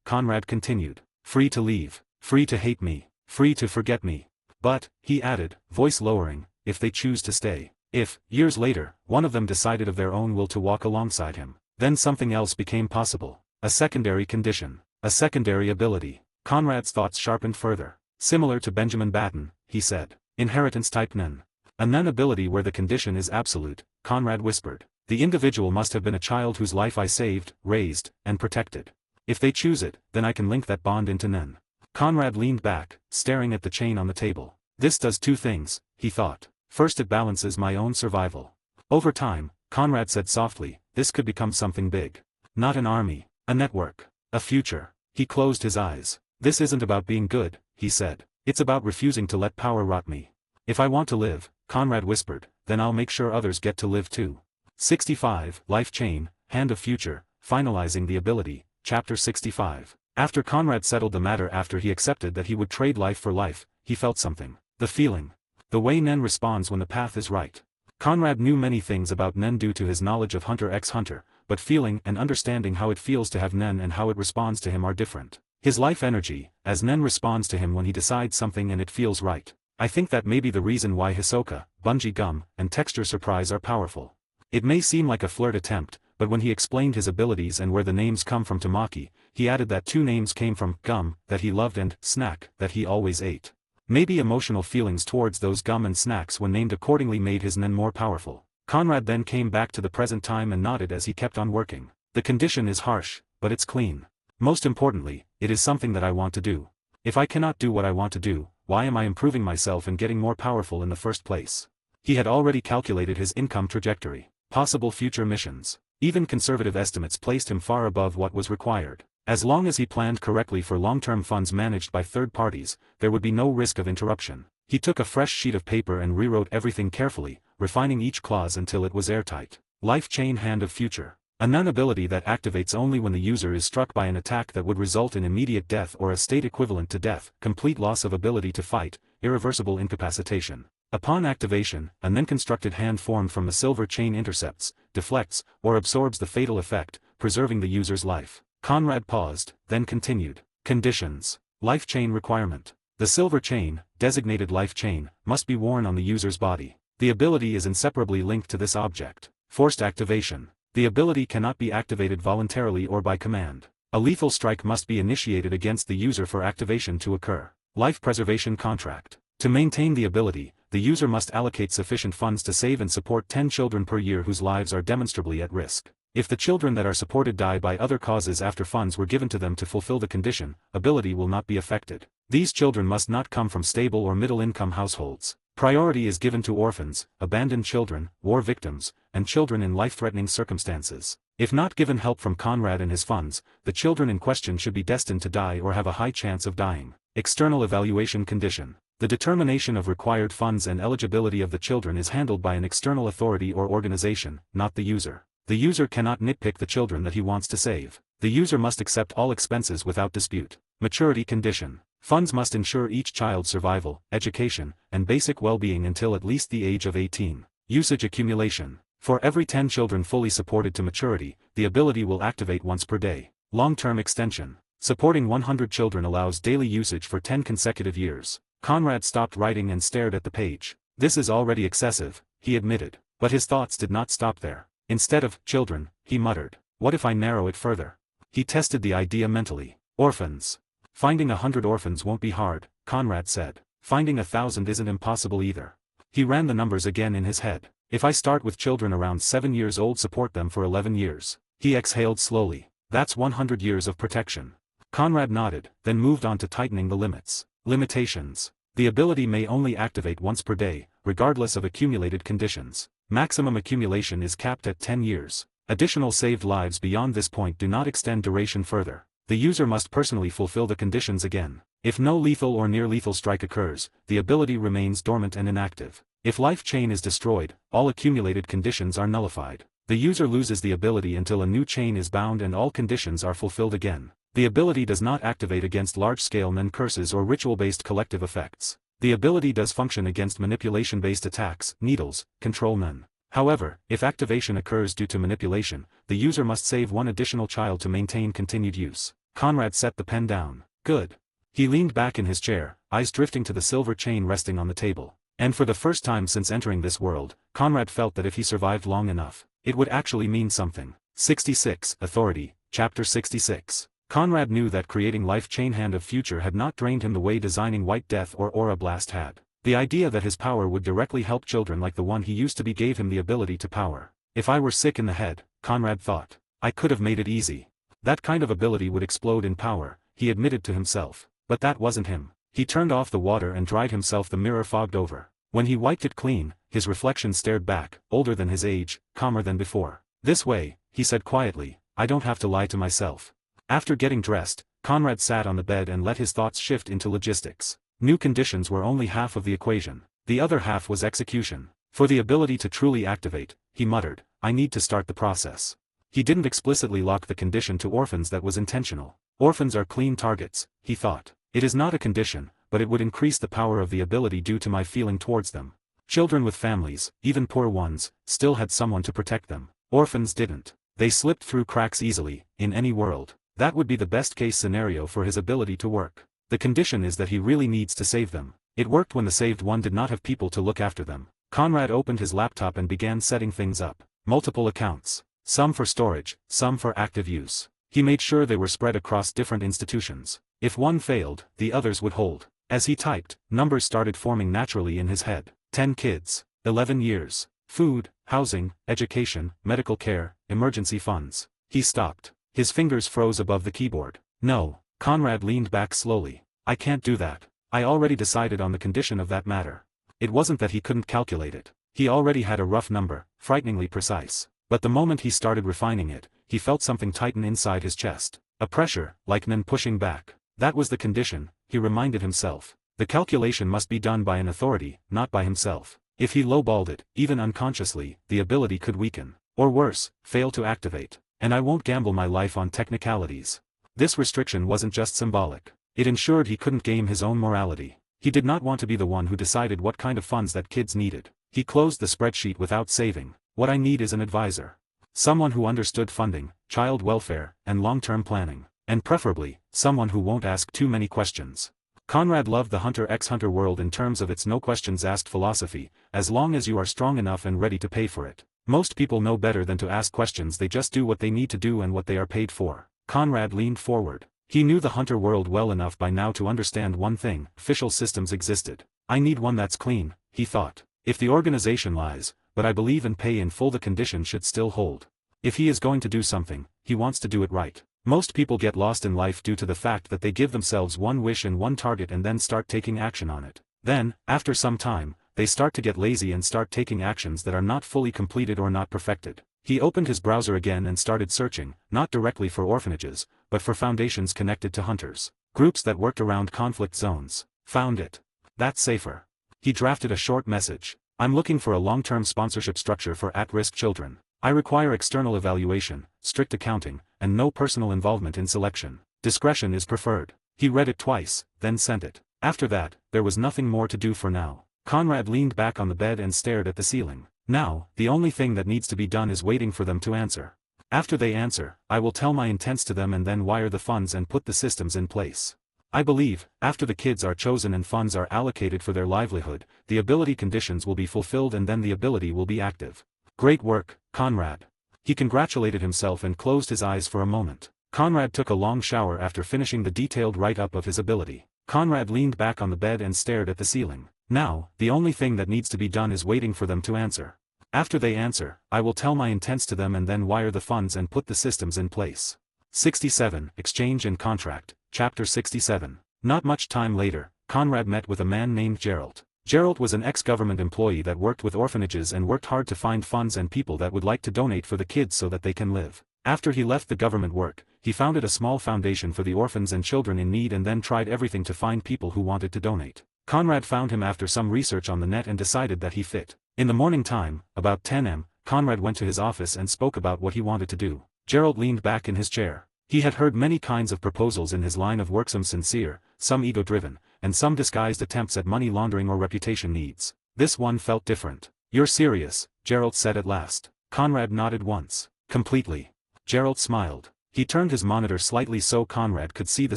Conrad continued. Free to leave, free to hate me, free to forget me. But, he added, voice lowering, if they choose to stay. If, years later, one of them decided of their own will to walk alongside him, then something else became possible. A secondary condition. A secondary ability. Conrad's thoughts sharpened further. Similar to Benjamin Batten, he said. Inheritance type Nen. A Nen ability where the condition is absolute, Conrad whispered. The individual must have been a child whose life I saved, raised, and protected. If they choose it, then I can link that bond into Nen. Conrad leaned back, staring at the chain on the table. This does two things, he thought. First, it balances my own survival. Over time, Conrad said softly, this could become something big. Not an army, a network, a future. He closed his eyes. This isn't about being good, he said. It's about refusing to let power rot me. If I want to live, Conrad whispered, then I'll make sure others get to live too. 65, Life Chain, Hand of Future, Finalizing the Ability, Chapter 65. After Conrad settled the matter after he accepted that he would trade life for life, he felt something. The feeling. The way Nen responds when the path is right. Conrad knew many things about Nen due to his knowledge of Hunter x Hunter, but feeling and understanding how it feels to have Nen and how it responds to him are different. His life energy, as Nen responds to him when he decides something and it feels right. I think that may be the reason why Hisoka, Bungee Gum, and Texture Surprise are powerful. It may seem like a flirt attempt, but when he explained his abilities and where the names come from to Maki, he added that 2 names came from gum, that he loved, and snack, that he always ate. Maybe emotional feelings towards those gum and snacks when named accordingly made his Nen more powerful. Conrad then came back to the present time and nodded as he kept on working. The condition is harsh, but it's clean. Most importantly, it is something that I want to do. If I cannot do what I want to do, why am I improving myself and getting more powerful in the first place? He had already calculated his income trajectory, possible future missions. Even conservative estimates placed him far above what was required. As long as he planned correctly for long-term funds managed by third parties, there would be no risk of interruption. He took a fresh sheet of paper and rewrote everything carefully, refining each clause until it was airtight. Life Chain Hand of Future. A Nen ability that activates only when the user is struck by an attack that would result in immediate death or a state equivalent to death, complete loss of ability to fight, irreversible incapacitation. Upon activation, a Nen constructed hand formed from the silver chain intercepts, deflects, or absorbs the fatal effect, preserving the user's life. Conrad paused, then continued. Conditions. Life Chain Requirement. The silver chain, designated Life Chain, must be worn on the user's body. The ability is inseparably linked to this object. Forced activation. The ability cannot be activated voluntarily or by command. A lethal strike must be initiated against the user for activation to occur. Life Preservation Contract. To maintain the ability, the user must allocate sufficient funds to save and support 10 children per year whose lives are demonstrably at risk. If the children that are supported die by other causes after funds were given to them to fulfill the condition, ability will not be affected. These children must not come from stable or middle-income households. Priority is given to orphans, abandoned children, war victims, and children in life-threatening circumstances. If not given help from Conrad and his funds, the children in question should be destined to die or have a high chance of dying. External Evaluation Condition. The determination of required funds and eligibility of the children is handled by an external authority or organization, not the user. The user cannot nitpick the children that he wants to save. The user must accept all expenses without dispute. Maturity Condition. Funds must ensure each child's survival, education, and basic well-being until at least the age of 18. Usage Accumulation. For every 10 children fully supported to maturity, the ability will activate once per day. Long-term extension. Supporting 100 children allows daily usage for 10 consecutive years. Conrad stopped writing and stared at the page. This is already excessive, he admitted. But his thoughts did not stop there. Instead of children, he muttered, what if I narrow it further? He tested the idea mentally. Orphans. Finding 100 orphans won't be hard, Conrad said. Finding 1,000 isn't impossible either. He ran the numbers again in his head. If I start with children around 7 years old, support them for 11 years. He exhaled slowly. That's 100 years of protection. Conrad nodded, then moved on to tightening the limits. Limitations. The ability may only activate once per day, regardless of accumulated conditions. Maximum accumulation is capped at 10 years. Additional saved lives beyond this point do not extend duration further. The user must personally fulfill the conditions again. If no lethal or near-lethal strike occurs, the ability remains dormant and inactive. If life chain is destroyed, all accumulated conditions are nullified. The user loses the ability until a new chain is bound and all conditions are fulfilled again. The ability does not activate against large-scale NAN curses or ritual-based collective effects. The ability does function against manipulation-based attacks, needles, control NAN. However, if activation occurs due to manipulation, the user must save one additional child to maintain continued use. Conrad set the pen down. Good. He leaned back in his chair, eyes drifting to the silver chain resting on the table. And for the first time since entering this world, Conrad felt that if he survived long enough, it would actually mean something. 66. Authority, Chapter 66. Conrad knew that creating Life Chain Hand of Future had not drained him the way designing White Death or Aura Blast had. The idea that his power would directly help children like the one he used to be gave him the ability to power. If I were sick in the head, Conrad thought, I could have made it easy. That kind of ability would explode in power, he admitted to himself. But that wasn't him. He turned off the water and dried himself. The mirror fogged over. When he wiped it clean, his reflection stared back, older than his age, calmer than before. This way, he said quietly, I don't have to lie to myself. After getting dressed, Conrad sat on the bed and let his thoughts shift into logistics. New conditions were only half of the equation. The other half was execution. For the ability to truly activate, he muttered, I need to start the process. He didn't explicitly lock the condition to orphans. That was intentional. Orphans are clean targets, he thought. It is not a condition, but it would increase the power of the ability due to my feeling towards them. Children with families, even poor ones, still had someone to protect them. Orphans didn't. They slipped through cracks easily, in any world. That would be the best case scenario for his ability to work. The condition is that he really needs to save them. It worked when the saved one did not have people to look after them. Conrad opened his laptop and began setting things up. Multiple accounts. Some for storage, some for active use. He made sure they were spread across different institutions. If one failed, the others would hold. As he typed, numbers started forming naturally in his head. 10 kids. 11 years. Food, housing, education, medical care, emergency funds. He stopped. His fingers froze above the keyboard. No. Conrad leaned back slowly. I can't do that. I already decided on the condition of that matter. It wasn't that he couldn't calculate it. He already had a rough number, frighteningly precise. But the moment he started refining it, he felt something tighten inside his chest. A pressure, like NAN pushing back. That was the condition, he reminded himself. The calculation must be done by an authority, not by himself. If he lowballed it, even unconsciously, the ability could weaken. Or worse, fail to activate. And I won't gamble my life on technicalities. This restriction wasn't just symbolic. It ensured he couldn't game his own morality. He did not want to be the one who decided what kind of funds that kids needed. He closed the spreadsheet without saving. What I need is an advisor. Someone who understood funding, child welfare, and long-term planning. And preferably, someone who won't ask too many questions. Conrad loved the Hunter x Hunter world in terms of its no questions asked philosophy, as long as you are strong enough and ready to pay for it. Most people know better than to ask questions. They just do what they need to do and what they are paid for. Conrad leaned forward. He knew the Hunter world well enough by now to understand one thing: official systems existed. I need one that's clean, he thought. If the organization lies, but I believe in pay in full, the condition should still hold. If he is going to do something, he wants to do it right. Most people get lost in life due to the fact that they give themselves one wish and one target and then start taking action on it. Then, after some time, they start to get lazy and start taking actions that are not fully completed or not perfected. He opened his browser again and started searching, not directly for orphanages, but for foundations connected to hunters. Groups that worked around conflict zones. Found it. That's safer. He drafted a short message. I'm looking for a long-term sponsorship structure for at-risk children. I require external evaluation, strict accounting, and no personal involvement in selection. Discretion is preferred. He read it twice, then sent it. After that, there was nothing more to do for now. Conrad leaned back on the bed and stared at the ceiling. Now, the only thing that needs to be done is waiting for them to answer. After they answer, I will tell my intents to them and then wire the funds and put the systems in place. I believe, after the kids are chosen and funds are allocated for their livelihood, the ability conditions will be fulfilled and then the ability will be active. Great work, Conrad. He congratulated himself and closed his eyes for a moment. Conrad took a long shower after finishing the detailed write-up of his ability. Conrad leaned back on the bed and stared at the ceiling. Now, the only thing that needs to be done is waiting for them to answer. After they answer, I will tell my intents to them and then wire the funds and put the systems in place. 67. Exchange and Contract, Chapter 67. Not much time later, Conrad met with a man named Gerald. Gerald was an ex-government employee that worked with orphanages and worked hard to find funds and people that would like to donate for the kids so that they can live. After he left the government work, he founded a small foundation for the orphans and children in need and then tried everything to find people who wanted to donate. Conrad found him after some research on the net and decided that he fit. In the morning time, about 10 am, Conrad went to his office and spoke about what he wanted to do. Gerald leaned back in his chair. He had heard many kinds of proposals in his line of work, some sincere, some ego-driven, and some disguised attempts at money laundering or reputation needs. This one felt different. You're serious, Gerald said at last. Conrad nodded once. Completely. Gerald smiled. He turned his monitor slightly so Conrad could see the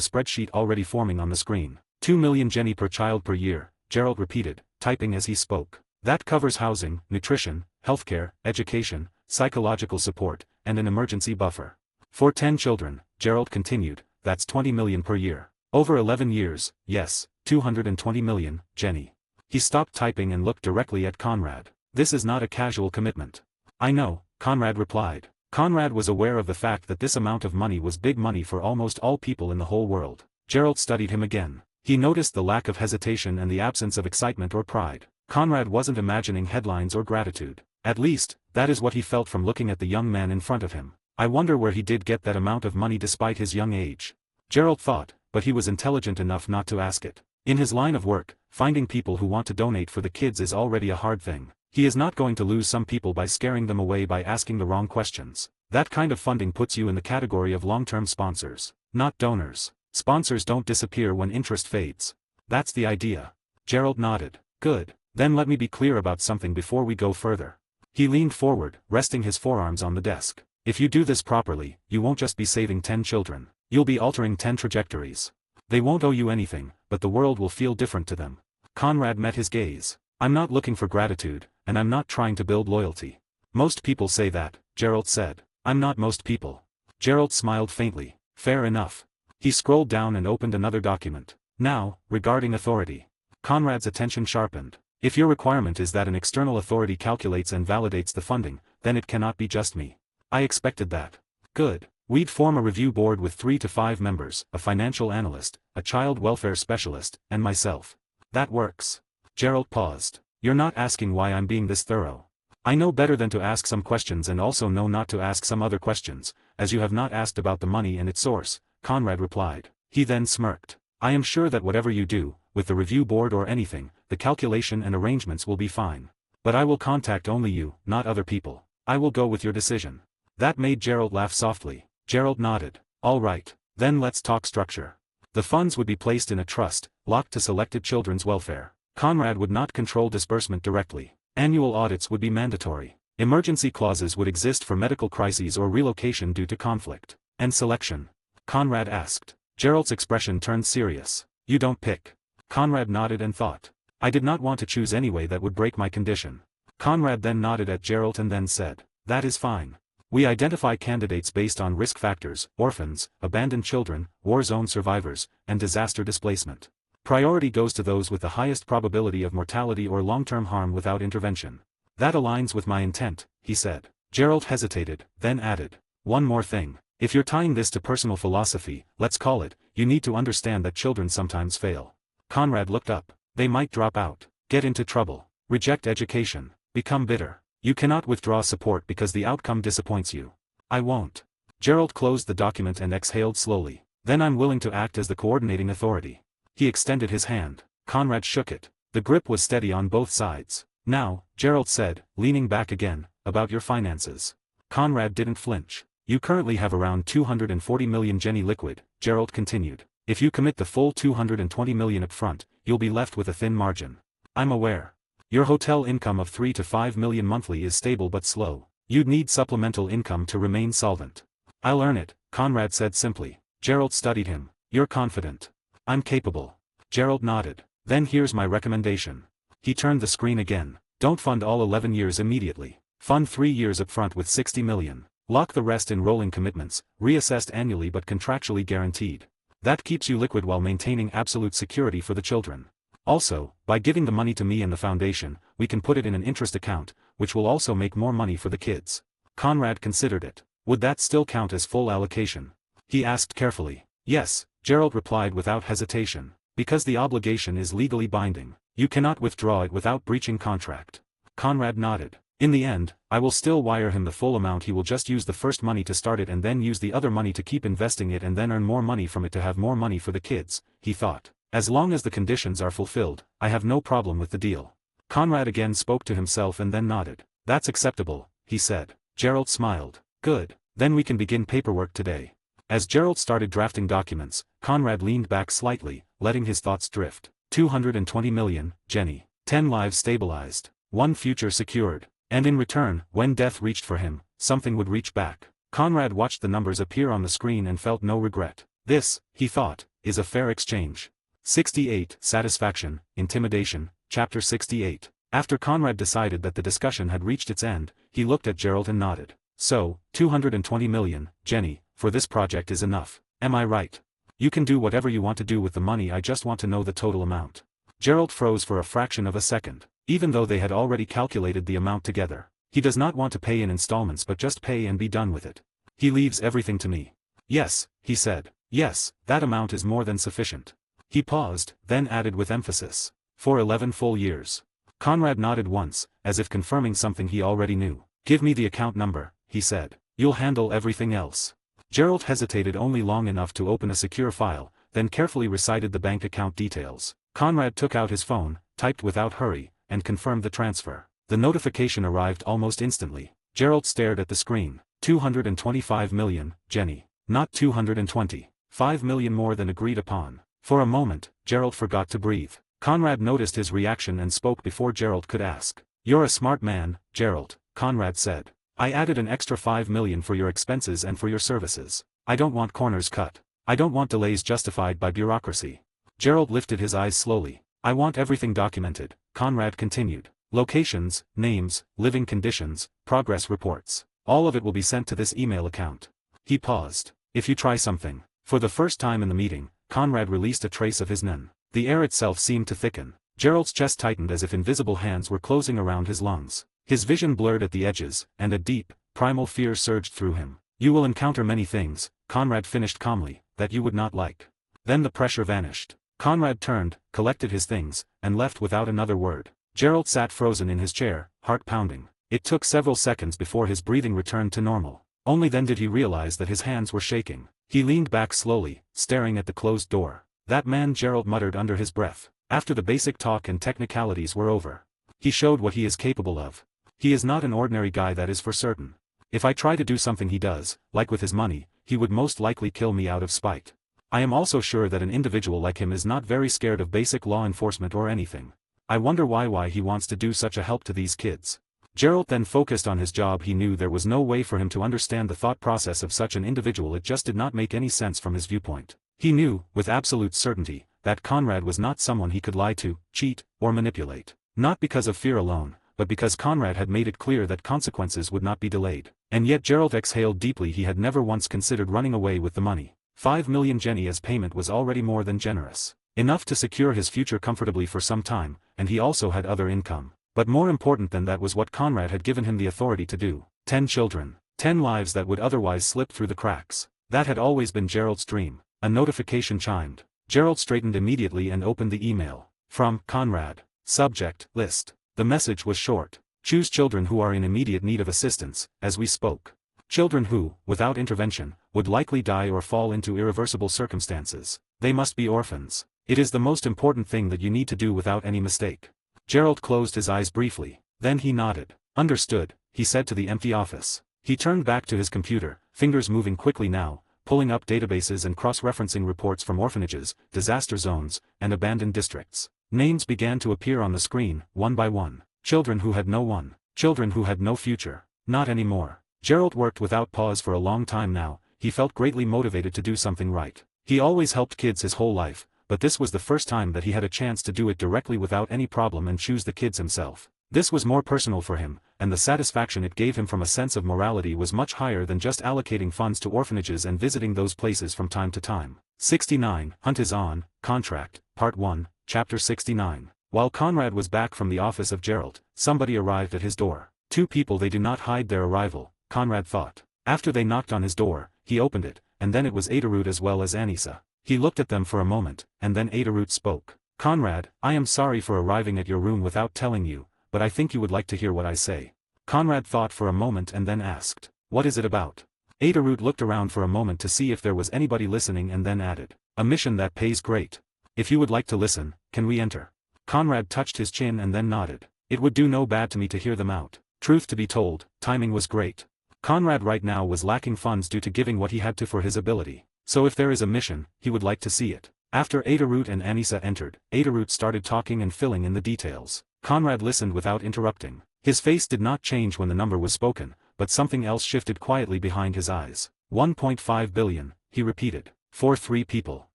spreadsheet already forming on the screen. 2 million Jenny per child per year, Gerald repeated, typing as he spoke. That covers housing, nutrition, healthcare, education, psychological support, and an emergency buffer. For 10 children, Gerald continued, that's 20 million per year. Over 11 years, yes, 220 million, Jenny. He stopped typing and looked directly at Conrad. This is not a casual commitment. I know, Conrad replied. Conrad was aware of the fact that this amount of money was big money for almost all people in the whole world. Gerald studied him again. He noticed the lack of hesitation and the absence of excitement or pride. Conrad wasn't imagining headlines or gratitude. At least, that is what he felt from looking at the young man in front of him. I wonder where he did get that amount of money despite his young age. Gerald thought, but he was intelligent enough not to ask it. In his line of work, finding people who want to donate for the kids is already a hard thing. He is not going to lose some people by scaring them away by asking the wrong questions. That kind of funding puts you in the category of long-term sponsors, not donors. Sponsors don't disappear when interest fades. That's the idea. Gerald nodded. Good. Then let me be clear about something before we go further. He leaned forward, resting his forearms on the desk. If you do this properly, you won't just be saving 10 children. You'll be altering 10 trajectories. They won't owe you anything, but the world will feel different to them. Conrad met his gaze. I'm not looking for gratitude, and I'm not trying to build loyalty. Most people say that, Gerald said. I'm not most people. Gerald smiled faintly. Fair enough. He scrolled down and opened another document. Now, regarding authority. Conrad's attention sharpened. If your requirement is that an external authority calculates and validates the funding, then it cannot be just me. I expected that. Good. We'd form a review board with 3 to 5 members, a financial analyst, a child welfare specialist, and myself. That works. Gerald paused. You're not asking why I'm being this thorough. I know better than to ask some questions and also know not to ask some other questions, as you have not asked about the money and its source, Conrad replied. He then smirked. I am sure that whatever you do, with the review board or anything, the calculation and arrangements will be fine. But I will contact only you, not other people. I will go with your decision. That made Gerald laugh softly. Gerald nodded. All right, then let's talk structure. The funds would be placed in a trust, locked to selected children's welfare. Conrad would not control disbursement directly. Annual audits would be mandatory. Emergency clauses would exist for medical crises or relocation due to conflict. And selection? Conrad asked. Gerald's expression turned serious. You don't pick. Conrad nodded and thought. I did not want to choose any way that would break my condition. Conrad then nodded at Gerald and then said. That is fine. We identify candidates based on risk factors, orphans, abandoned children, war zone survivors, and disaster displacement. Priority goes to those with the highest probability of mortality or long-term harm without intervention. That aligns with my intent, he said. Gerald hesitated, then added. One more thing. If you're tying this to personal philosophy, let's call it, you need to understand that children sometimes fail. Conrad looked up. They might drop out, get into trouble, reject education, become bitter. You cannot withdraw support because the outcome disappoints you. I won't. Gerald closed the document and exhaled slowly. Then I'm willing to act as the coordinating authority. He extended his hand. Conrad shook it. The grip was steady on both sides. Now, Gerald said, leaning back again, about your finances. Conrad didn't flinch. You currently have around 240 million Jenny liquid, Gerald continued. If you commit the full 220 million up front, you'll be left with a thin margin. I'm aware. Your hotel income of 3 to 5 million monthly is stable but slow. You'd need supplemental income to remain solvent. I'll earn it, Conrad said simply. Gerald studied him. You're confident. I'm capable. Gerald nodded. Then here's my recommendation. He turned the screen again. Don't fund all 11 years immediately. Fund 3 years upfront with 60 million. Lock the rest in rolling commitments, reassessed annually but contractually guaranteed. That keeps you liquid while maintaining absolute security for the children. Also, by giving the money to me and the foundation, we can put it in an interest account, which will also make more money for the kids. Conrad considered it. Would that still count as full allocation? He asked carefully. Yes, Gerald replied without hesitation. Because the obligation is legally binding. You cannot withdraw it without breaching contract. Conrad nodded. In the end, I will still wire him the full amount. He will just use the first money to start it and then use the other money to keep investing it and then earn more money from it to have more money for the kids, he thought. As long as the conditions are fulfilled, I have no problem with the deal. Conrad again spoke to himself and then nodded. That's acceptable, he said. Gerald smiled. Good, then we can begin paperwork today. As Gerald started drafting documents, Conrad leaned back slightly, letting his thoughts drift. 220 million, Jenny. 10 lives stabilized. 1 future secured. And in return, when death reached for him, something would reach back. Conrad watched the numbers appear on the screen and felt no regret. This, he thought, is a fair exchange. 68. Satisfaction, Intimidation, Chapter 68. After Conrad decided that the discussion had reached its end, he looked at Gerald and nodded. So, 220 million, Jenny, for this project is enough. Am I right? You can do whatever you want to do with the money, I just want to know the total amount. Gerald froze for a fraction of a second. Even though they had already calculated the amount together. He does not want to pay in installments but just pay and be done with it. He leaves everything to me. Yes, he said. Yes, that amount is more than sufficient. He paused, then added with emphasis. For 11 full years. Conrad nodded once, as if confirming something he already knew. Give me the account number, he said. You'll handle everything else. Gerald hesitated only long enough to open a secure file, then carefully recited the bank account details. Conrad took out his phone, typed without hurry, and confirmed the transfer. The notification arrived almost instantly. Gerald stared at the screen. 225 million, Jenny. Not 220. 5 million more than agreed upon. For a moment, Gerald forgot to breathe. Conrad noticed his reaction and spoke before Gerald could ask. You're a smart man, Gerald, Conrad said. I added an extra 5 million for your expenses and for your services. I don't want corners cut. I don't want delays justified by bureaucracy. Gerald lifted his eyes slowly. I want everything documented, Conrad continued. Locations, names, living conditions, progress reports. All of it will be sent to this email account. He paused. If you try something. For the first time in the meeting, Conrad released a trace of his nun. The air itself seemed to thicken. Gerald's chest tightened as if invisible hands were closing around his lungs. His vision blurred at the edges, and a deep, primal fear surged through him. You will encounter many things, Conrad finished calmly, that you would not like. Then the pressure vanished. Conrad turned, collected his things, and left without another word. Gerald sat frozen in his chair, heart pounding. It took several seconds before his breathing returned to normal. Only then did he realize that his hands were shaking. He leaned back slowly, staring at the closed door. That man, Gerald muttered under his breath. After the basic talk and technicalities were over. He showed what he is capable of. He is not an ordinary guy, that is for certain. If I try to do something he does, like with his money, he would most likely kill me out of spite. I am also sure that an individual like him is not very scared of basic law enforcement or anything. I wonder why he wants to do such a help to these kids. Gerald then focused on his job. He knew there was no way for him to understand the thought process of such an individual. It just did not make any sense from his viewpoint. He knew, with absolute certainty, that Conrad was not someone he could lie to, cheat, or manipulate. Not because of fear alone, but because Conrad had made it clear that consequences would not be delayed. And yet Gerald exhaled deeply. He had never once considered running away with the money. 5 million Jenny as payment was already more than generous. Enough to secure his future comfortably for some time, and he also had other income. But more important than that was what Conrad had given him the authority to do. 10 children. 10 lives that would otherwise slip through the cracks. That had always been Gerald's dream. A notification chimed. Gerald straightened immediately and opened the email. From Conrad. Subject, list. The message was short. Choose children who are in immediate need of assistance, as we spoke. Children who, without intervention, would likely die or fall into irreversible circumstances. They must be orphans. It is the most important thing that you need to do without any mistake. Gerald closed his eyes briefly. Then he nodded. Understood, he said to the empty office. He turned back to his computer, fingers moving quickly now, pulling up databases and cross-referencing reports from orphanages, disaster zones, and abandoned districts. Names began to appear on the screen, one by one. Children who had no one. Children who had no future. Not anymore. Gerald worked without pause for a long time now. He felt greatly motivated to do something right. He always helped kids his whole life, but this was the first time that he had a chance to do it directly without any problem and choose the kids himself. This was more personal for him, and the satisfaction it gave him from a sense of morality was much higher than just allocating funds to orphanages and visiting those places from time to time. 69. Hunt is on, Contract, Part 1, Chapter 69. While Conrad was back from the office of Gerald, somebody arrived at his door. Two people. They do not hide their arrival, Conrad thought. After they knocked on his door, he opened it, and then it was Adorut as well as Anissa. He looked at them for a moment, and then Adorut spoke. Conrad, I am sorry for arriving at your room without telling you, but I think you would like to hear what I say. Conrad thought for a moment and then asked, what is it about? Adorut looked around for a moment to see if there was anybody listening and then added, a mission that pays great. If you would like to listen, can we enter? Conrad touched his chin and then nodded. It would do no bad to me to hear them out. Truth to be told, timing was great. Conrad right now was lacking funds due to giving what he had to for his ability. So if there is a mission, he would like to see it. After Adorut and Anissa entered, Adorut started talking and filling in the details. Conrad listened without interrupting. His face did not change when the number was spoken, but something else shifted quietly behind his eyes. 1.5 billion, he repeated. For 3 people.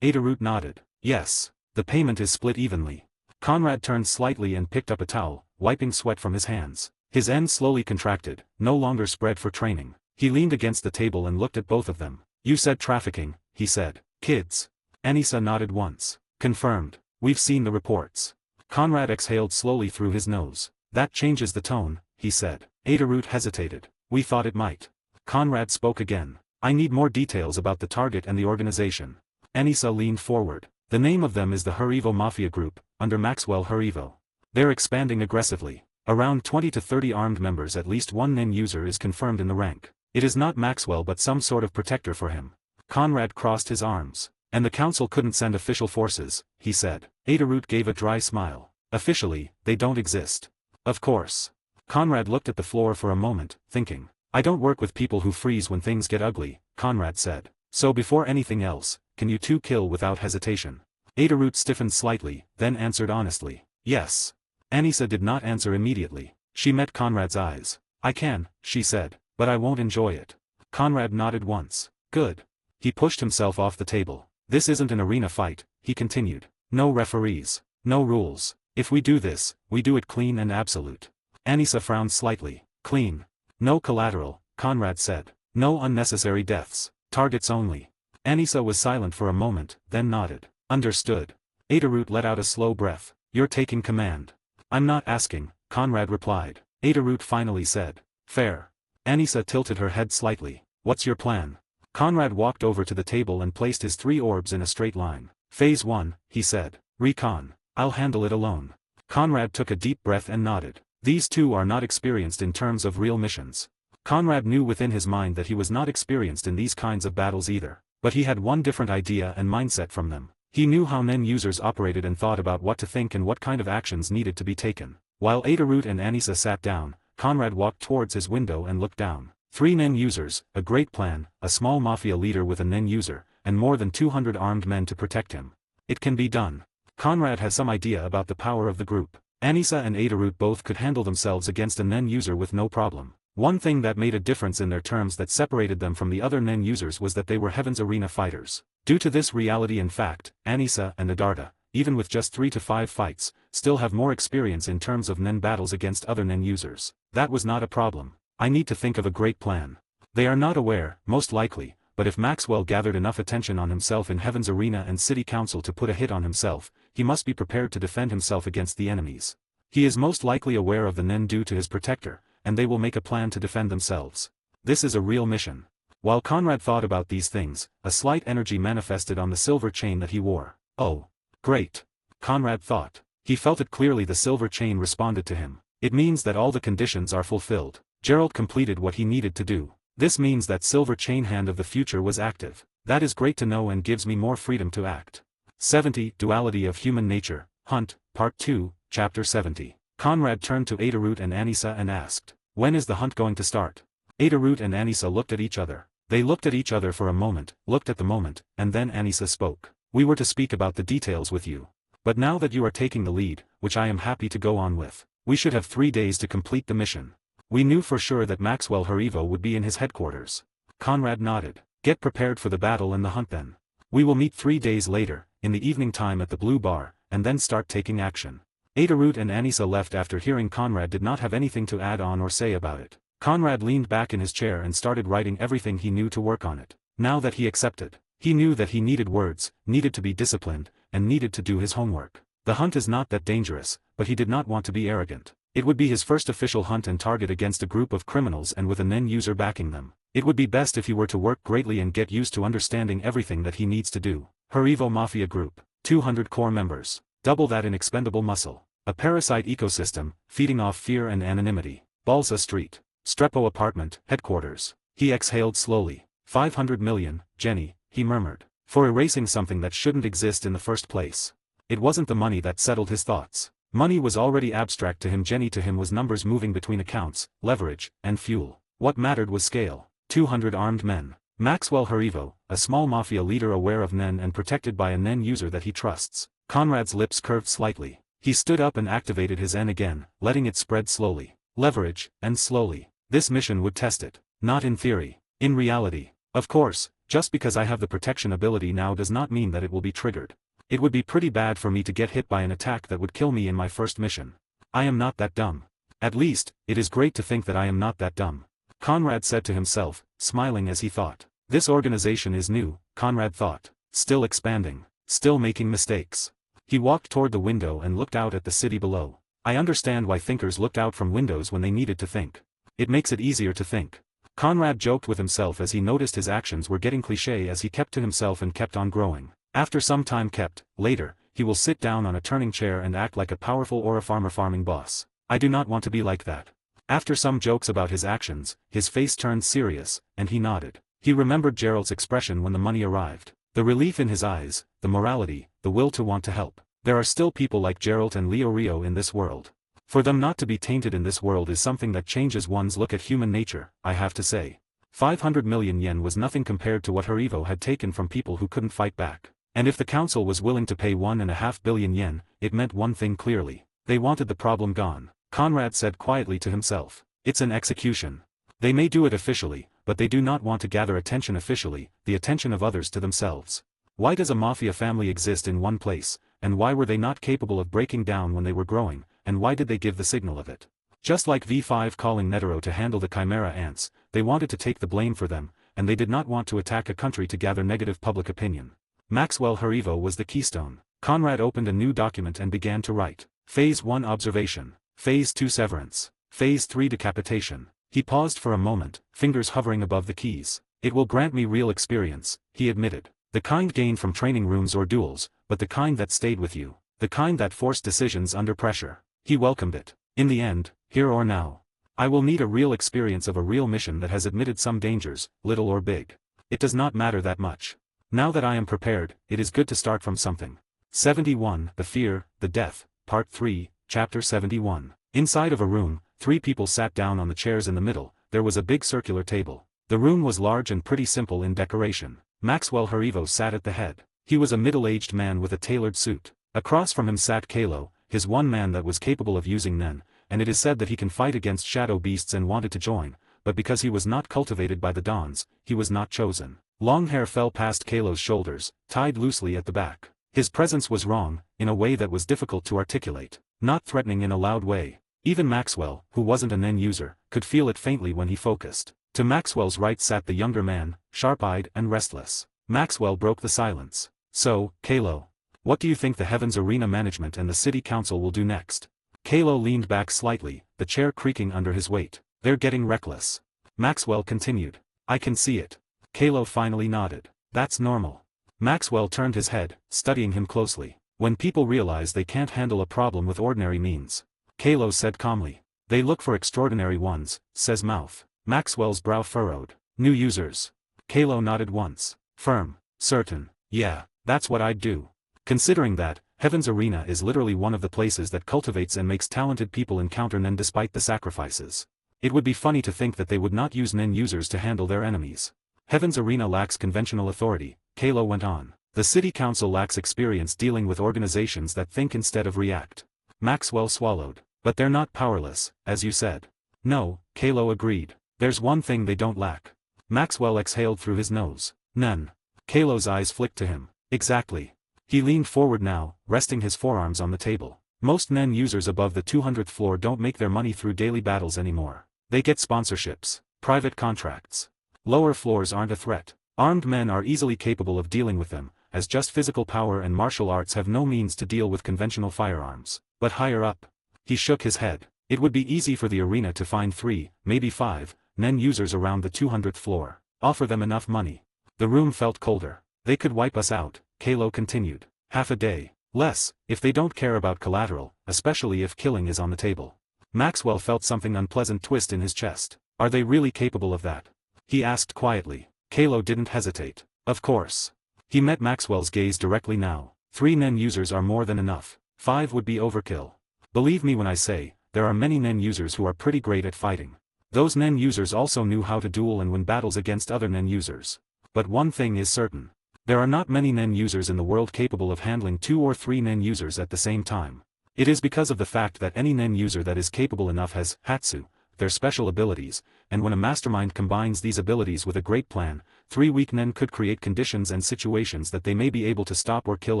Adorut nodded. Yes. The payment is split evenly. Conrad turned slightly and picked up a towel, wiping sweat from his hands. His ends slowly contracted, no longer spread for training. He leaned against the table and looked at both of them. You said trafficking, he said. Kids. Anissa nodded once. Confirmed. We've seen the reports. Conrad exhaled slowly through his nose. That changes the tone, he said. Adorut hesitated. We thought it might. Conrad spoke again. I need more details about the target and the organization. Anissa leaned forward. The name of them is the Herivo Mafia Group, under Maxwell Herivo. They're expanding aggressively. Around 20 to 30 armed members. At least one NEN user is confirmed in the rank. It is not Maxwell but some sort of protector for him. Conrad crossed his arms. And the council couldn't send official forces, he said. Adorut gave a dry smile. Officially, they don't exist. Of course. Conrad looked at the floor for a moment, thinking. I don't work with people who freeze when things get ugly, Conrad said. So before anything else, can you two kill without hesitation? Adorut stiffened slightly, then answered honestly. Yes. Anissa did not answer immediately. She met Conrad's eyes. I can, she said, but I won't enjoy it. Conrad nodded once. Good. He pushed himself off the table. This isn't an arena fight, he continued. No referees. No rules. If we do this, we do it clean and absolute. Anissa frowned slightly. Clean. No collateral, Conrad said. No unnecessary deaths. Targets only. Anissa was silent for a moment, then nodded. Understood. Adorut let out a slow breath. You're taking command. I'm not asking, Conrad replied. Adorut finally said. Fair. Anissa tilted her head slightly. What's your plan? Conrad walked over to the table and placed his 3 orbs in a straight line. Phase 1, he said. Recon. I'll handle it alone. Conrad took a deep breath and nodded. These two are not experienced in terms of real missions. Conrad knew within his mind that he was not experienced in these kinds of battles either. But he had one different idea and mindset from them. He knew how NEN users operated and thought about what to think and what kind of actions needed to be taken. While Adorut and Anissa sat down, Conrad walked towards his window and looked down. 3 NEN users, a great plan, a small mafia leader with a NEN user, and more than 200 armed men to protect him. It can be done. Conrad has some idea about the power of the group. Anissa and Adorut both could handle themselves against a NEN user with no problem. One thing that made a difference in their terms that separated them from the other NEN users was that they were Heaven's Arena fighters. Due to this reality and fact, Anissa and Adarta, even with just 3 to 5 fights, still have more experience in terms of NEN battles against other NEN users. That was not a problem. I need to think of a great plan. They are not aware, most likely, but if Maxwell gathered enough attention on himself in Heaven's Arena and City Council to put a hit on himself, he must be prepared to defend himself against the enemies. He is most likely aware of the NEN due to his protector, and they will make a plan to defend themselves. This is a real mission. While Conrad thought about these things, a slight energy manifested on the silver chain that he wore. Oh. Great. Conrad thought. He felt it clearly. The silver chain responded to him. It means that all the conditions are fulfilled. Gerald completed what he needed to do. This means that silver chain hand of the future was active. That is great to know and gives me more freedom to act. 70. Duality of Human Nature, Hunt, Part 2, Chapter 70. Conrad turned to Adorut and Anissa and asked, when is the hunt going to start? Adorut and Anissa looked at each other. They looked at each other for a moment, looked at the moment, and then Anissa spoke. We were to speak about the details with you. But now that you are taking the lead, which I am happy to go on with, we should have 3 days to complete the mission. We knew for sure that Maxwell Herivo would be in his headquarters. Conrad nodded. Get prepared for the battle and the hunt then. We will meet 3 days later, in the evening time at the Blue Bar, and then start taking action. Adorut and Anissa left after hearing Conrad did not have anything to add on or say about it. Conrad leaned back in his chair and started writing everything he knew to work on it. Now that he accepted, he knew that he needed words, needed to be disciplined, and needed to do his homework. The hunt is not that dangerous, but he did not want to be arrogant. It would be his first official hunt and target against a group of criminals and with a NEN user backing them. It would be best if he were to work greatly and get used to understanding everything that he needs to do. Harivo Mafia Group, 200 core members. Double that in expendable muscle. A parasite ecosystem, feeding off fear and anonymity. Balsa Street. Strepo Apartment, Headquarters. He exhaled slowly. 500 million, Jenny, he murmured. For erasing something that shouldn't exist in the first place. It wasn't the money that settled his thoughts. Money was already abstract to him. Jenny to him was numbers moving between accounts, leverage, and fuel. What mattered was scale. 200 armed men. Maxwell Harivo, a small mafia leader aware of NEN and protected by a NEN user that he trusts. Conrad's lips curved slightly. He stood up and activated his N again, letting it spread slowly. Leverage, and slowly. This mission would test it. Not in theory. In reality. Of course, just because I have the protection ability now does not mean that it will be triggered. It would be pretty bad for me to get hit by an attack that would kill me in my first mission. I am not that dumb. At least, it is great to think that I am not that dumb. Conrad said to himself, smiling as he thought. This organization is new, Conrad thought. Still expanding. Still making mistakes. He walked toward the window and looked out at the city below. I understand why thinkers looked out from windows when they needed to think. It makes it easier to think. Conrad joked with himself as he noticed his actions were getting cliché as he kept to himself and kept on growing. After some time later, he will sit down on a turning chair and act like a powerful or a farming boss. I do not want to be like that. After some jokes about his actions, his face turned serious, and he nodded. He remembered Gerald's expression when the money arrived. The relief in his eyes, the morality, the will to want to help. There are still people like Gerald and Leo Rio in this world. For them not to be tainted in this world is something that changes one's look at human nature, I have to say. 500 million yen was nothing compared to what Harivo had taken from people who couldn't fight back. And if the council was willing to pay 1.5 billion yen, it meant one thing clearly. They wanted the problem gone. Conrad said quietly to himself. It's an execution. They may do it officially, but they do not want to gather attention officially, the attention of others to themselves. Why does a mafia family exist in one place, and why were they not capable of breaking down when they were growing, and why did they give the signal of it? Just like V5 calling Netero to handle the Chimera ants, they wanted to take the blame for them, and they did not want to attack a country to gather negative public opinion. Maxwell Harivo was the keystone. Conrad opened a new document and began to write. Phase 1 Observation. Phase 2 Severance. Phase 3 Decapitation. He paused for a moment, fingers hovering above the keys. It will grant me real experience, he admitted. The kind gained from training rooms or duels, but the kind that stayed with you. The kind that forced decisions under pressure. He welcomed it. In the end, here or now. I will need a real experience of a real mission that has admitted some dangers, little or big. It does not matter that much. Now that I am prepared, it is good to start from something. 71. The Fear, the Death, Part 3, Chapter 71. Inside of a room, 3 people sat down on the chairs in the middle. There was a big circular table. The room was large and pretty simple in decoration. Maxwell Harivo sat at the head. He was a middle-aged man with a tailored suit. Across from him sat Kalo, his one man that was capable of using NEN, and it is said that he can fight against shadow beasts and wanted to join, but because he was not cultivated by the Dons, he was not chosen. Long hair fell past Kalo's shoulders, tied loosely at the back. His presence was wrong, in a way that was difficult to articulate, not threatening in a loud way. Even Maxwell, who wasn't a NEN user, could feel it faintly when he focused. To Maxwell's right sat the younger man, sharp-eyed and restless. Maxwell broke the silence. So, Kalo. What do you think the Heavens Arena management and the city council will do next? Kalo leaned back slightly, the chair creaking under his weight. They're getting reckless. Maxwell continued. I can see it. Kalo finally nodded. That's normal. Maxwell turned his head, studying him closely. When people realize they can't handle a problem with ordinary means. Kalo said calmly. They look for extraordinary ones, says Mouth. Maxwell's brow furrowed. New users. Kalo nodded once. Firm. Certain. Yeah, that's what I'd do. Considering that, Heaven's Arena is literally one of the places that cultivates and makes talented people encounter NEN despite the sacrifices. It would be funny to think that they would not use NEN users to handle their enemies. Heaven's Arena lacks conventional authority, Kalo went on. The city council lacks experience dealing with organizations that think instead of react. Maxwell swallowed. But they're not powerless, as you said. No, Kalo agreed. There's one thing they don't lack. Maxwell exhaled through his nose. None. Kalo's eyes flicked to him. Exactly. He leaned forward now, resting his forearms on the table. Most Nen users above the 200th floor don't make their money through daily battles anymore. They get sponsorships, private contracts. Lower floors aren't a threat. Armed men are easily capable of dealing with them, as just physical power and martial arts have no means to deal with conventional firearms. But higher up, he shook his head. It would be easy for the arena to find 3, maybe 5, Nen users around the 200th floor. Offer them enough money. The room felt colder. They could wipe us out, Kalo continued. Half a day. Less, if they don't care about collateral, especially if killing is on the table. Maxwell felt something unpleasant twist in his chest. Are they really capable of that? He asked quietly. Kalo didn't hesitate. Of course. He met Maxwell's gaze directly now. 3 Nen users are more than enough. 5 would be overkill. Believe me when I say, there are many Nen users who are pretty great at fighting. Those Nen users also knew how to duel and win battles against other Nen users. But one thing is certain. There are not many Nen users in the world capable of handling 2 or 3 Nen users at the same time. It is because of the fact that any Nen user that is capable enough has Hatsu, their special abilities, and when a mastermind combines these abilities with a great plan, 3 weak Nen could create conditions and situations that they may be able to stop or kill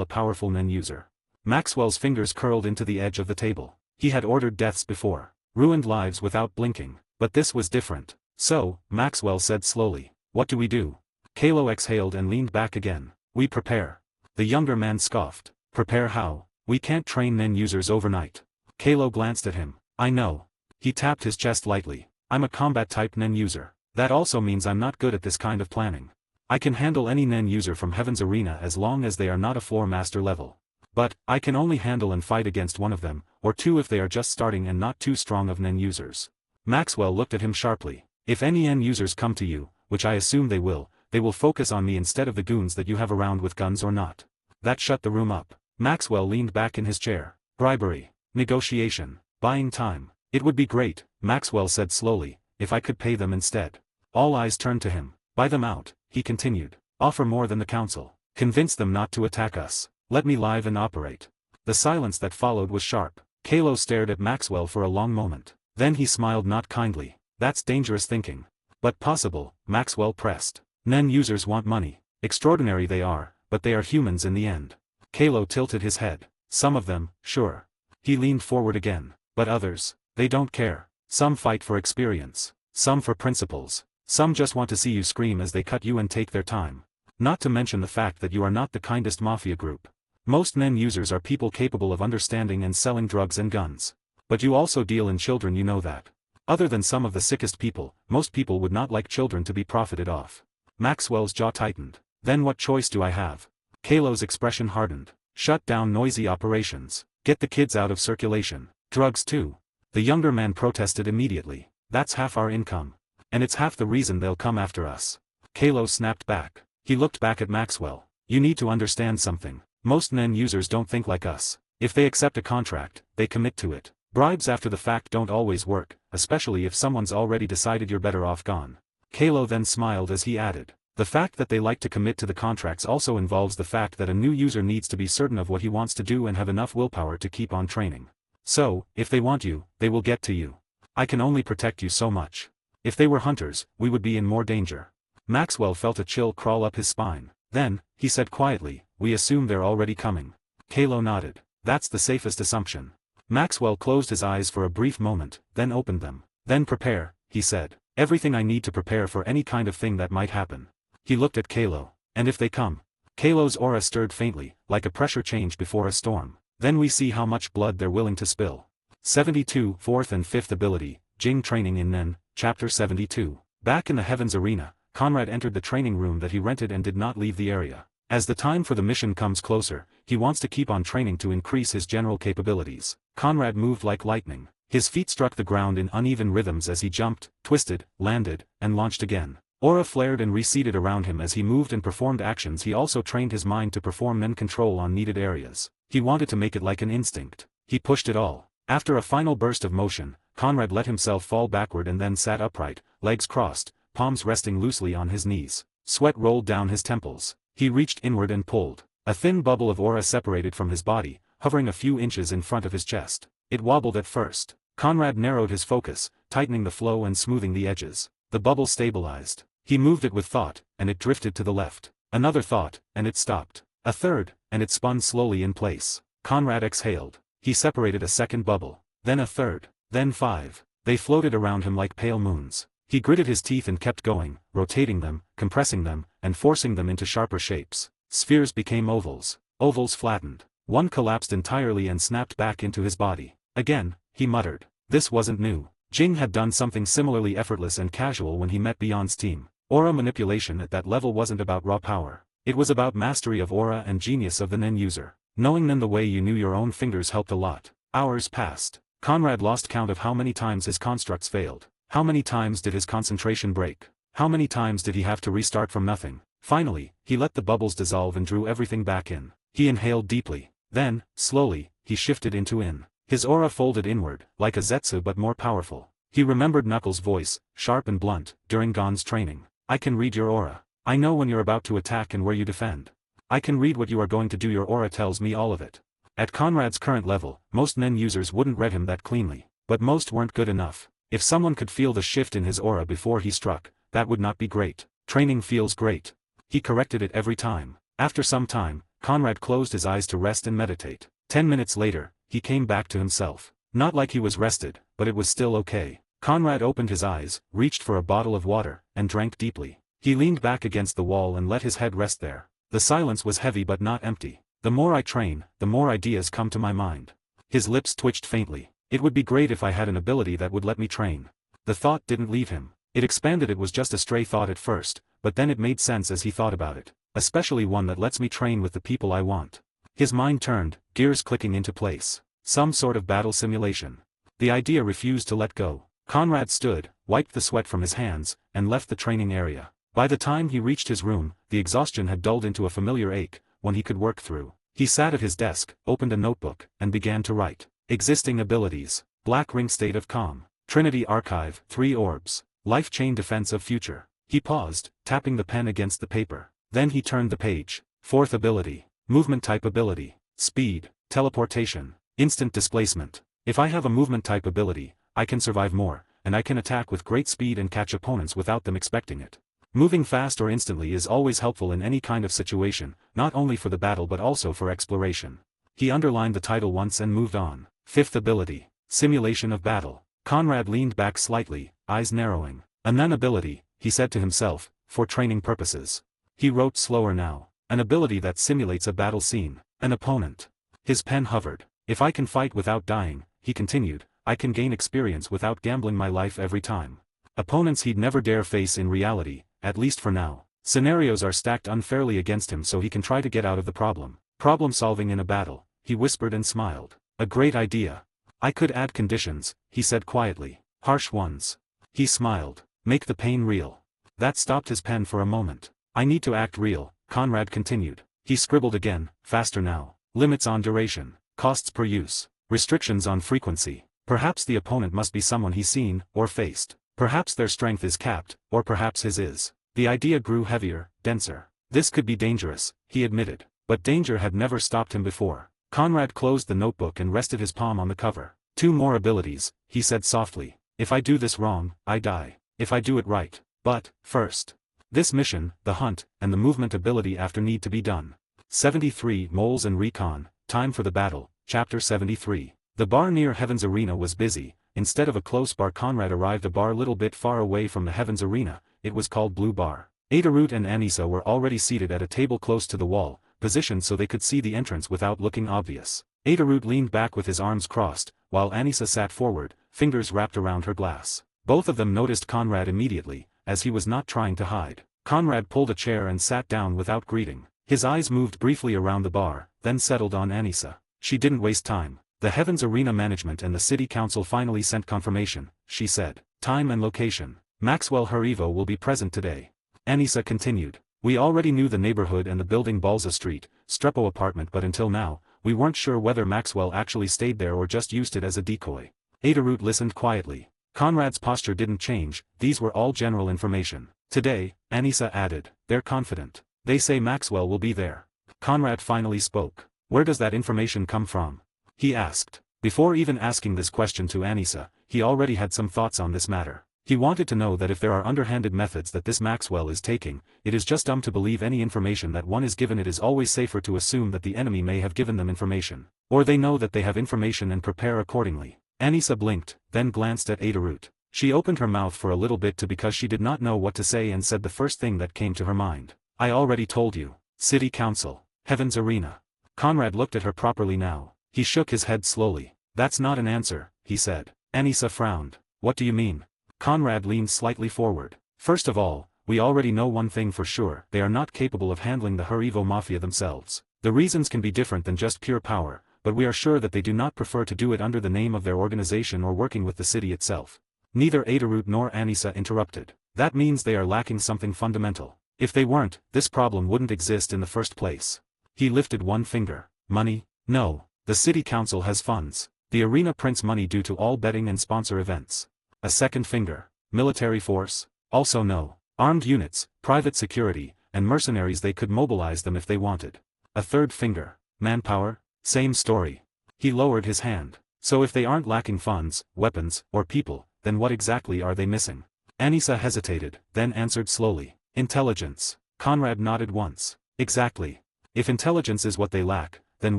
a powerful Nen user. Maxwell's fingers curled into the edge of the table. He had ordered deaths before, ruined lives without blinking, but this was different. So, Maxwell said slowly, what do we do? Kalo exhaled and leaned back again. We prepare. The younger man scoffed. Prepare how? We can't train Nen users overnight. Kalo glanced at him. I know. He tapped his chest lightly. I'm a combat-type Nen user. That also means I'm not good at this kind of planning. I can handle any Nen user from Heaven's Arena as long as they are not a floor master level. But, I can only handle and fight against one of them, or 2 if they are just starting and not too strong of Nen users. Maxwell looked at him sharply. If any Nen users come to you, which I assume they will focus on me instead of the goons that you have around with guns or not. That shut the room up. Maxwell leaned back in his chair. Bribery. Negotiation. Buying time. It would be great, Maxwell said slowly, if I could pay them instead. All eyes turned to him. Buy them out, he continued. Offer more than the council. Convince them not to attack us. Let me live and operate. The silence that followed was sharp. Kalo stared at Maxwell for a long moment. Then he smiled not kindly. That's dangerous thinking. But possible, Maxwell pressed. Nen users want money. Extraordinary they are, but they are humans in the end. Kalo tilted his head. Some of them, sure. He leaned forward again. But others, they don't care. Some fight for experience. Some for principles. Some just want to see you scream as they cut you and take their time. Not to mention the fact that you are not the kindest mafia group. Most Nen users are people capable of understanding and selling drugs and guns. But you also deal in children, you know that. Other than some of the sickest people, most people would not like children to be profited off. Maxwell's jaw tightened. Then what choice do I have? Kalo's expression hardened. Shut down noisy operations. Get the kids out of circulation. Drugs too. The younger man protested immediately. That's half our income. And it's half the reason they'll come after us. Kalo snapped back. He looked back at Maxwell. You need to understand something. Most Nen users don't think like us. If they accept a contract, they commit to it. Bribes after the fact don't always work, especially if someone's already decided you're better off gone. Kalo then smiled as he added. The fact that they like to commit to the contracts also involves the fact that a new user needs to be certain of what he wants to do and have enough willpower to keep on training. So, if they want you, they will get to you. I can only protect you so much. If they were hunters, we would be in more danger. Maxwell felt a chill crawl up his spine. Then, he said quietly, we assume they're already coming. Kalo nodded. That's the safest assumption. Maxwell closed his eyes for a brief moment, then opened them. Then prepare, he said. Everything I need to prepare for any kind of thing that might happen. He looked at Kalo. And if they come? Kalo's aura stirred faintly, like a pressure change before a storm. Then we see how much blood they're willing to spill. 72 4th and 5th Ability, Jing Training in Nen, Chapter 72. Back in the Heavens Arena, Conrad entered the training room that he rented and did not leave the area. As the time for the mission comes closer, he wants to keep on training to increase his general capabilities. Conrad moved like lightning. His feet struck the ground in uneven rhythms as he jumped, twisted, landed, and launched again. Aura flared and receded around him as he moved and performed actions. He also trained his mind to perform Nen control on needed areas. He wanted to make it like an instinct. He pushed it all. After a final burst of motion, Conrad let himself fall backward and then sat upright, legs crossed, palms resting loosely on his knees. Sweat rolled down his temples. He reached inward and pulled. A thin bubble of aura separated from his body, hovering a few inches in front of his chest. It wobbled at first. Conrad narrowed his focus, tightening the flow and smoothing the edges. The bubble stabilized. He moved it with thought, and it drifted to the left. Another thought, and it stopped. A third, and it spun slowly in place. Conrad exhaled. He separated a second bubble, then a third, then 5. They floated around him like pale moons. He gritted his teeth and kept going, rotating them, compressing them, and forcing them into sharper shapes. Spheres became ovals. Ovals flattened. One collapsed entirely and snapped back into his body. Again, he muttered. This wasn't new. Jing had done something similarly effortless and casual when he met Beyond's team. Aura manipulation at that level wasn't about raw power. It was about mastery of aura and genius of the Nen user. Knowing Nen the way you knew your own fingers helped a lot. Hours passed. Conrad lost count of how many times his constructs failed. How many times did his concentration break? How many times did he have to restart from nothing? Finally, he let the bubbles dissolve and drew everything back in. He inhaled deeply. Then, slowly, he shifted into in. His aura folded inward, like a Zetsu but more powerful. He remembered Knuckles' voice, sharp and blunt, during Gon's training. I can read your aura. I know when you're about to attack and where you defend. I can read what you are going to do. Your aura tells me all of it. At Conrad's current level, most Nen users wouldn't read him that cleanly. But most weren't good enough. If someone could feel the shift in his aura before he struck, that would not be great. Training feels great. He corrected it every time. After some time, Conrad closed his eyes to rest and meditate. 10 minutes later, he came back to himself. Not like he was rested, but it was still okay. Conrad opened his eyes, reached for a bottle of water, and drank deeply. He leaned back against the wall and let his head rest there. The silence was heavy but not empty. The more I train, the more ideas come to my mind. His lips twitched faintly. It would be great if I had an ability that would let me train. The thought didn't leave him. It expanded. It was just a stray thought at first, but then it made sense as he thought about it. Especially one that lets me train with the people I want. His mind turned, gears clicking into place. Some sort of battle simulation. The idea refused to let go. Conrad stood, wiped the sweat from his hands, and left the training area. By the time he reached his room, the exhaustion had dulled into a familiar ache, one he could work through. He sat at his desk, opened a notebook, and began to write. Existing abilities. Black Ring State of Calm. Trinity Archive, 3 orbs. Life Chain Defense of Future. He paused, tapping the pen against the paper. Then he turned the page. 4th ability. Movement type ability. Speed. Teleportation. Instant displacement. If I have a movement type ability, I can survive more, and I can attack with great speed and catch opponents without them expecting it. Moving fast or instantly is always helpful in any kind of situation, not only for the battle but also for exploration. He underlined the title once and moved on. 5th ability. Simulation of battle. Conrad leaned back slightly, eyes narrowing. A Nen ability, he said to himself, for training purposes. He wrote slower now. An ability that simulates a battle scene. An opponent. His pen hovered. If I can fight without dying, he continued, I can gain experience without gambling my life every time. Opponents he'd never dare face in reality, at least for now. Scenarios are stacked unfairly against him so he can try to get out of the problem. Problem solving in a battle, he whispered and smiled. A great idea. I could add conditions, he said quietly. Harsh ones. He smiled. Make the pain real. That stopped his pen for a moment. I need to act real, Conrad continued. He scribbled again, faster now. Limits on duration. Costs per use. Restrictions on frequency. Perhaps the opponent must be someone he's seen, or faced. Perhaps their strength is capped, or perhaps his is. The idea grew heavier, denser. This could be dangerous, he admitted. But danger had never stopped him before. Conrad closed the notebook and rested his palm on the cover. 2 more abilities, he said softly. If I do this wrong, I die. If I do it right. But, first. This mission, the hunt, and the movement ability after need to be done. 73 Moles and Recon, Time for the Battle, Chapter 73. The bar near Heaven's Arena was busy. Instead of a close bar, Conrad arrived a bar a little bit far away from the Heaven's Arena. It was called Blue Bar. Adaroot and Anissa were already seated at a table close to the wall, positioned so they could see the entrance without looking obvious. Adaroot leaned back with his arms crossed, while Anissa sat forward, fingers wrapped around her glass. Both of them noticed Conrad immediately, as he was not trying to hide. Conrad pulled a chair and sat down without greeting. His eyes moved briefly around the bar, then settled on Anissa. She didn't waste time. The Heavens Arena management and the city council finally sent confirmation, she said. Time and location. Maxwell Harivo will be present today. Anissa continued. We already knew the neighborhood and the building Balza Street, Strepo apartment, but until now, we weren't sure whether Maxwell actually stayed there or just used it as a decoy. Adaroot listened quietly. Conrad's posture didn't change, these were all general information. Today, Anissa added, they're confident. They say Maxwell will be there. Conrad finally spoke. Where does that information come from? He asked. Before even asking this question to Anissa, he already had some thoughts on this matter. He wanted to know that if there are underhanded methods that this Maxwell is taking, it is just dumb to believe any information that one is given. It is always safer to assume that the enemy may have given them information, or they know that they have information and prepare accordingly. Anissa blinked, then glanced at Adorut. She opened her mouth for a little bit because she did not know what to say and said the first thing that came to her mind. I already told you. City Council. Heaven's Arena. Conrad looked at her properly now. He shook his head slowly. That's not an answer, he said. Anissa frowned. What do you mean? Conrad leaned slightly forward. First of all, we already know one thing for sure. They are not capable of handling the Harivo Mafia themselves. The reasons can be different than just pure power, but we are sure that they do not prefer to do it under the name of their organization or working with the city itself. Neither Adorut nor Anissa interrupted. That means they are lacking something fundamental. If they weren't, this problem wouldn't exist in the first place. He lifted one finger. Money? No. The city council has funds. The arena prints money due to all betting and sponsor events. A second finger. Military force? Also no. Armed units, private security, and mercenaries. They could mobilize them if they wanted. A third finger. Manpower? Same story. He lowered his hand. So if they aren't lacking funds, weapons, or people, then what exactly are they missing? Anissa hesitated, then answered slowly. Intelligence. Conrad nodded once. Exactly. If intelligence is what they lack, then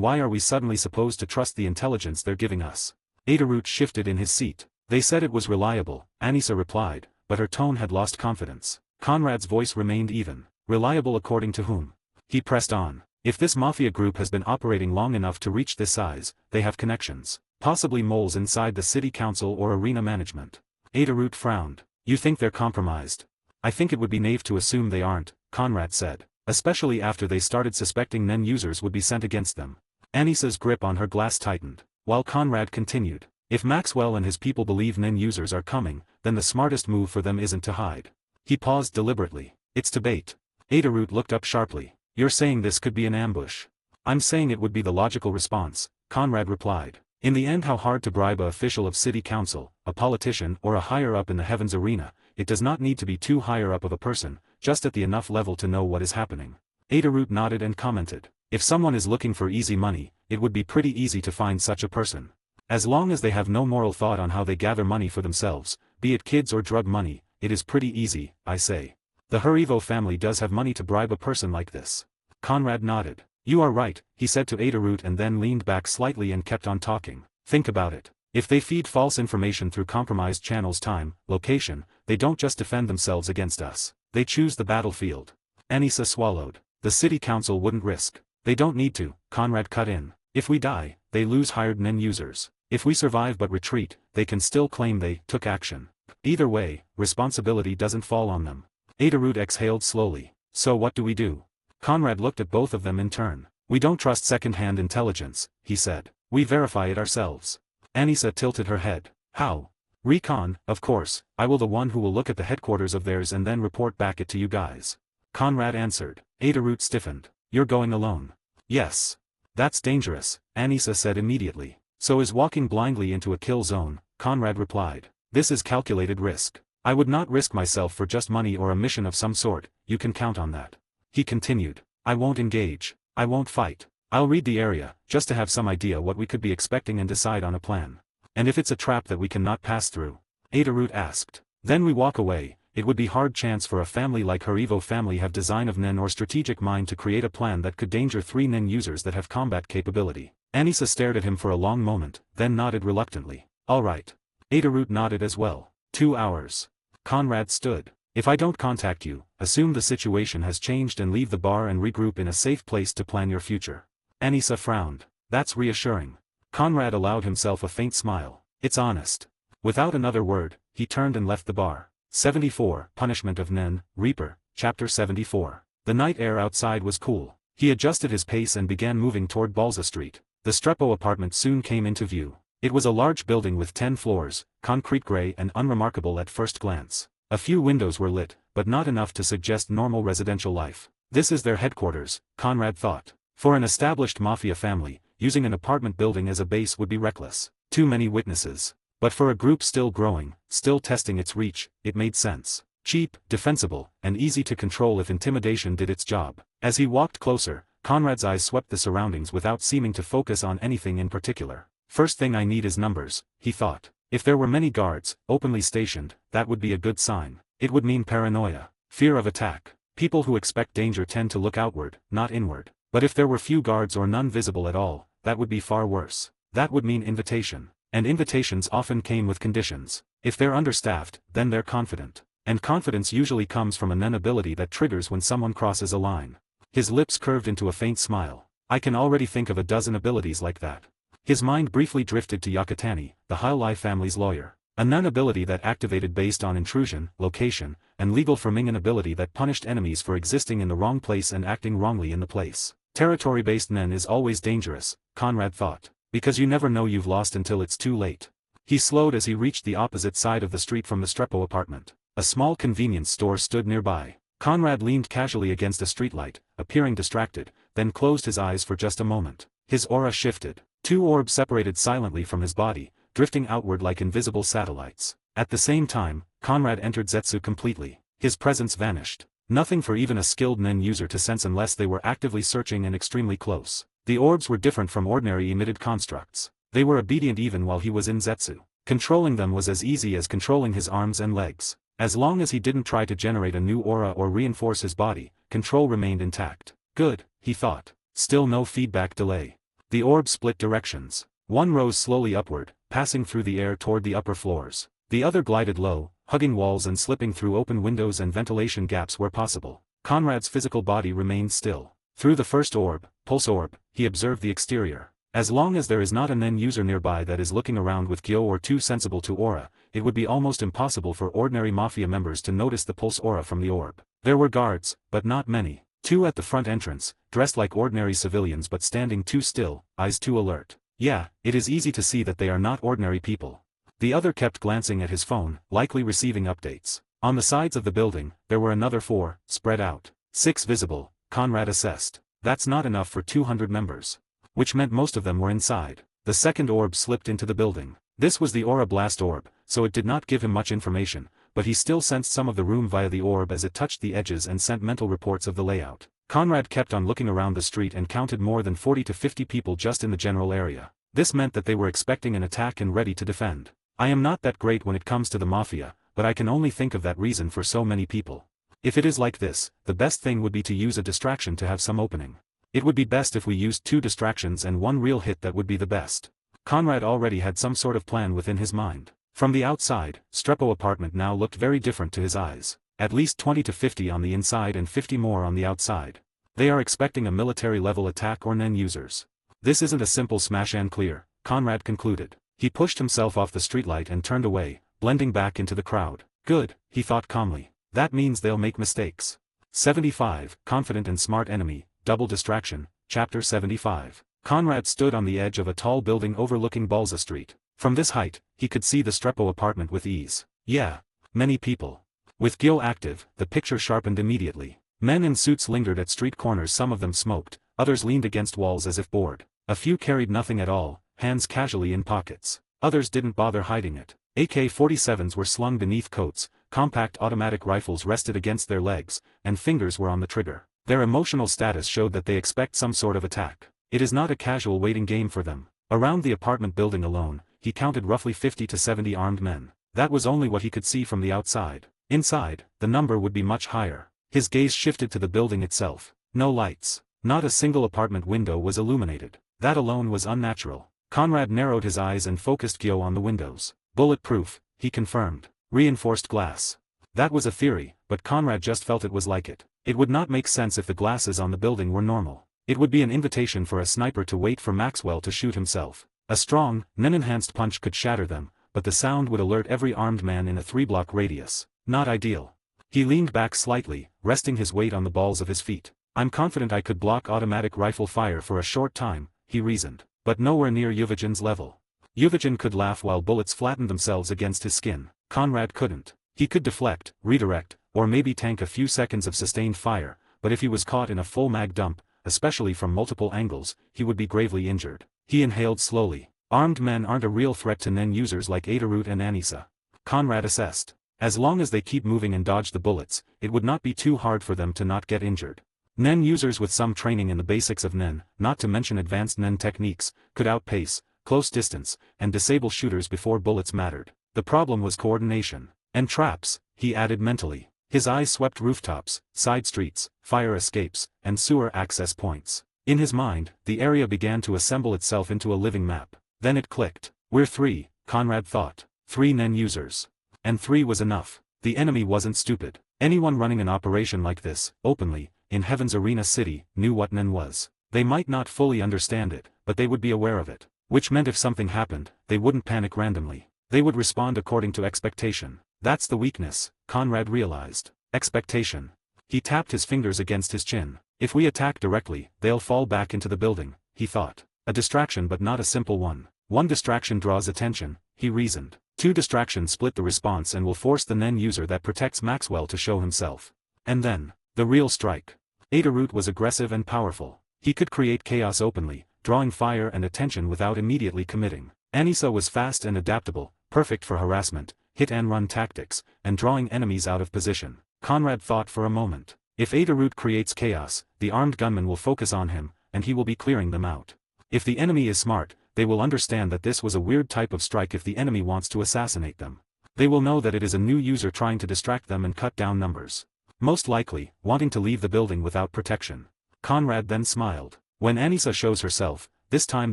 why are we suddenly supposed to trust the intelligence they're giving us? Adorut shifted in his seat. They said it was reliable, Anissa replied, but her tone had lost confidence. Conrad's voice remained even. Reliable according to whom? He pressed on. If this mafia group has been operating long enough to reach this size, they have connections. Possibly moles inside the city council or arena management. Adorut frowned. You think they're compromised? I think it would be naive to assume they aren't, Conrad said. Especially after they started suspecting NEN users would be sent against them. Anissa's grip on her glass tightened, while Conrad continued. If Maxwell and his people believe NEN users are coming, then the smartest move for them isn't to hide. He paused deliberately. It's to bait. Adorut looked up sharply. You're saying this could be an ambush? I'm saying it would be the logical response, Conrad replied. In the end, how hard to bribe an official of city council, a politician or a higher up in the Heavens Arena, it does not need to be too higher up of a person, just at the enough level to know what is happening. Adorut nodded and commented. If someone is looking for easy money, it would be pretty easy to find such a person. As long as they have no moral thought on how they gather money for themselves, be it kids or drug money, it is pretty easy, I say. The Harivo family does have money to bribe a person like this. Conrad nodded. You are right, he said to Adorut and then leaned back slightly and kept on talking. Think about it. If they feed false information through compromised channels, time, location, they don't just defend themselves against us. They choose the battlefield. Anissa swallowed. The city council wouldn't risk. They don't need to, Conrad cut in. If we die, they lose hired NEN users. If we survive but retreat, they can still claim they took action. Either way, responsibility doesn't fall on them. Adorut exhaled slowly. So what do we do? Conrad looked at both of them in turn. We don't trust second-hand intelligence, he said. We verify it ourselves. Anissa tilted her head. How? Recon, of course. I will the one who will look at the headquarters of theirs and then report back it to you guys. Conrad answered. Adorut stiffened. You're going alone. Yes. That's dangerous, Anissa said immediately. So is walking blindly into a kill zone, Conrad replied. This is calculated risk. I would not risk myself for just money or a mission of some sort, you can count on that. He continued. I won't engage. I won't fight. I'll read the area, just to have some idea what we could be expecting and decide on a plan. And if it's a trap that we cannot pass through? Adorut asked. Then we walk away. It would be hard chance for a family like Harivo family have design of NEN or strategic mind to create a plan that could danger 3 NEN users that have combat capability. Anissa stared at him for a long moment, then nodded reluctantly. All right. Adorut nodded as well. 2 hours. Conrad stood. If I don't contact you, assume the situation has changed and leave the bar and regroup in a safe place to plan your future. Anissa frowned. That's reassuring. Conrad allowed himself a faint smile. It's honest. Without another word, he turned and left the bar. 74. Punishment of NEN, Reaper, Chapter 74. The night air outside was cool. He adjusted his pace and began moving toward Balza Street. The Strepo apartment soon came into view. It was a large building with 10 floors, concrete gray and unremarkable at first glance. A few windows were lit, but not enough to suggest normal residential life. This is their headquarters, Conrad thought. For an established mafia family, using an apartment building as a base would be reckless. Too many witnesses. But for a group still growing, still testing its reach, it made sense. Cheap, defensible, and easy to control if intimidation did its job. As he walked closer, Conrad's eyes swept the surroundings without seeming to focus on anything in particular. First thing I need is numbers, he thought. If there were many guards, openly stationed, that would be a good sign. It would mean paranoia, fear of attack. People who expect danger tend to look outward, not inward. But if there were few guards or none visible at all, that would be far worse. That would mean invitation. And invitations often came with conditions. If they're understaffed, then they're confident. And confidence usually comes from a Nen ability that triggers when someone crosses a line. His lips curved into a faint smile. I can already think of a dozen abilities like that. His mind briefly drifted to Yakutani, the Hyolai family's lawyer. A Nen ability that activated based on intrusion, location, and legal Firmingan ability that punished enemies for existing in the wrong place and acting wrongly in the place. Territory-based Nen is always dangerous, Conrad thought, because you never know you've lost until it's too late. He slowed as he reached the opposite side of the street from the Strepo apartment. A small convenience store stood nearby. Conrad leaned casually against a streetlight, appearing distracted, then closed his eyes for just a moment. His aura shifted. 2 orbs separated silently from his body, drifting outward like invisible satellites. At the same time, Conrad entered Zetsu completely. His presence vanished. Nothing for even a skilled Nen user to sense unless they were actively searching and extremely close. The orbs were different from ordinary emitted constructs. They were obedient even while he was in Zetsu. Controlling them was as easy as controlling his arms and legs. As long as he didn't try to generate a new aura or reinforce his body, control remained intact. Good, he thought. Still no feedback delay. The orb split directions. One rose slowly upward, passing through the air toward the upper floors. The other glided low, hugging walls and slipping through open windows and ventilation gaps where possible. Conrad's physical body remained still. Through the first orb, pulse orb, he observed the exterior. As long as there is not a Nen user nearby that is looking around with Gyo or too sensible to aura, it would be almost impossible for ordinary Mafia members to notice the pulse aura from the orb. There were guards, but not many. 2 at the front entrance, dressed like ordinary civilians but standing too still, eyes too alert. Yeah, it is easy to see that they are not ordinary people. The other kept glancing at his phone, likely receiving updates. On the sides of the building, there were another 4, spread out. 6 visible, Conrad assessed. That's not enough for 200 members. Which meant most of them were inside. The second orb slipped into the building. This was the Aura Blast orb, so it did not give him much information, but he still sensed some of the room via the orb as it touched the edges and sent mental reports of the layout. Conrad kept on looking around the street and counted more than 40 to 50 people just in the general area. This meant that they were expecting an attack and ready to defend. I am not that great when it comes to the Mafia, but I can only think of that reason for so many people. If it is like this, the best thing would be to use a distraction to have some opening. It would be best if we used 2 distractions and 1 real hit. That would be the best. Conrad already had some sort of plan within his mind. From the outside, Strepo apartment now looked very different to his eyes. At least 20 to 50 on the inside and 50 more on the outside. They are expecting a military-level attack or Nen users. This isn't a simple smash and clear, Conrad concluded. He pushed himself off the streetlight and turned away, blending back into the crowd. Good, he thought calmly. That means they'll make mistakes. 75, Confident and Smart Enemy, Double Distraction, Chapter 75. Conrad stood on the edge of a tall building overlooking Balza Street. From this height, he could see the Strepo apartment with ease. Yeah. Many people. With Gyo active, the picture sharpened immediately. Men in suits lingered at street corners. Some of them smoked, others leaned against walls as if bored. A few carried nothing at all, hands casually in pockets. Others didn't bother hiding it. AK-47s were slung beneath coats, compact automatic rifles rested against their legs, and fingers were on the trigger. Their emotional status showed that they expect some sort of attack. It is not a casual waiting game for them. Around the apartment building alone, he counted roughly 50 to 70 armed men. That was only what he could see from the outside. Inside, the number would be much higher. His gaze shifted to the building itself. No lights. Not a single apartment window was illuminated. That alone was unnatural. Conrad narrowed his eyes and focused Gyo on the windows. Bulletproof, he confirmed. Reinforced glass. That was a theory, but Conrad just felt it was like it. It would not make sense if the glasses on the building were normal. It would be an invitation for a sniper to wait for Maxwell to shoot himself. A strong, Nen-enhanced punch could shatter them, but the sound would alert every armed man in a 3-block radius. Not ideal. He leaned back slightly, resting his weight on the balls of his feet. I'm confident I could block automatic rifle fire for a short time, he reasoned, but nowhere near Yuvijan's level. Yuvijan could laugh while bullets flattened themselves against his skin. Conrad couldn't. He could deflect, redirect, or maybe tank a few seconds of sustained fire, but if he was caught in a full mag dump, especially from multiple angles, he would be gravely injured. He inhaled slowly. Armed men aren't a real threat to Nen users like Adarut and Anissa. Conrad assessed. As long as they keep moving and dodge the bullets, it would not be too hard for them to not get injured. Nen users with some training in the basics of Nen, not to mention advanced Nen techniques, could outpace, close distance, and disable shooters before bullets mattered. The problem was coordination. And traps, he added mentally. His eyes swept rooftops, side streets, fire escapes, and sewer access points. In his mind, the area began to assemble itself into a living map. Then it clicked. We're 3, Conrad thought. 3 Nen users. And 3 was enough. The enemy wasn't stupid. Anyone running an operation like this, openly, in Heaven's Arena City, knew what Nen was. They might not fully understand it, but they would be aware of it. Which meant if something happened, they wouldn't panic randomly. They would respond according to expectation. That's the weakness, Conrad realized. Expectation. He tapped his fingers against his chin. If we attack directly, they'll fall back into the building, he thought. A distraction but not a simple one. 1 distraction draws attention, he reasoned. 2 distractions split the response and will force the Nen user that protects Maxwell to show himself. And then, the real strike. Adderroot was aggressive and powerful. He could create chaos openly, drawing fire and attention without immediately committing. Anissa was fast and adaptable, perfect for harassment, hit-and-run tactics, and drawing enemies out of position. Conrad thought for a moment. If Adderroot creates chaos, the armed gunmen will focus on him, and he will be clearing them out. If the enemy is smart, they will understand that this was a weird type of strike if the enemy wants to assassinate them. They will know that it is a new user trying to distract them and cut down numbers. Most likely, wanting to leave the building without protection. Conrad then smiled. When Anissa shows herself, this time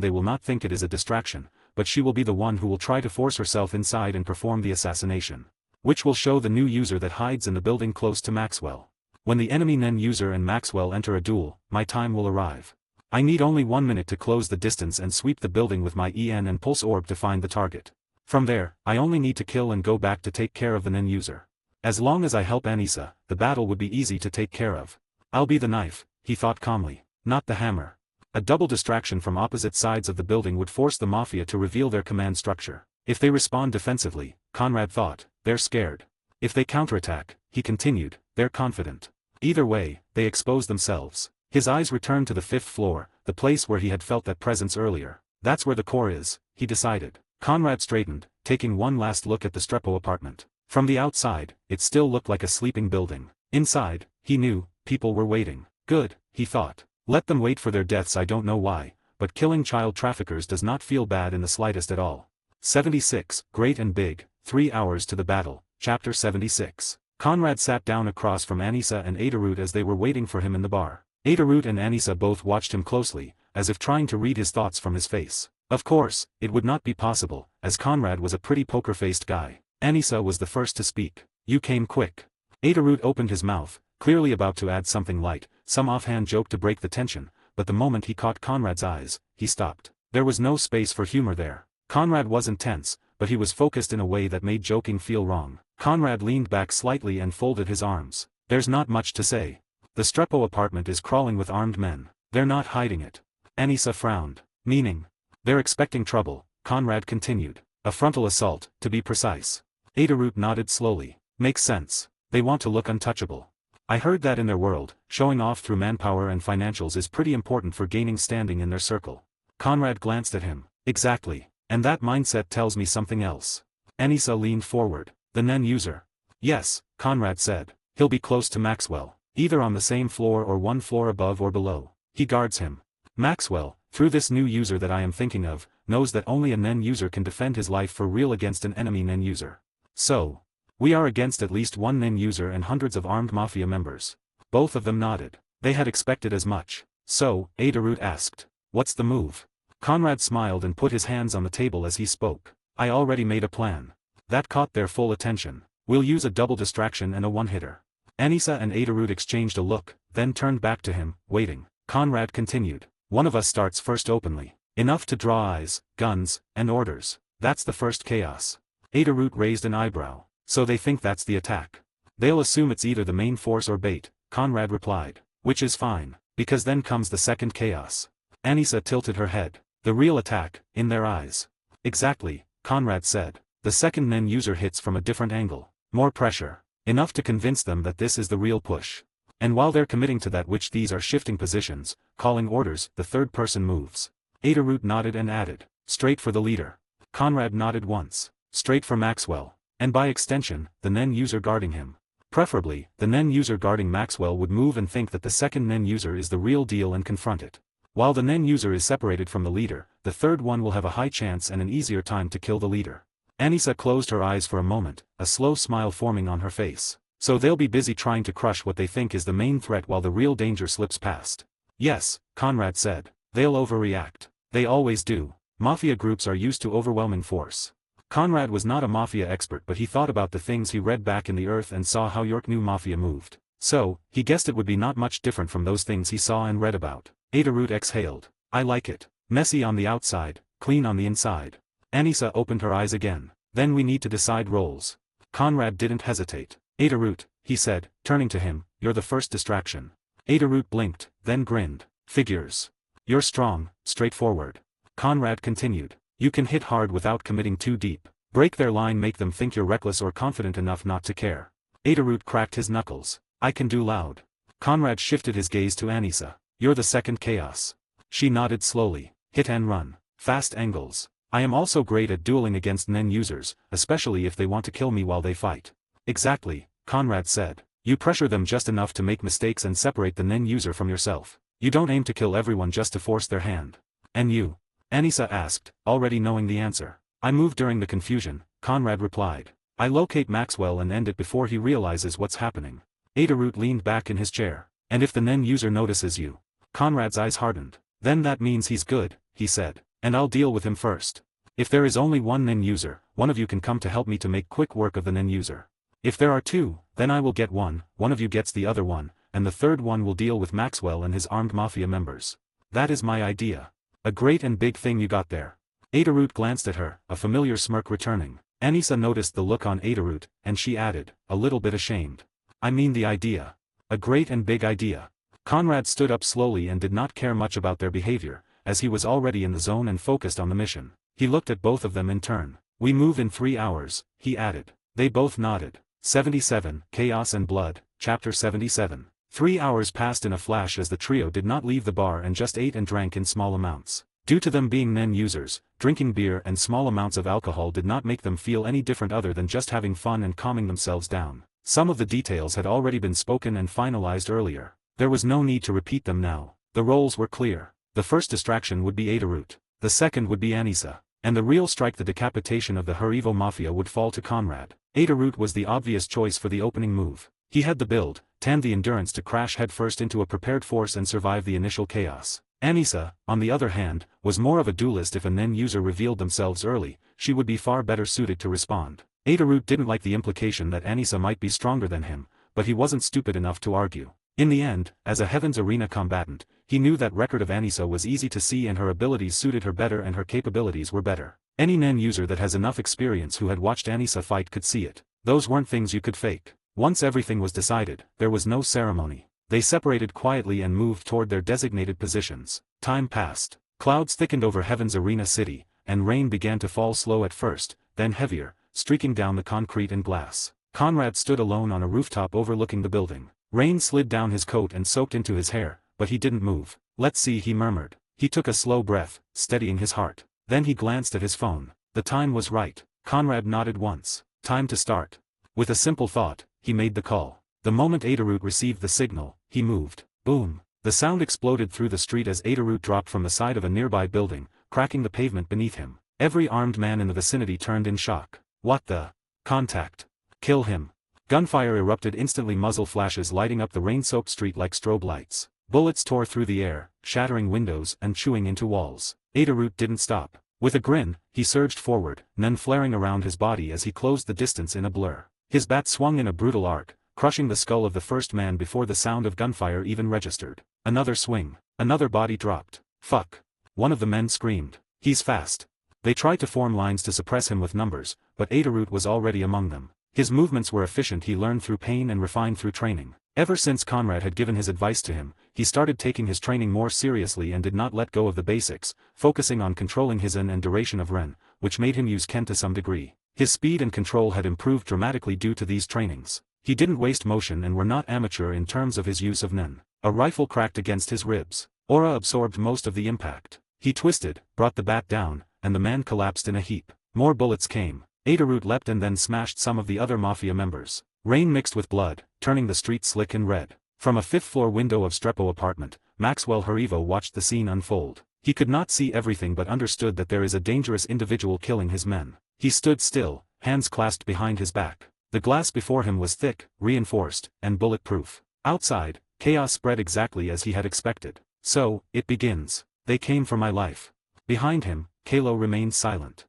they will not think it is a distraction, but she will be the one who will try to force herself inside and perform the assassination. Which will show the new user that hides in the building close to Maxwell. When the enemy Nen user and Maxwell enter a duel, my time will arrive. I need only 1 minute to close the distance and sweep the building with my EN and pulse orb to find the target. From there, I only need to kill and go back to take care of the Nen user. As long as I help Anissa, the battle would be easy to take care of. I'll be the knife, he thought calmly, not the hammer. A double distraction from opposite sides of the building would force the Mafia to reveal their command structure. If they respond defensively, Conrad thought, they're scared. If they counterattack, he continued, they're confident. Either way, they expose themselves. His eyes returned to the 5th floor, the place where he had felt that presence earlier. That's where the core is, he decided. Conrad straightened, taking one last look at the Strepo apartment. From the outside, it still looked like a sleeping building. Inside, he knew, people were waiting. Good, he thought. Let them wait for their deaths. I don't know why, but killing child traffickers does not feel bad in the slightest at all. 76, Great and Big, 3 hours to the battle, Chapter 76. Conrad sat down across from Anissa and Adderroot as they were waiting for him in the bar. Adderroot and Anissa both watched him closely, as if trying to read his thoughts from his face. Of course, it would not be possible, as Conrad was a pretty poker-faced guy. Anissa was the first to speak. You came quick. Adderroot opened his mouth, clearly about to add something light, some offhand joke to break the tension, but the moment he caught Conrad's eyes, he stopped. There was no space for humor there. Conrad wasn't tense, but he was focused in a way that made joking feel wrong. Conrad leaned back slightly and folded his arms. There's not much to say. The Strepo apartment is crawling with armed men. They're not hiding it. Anissa frowned. Meaning? They're expecting trouble, Conrad continued. A frontal assault, to be precise. Adderroot nodded slowly. Makes sense. They want to look untouchable. I heard that in their world, showing off through manpower and financials is pretty important for gaining standing in their circle. Conrad glanced at him. Exactly. And that mindset tells me something else. Anissa leaned forward. The Nen user. Yes, Conrad said. He'll be close to Maxwell. Either on the same floor or 1 floor above or below. He guards him. Maxwell, through this new user that I am thinking of, knows that only a Nen user can defend his life for real against an enemy Nen user. So, we are against at least 1 Nen user and hundreds of armed Mafia members. Both of them nodded. They had expected as much. So, Adderroot asked. What's the move? Conrad smiled and put his hands on the table as he spoke. I already made a plan. That caught their full attention. We'll use a double distraction and a one-hitter. Anissa and Adderroot exchanged a look, then turned back to him, waiting. Conrad continued. One of us starts first openly. Enough to draw eyes, guns, and orders. That's the first chaos. Adderroot raised an eyebrow. So they think that's the attack. They'll assume it's either the main force or bait, Conrad replied. Which is fine, because then comes the second chaos. Anissa tilted her head. The real attack, in their eyes. Exactly, Conrad said. The second Nen user hits from a different angle. More pressure. Enough to convince them that this is the real push. And while they're committing to that which these are shifting positions, calling orders, the third person moves. Adderroot nodded and added. Straight for the leader. Conrad nodded once. Straight for Maxwell. And by extension, the Nen user guarding him. Preferably, the Nen user guarding Maxwell would move and think that the second Nen user is the real deal and confront it. While the Nen user is separated from the leader, the third one will have a high chance and an easier time to kill the leader. Anissa closed her eyes for a moment, a slow smile forming on her face. So they'll be busy trying to crush what they think is the main threat while the real danger slips past. Yes, Conrad said. They'll overreact. They always do. Mafia groups are used to overwhelming force. Conrad was not a mafia expert, but he thought about the things he read back in the Earth and saw how York knew mafia moved. So, he guessed it would be not much different from those things he saw and read about. Adorut exhaled. I like it. Messy on the outside, clean on the inside. Anissa opened her eyes again. Then we need to decide roles. Conrad didn't hesitate. Adorut, he said, turning to him, you're the first distraction. Adorut blinked, then grinned. Figures. You're strong, straightforward. Conrad continued. You can hit hard without committing too deep. Break their line, make them think you're reckless or confident enough not to care. Adorut cracked his knuckles. I can do loud. Conrad shifted his gaze to Anissa. You're the second chaos. She nodded slowly. Hit and run. Fast angles. I am also great at dueling against Nen users, especially if they want to kill me while they fight. Exactly, Conrad said. You pressure them just enough to make mistakes and separate the Nen user from yourself. You don't aim to kill everyone just to force their hand. And you? Anissa asked, already knowing the answer. I move during the confusion, Conrad replied. I locate Maxwell and end it before he realizes what's happening. Adorut leaned back in his chair. And if the Nen user notices you? Conrad's eyes hardened. Then that means he's good, he said. And I'll deal with him first. If there is only one Nen user, one of you can come to help me to make quick work of the Nen user. If there are two, then I will get one of you gets the other one, and the third one will deal with Maxwell and his armed mafia members. That is my idea. A great and big thing you got there. Adorut glanced at her, a familiar smirk returning. Anissa noticed the look on Adorut, and she added, a little bit ashamed. I mean the idea. A great and big idea. Conrad stood up slowly and did not care much about their behavior, as he was already in the zone and focused on the mission. He looked at both of them in turn. We move in 3 hours, he added. They both nodded. 77, Chaos and Blood, Chapter 77. 3 hours passed in a flash as the trio did not leave the bar and just ate and drank in small amounts. Due to them being Nen users, drinking beer and small amounts of alcohol did not make them feel any different other than just having fun and calming themselves down. Some of the details had already been spoken and finalized earlier. There was no need to repeat them now. The roles were clear. The first distraction would be Adorut. The second would be Anissa. And the real strike, the decapitation of the Harivo Mafia, would fall to Conrad. Adorut was the obvious choice for the opening move. He had the build, and the endurance to crash headfirst into a prepared force and survive the initial chaos. Anissa, on the other hand, was more of a duelist. If a Nen user revealed themselves early, she would be far better suited to respond. Adorut didn't like the implication that Anissa might be stronger than him, but he wasn't stupid enough to argue. In the end, as a Heaven's Arena combatant, he knew that record of Anissa was easy to see and her abilities suited her better and her capabilities were better. Any Nen user that has enough experience who had watched Anissa fight could see it. Those weren't things you could fake. Once everything was decided, there was no ceremony. They separated quietly and moved toward their designated positions. Time passed. Clouds thickened over Heaven's Arena city, and rain began to fall, slow at first, then heavier, streaking down the concrete and glass. Conrad stood alone on a rooftop overlooking the building. Rain slid down his coat and soaked into his hair, but he didn't move. Let's see, he murmured. He took a slow breath, steadying his heart. Then he glanced at his phone. The time was right. Conrad nodded once. Time to start. With a simple thought, he made the call. The moment Adorut received the signal, he moved. Boom. The sound exploded through the street as Adorut dropped from the side of a nearby building, cracking the pavement beneath him. Every armed man in the vicinity turned in shock. What the? Contact. Kill him. Gunfire erupted instantly, muzzle flashes lighting up the rain-soaked street like strobe lights. Bullets tore through the air, shattering windows and chewing into walls. Adorut didn't stop. With a grin, he surged forward, none flaring around his body as he closed the distance in a blur. His bat swung in a brutal arc, crushing the skull of the first man before the sound of gunfire even registered. Another swing. Another body dropped. Fuck. One of the men screamed. He's fast. They tried to form lines to suppress him with numbers, but Adorut was already among them. His movements were efficient, he learned through pain and refined through training. Ever since Conrad had given his advice to him, he started taking his training more seriously and did not let go of the basics, focusing on controlling his N and duration of Ren, which made him use Ken to some degree. His speed and control had improved dramatically due to these trainings. He didn't waste motion and were not amateur in terms of his use of Nen. A rifle cracked against his ribs. Aura absorbed most of the impact. He twisted, brought the bat down, and the man collapsed in a heap. More bullets came. Adorut leapt and then smashed some of the other mafia members. Rain mixed with blood, turning the street slick and red. From a 5th-floor window of Strepo apartment, Maxwell Harivo watched the scene unfold. He could not see everything but understood that there is a dangerous individual killing his men. He stood still, hands clasped behind his back. The glass before him was thick, reinforced, and bulletproof. Outside, chaos spread exactly as he had expected. So, it begins. They came for my life. Behind him, Kalo remained silent.